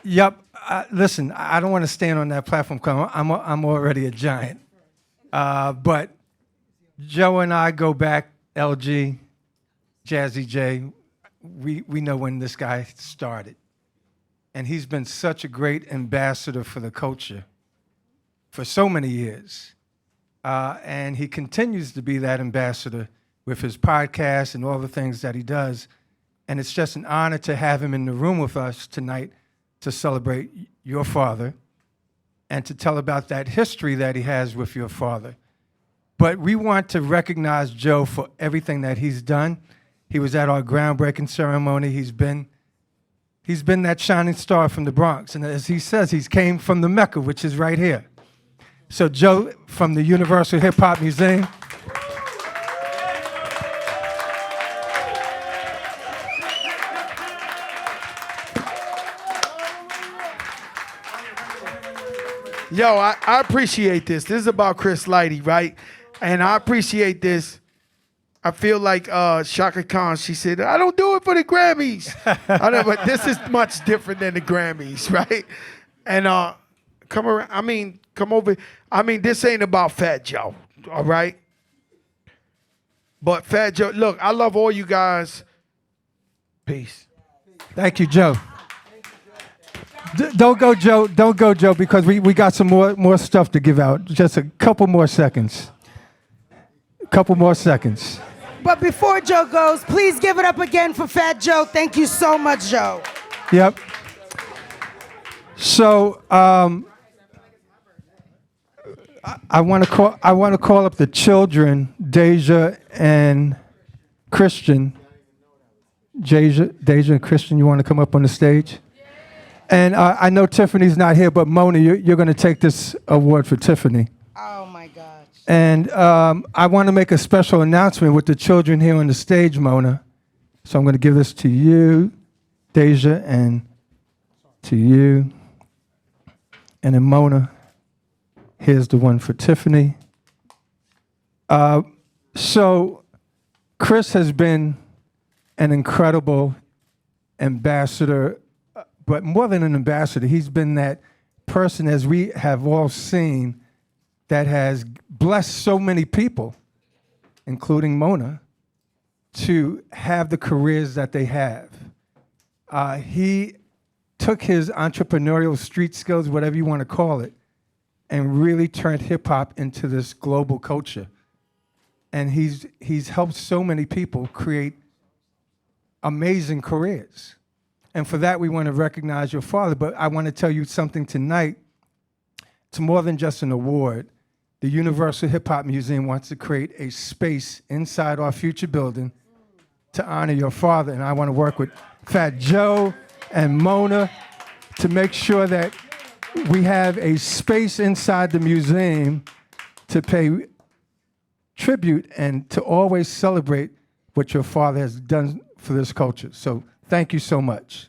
Yep. Listen, I don't want to stand on that platform because I'm already a giant. But Joe and I go back, LG, Jazzy J, we know when this guy started. And he's been such a great ambassador for the culture for so many years. And he continues to be that ambassador with his podcast and all the things that he does. And it's just an honor to have him in the room with us tonight to celebrate your father and to tell about that history that he has with your father. But we want to recognize Joe for everything that he's done. He was at our groundbreaking ceremony. He's been that shining star from the Bronx. And as he says, he's came from the Mecca, which is right here. So Joe, from the Universal Hip Hop Museum. Yo, I appreciate this. This is about Chris Lighty, right? And I appreciate this. I feel like Shaka Khan, she said, I don't do it for the Grammys. I know, but this is much different than the Grammys, right? And come around, come over. This ain't about Fat Joe, all right? But Fat Joe, look, I love all you guys. Peace. Thank you, Joe. Don't go, Joe. Don't go, Joe, because we got some more stuff to give out. Just a couple more seconds. Couple more seconds. But before Joe goes, please give it up again for Fat Joe. Thank you so much, Joe. Yep. So I want to call up the children, Deja and Christian. Deja and Christian, you want to come up on the stage? And I know Tiffany's not here, but Mona, you're going to take this award for Tiffany. Oh, my gosh. And I want to make a special announcement with the children here on the stage, Mona. So I'm going to give this to you, Deja, and to you. And then Mona, here's the one for Tiffany. So Chris has been an incredible ambassador, but more than an ambassador, he's been that person, as we have all seen, that has blessed so many people, including Mona, to have the careers that they have. He took his entrepreneurial street skills, whatever you want to call it, and really turned hip-hop into this global culture. And he's helped so many people create amazing careers. And for that, we want to recognize your father. But I want to tell you something tonight. It's more than just an award. the Universal Hip Hop Museum wants to create a space inside our future building to honor your father. And I want to work with Fat Joe and Mona to make sure that we have a space inside the museum to pay tribute and to always celebrate what your father has done for this culture. So thank you so much.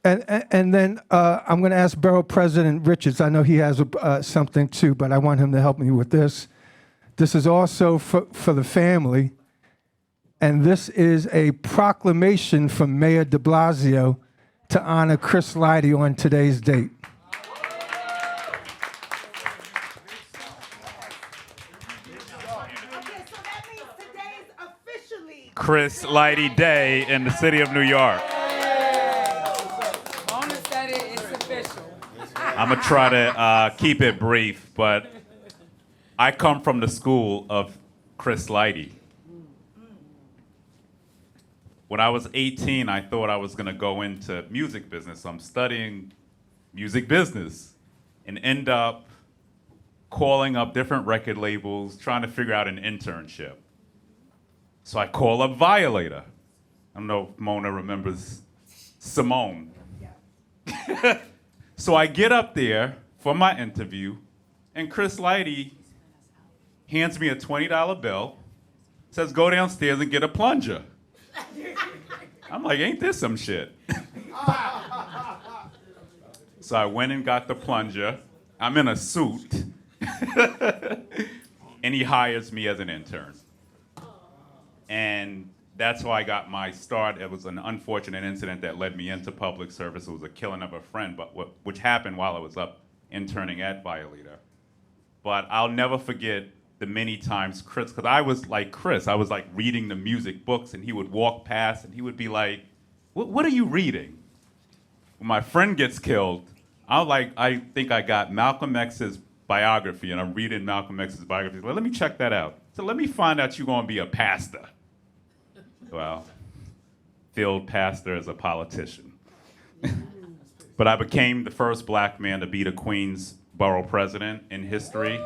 And then I'm going to ask Borough President Richards. I know he has something too, but I want him to help me with this. This is also for the family, and this is a proclamation from Mayor de Blasio to honor Chris Lighty on today's date. Chris Lighty Day in the city of New York. I'm gonna try to keep it brief, but I come from the school of Chris Lighty. When I was 18, I thought I was gonna go into music business. So I'm studying music business and end up calling up different record labels, trying to figure out an internship. So I call up Violator. I don't know if Mona remembers Simone. So I get up there for my interview, and Chris Lighty hands me a $20 bill, says go downstairs and get a plunger. I'm like, ain't this some shit? So I went and got the plunger. I'm in a suit. And he hires me as an intern. And that's how I got my start. It was an unfortunate incident that led me into public service. It was a killing of a friend, which happened while I was up interning at Violator. But I'll never forget the many times Chris, because I was like Chris, I was like reading the music books, and he would walk past and he would be like, what are you reading? When my friend gets killed, I think I got Malcolm X's biography, and I'm reading Malcolm X's biography. Well, let me check that out. So let me find out you're gonna be a pastor. Well, field pastor as a politician. But I became the first black man to be the Queens borough president in history.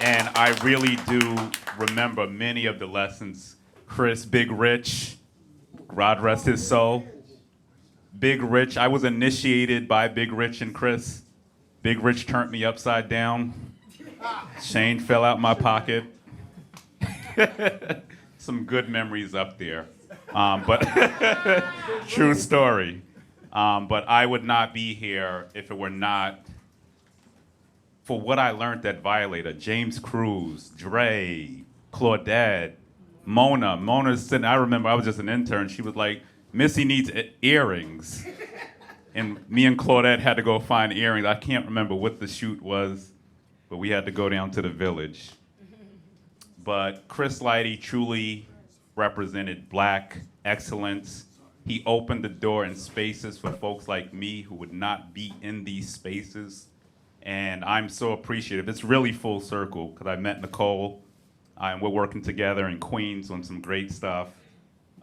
And I really do remember many of the lessons. Chris, Big Rich, God rest his soul. Big Rich, I was initiated by Big Rich and Chris. Big Rich turned me upside down. Shane fell out my pocket. Some good memories up there. But true story. But I would not be here if it were not for what I learned at Violator. James Cruz, Dre, Claudette, Mona. Mona's sitting, I remember I was just an intern. She was like, Missy needs earrings. And me and Claudette had to go find earrings. I can't remember what the shoot was, but we had to go down to the Village. But Chris Lighty truly represented black excellence. He opened the door in spaces for folks like me who would not be in these spaces. And I'm so appreciative. It's really full circle, because I met Nicole, and we're working together in Queens on some great stuff.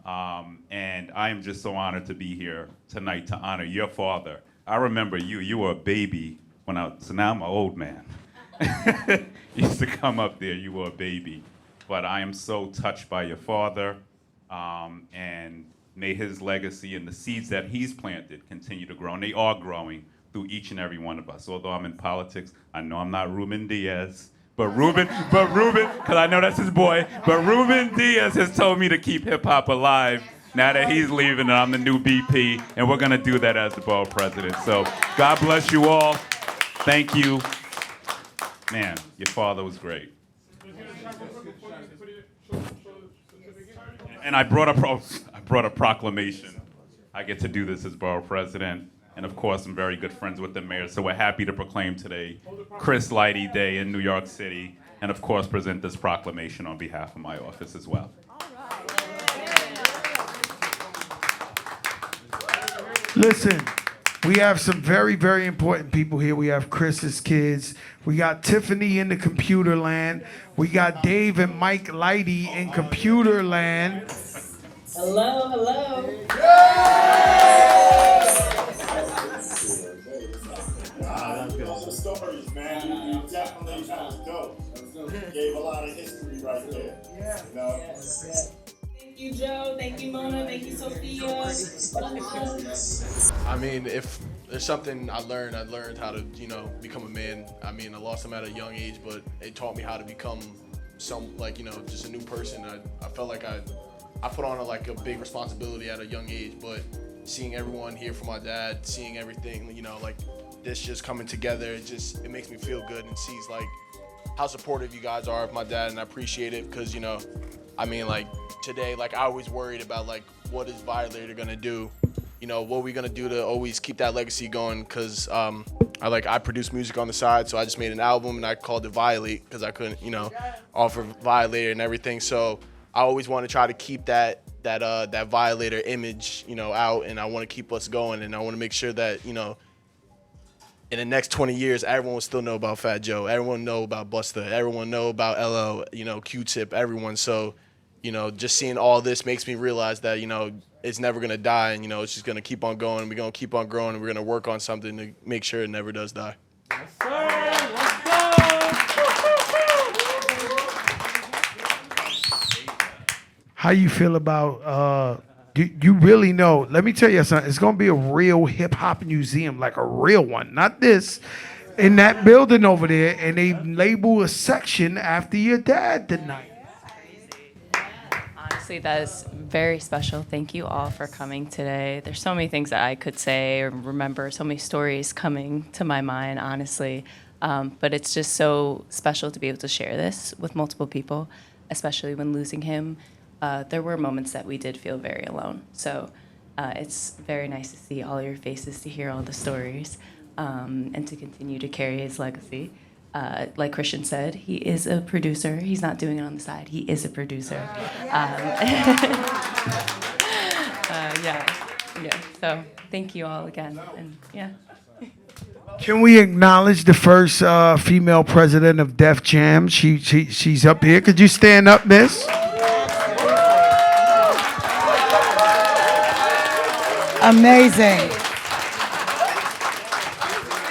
And I am just so honored to be here tonight to honor your father. I remember you were a baby so now I'm an old man. You used to come up there, you were a baby. But I am so touched by your father, and may his legacy and the seeds that he's planted continue to grow. And they are growing through each and every one of us. Although I'm in politics, I know I'm not Ruben Diaz. But Ruben, because I know that's his boy, but Ruben Diaz has told me to keep hip hop alive now that he's leaving and I'm the new BP, and we're gonna do that as the borough president. So God bless you all. Thank you. Man, your father was great. And I brought a proclamation. I get to do this as borough president. And of course, I'm very good friends with the mayor, so we're happy to proclaim today Chris Lighty Day in New York City, and of course, present this proclamation on behalf of my office as well. Listen, we have some very, very important people here. We have Chris's kids. We got Tiffany in the computer land. We got Dave and Mike Lighty in computer land. Hello, hello. Some stories, man. You definitely dope. Gave a lot of history right there. Yeah. You know? Thank you, Joe. Thank you, Mona. Thank you, Sophia. I mean, if there's something I learned how to, become a man. I mean, I lost him at a young age, but it taught me how to become just a new person. I felt like I put on a big responsibility at a young age, but seeing everyone here for my dad, seeing everything, this just coming together, it makes me feel good and sees how supportive you guys are of my dad, and I appreciate it because, today, I always worried about what is Violator gonna do? What are we gonna do to always keep that legacy going? Because I produce music on the side, so I just made an album and I called it Violate because I couldn't, offer Violator and everything. So I always want to try to keep that Violator image, out, and I want to keep us going, and I want to make sure that, in the next 20 years, everyone will still know about Fat Joe. Everyone know about Busta. Everyone know about LL, Q-Tip, everyone. So, just seeing all this makes me realize that, it's never going to die, and, it's just going to keep on going, and we're going to keep on growing, and we're going to work on something to make sure it never does die. How you feel about, you really know, let me tell you something, it's going to be a real hip-hop museum, like a real one, not this, in that building over there, and they label a section after your dad tonight. Honestly, that is very special. Thank you all for coming today. There's so many things that I could say or remember, so many stories coming to my mind, honestly. But it's just so special to be able to share this with multiple people, especially when losing him. There were moments that we did feel very alone. So it's very nice to see all your faces, to hear all the stories, and to continue to carry his legacy. Like Christian said, he is a producer. He's not doing it on the side. He is a producer. So thank you all again. And yeah. Can we acknowledge the first female president of Def Jam? She's up here. Could you stand up, miss? Amazing.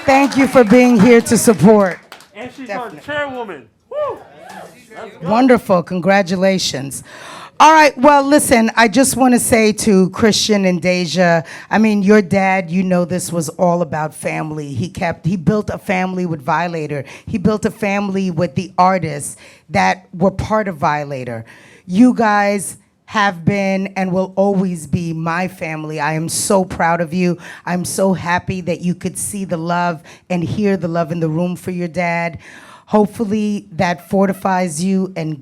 Thank you for being here to support. And she's our chairwoman. Woo! Wonderful. Congratulations. All right. Well, listen, I just want to say to Christian and Deja, I mean, your dad, this was all about family. He built a family with Violator. He built a family with the artists that were part of Violator. You guys have been and will always be my family. I am so proud of you. I'm so happy that you could see the love and hear the love in the room for your dad. Hopefully that fortifies you and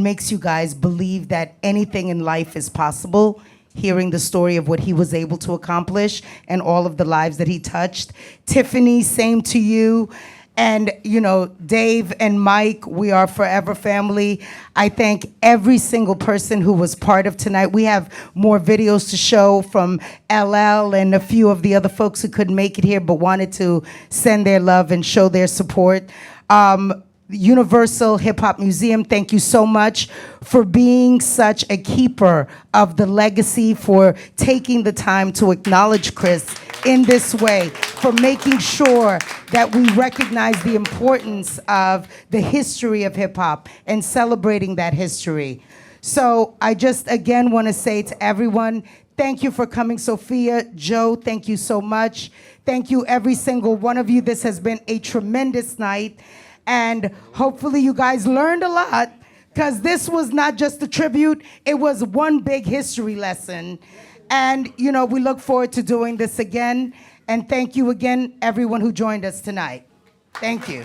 makes you guys believe that anything in life is possible, hearing the story of what he was able to accomplish and all of the lives that he touched. Tiffany, same to you. And, Dave and Mike, we are forever family. I thank every single person who was part of tonight. We have more videos to show from LL and a few of the other folks who couldn't make it here but wanted to send their love and show their support. Universal Hip Hop Museum, thank you so much for being such a keeper of the legacy, for taking the time to acknowledge Chris in this way, for making sure that we recognize the importance of the history of hip hop and celebrating that history. So I just again want to say to everyone, thank you for coming. Sophia, Joe, thank you so much. Thank you, every single one of you. This has been a tremendous night. And hopefully you guys learned a lot, because this was not just a tribute, it was one big history lesson. And, we look forward to doing this again. And thank you again, everyone who joined us tonight. Thank you.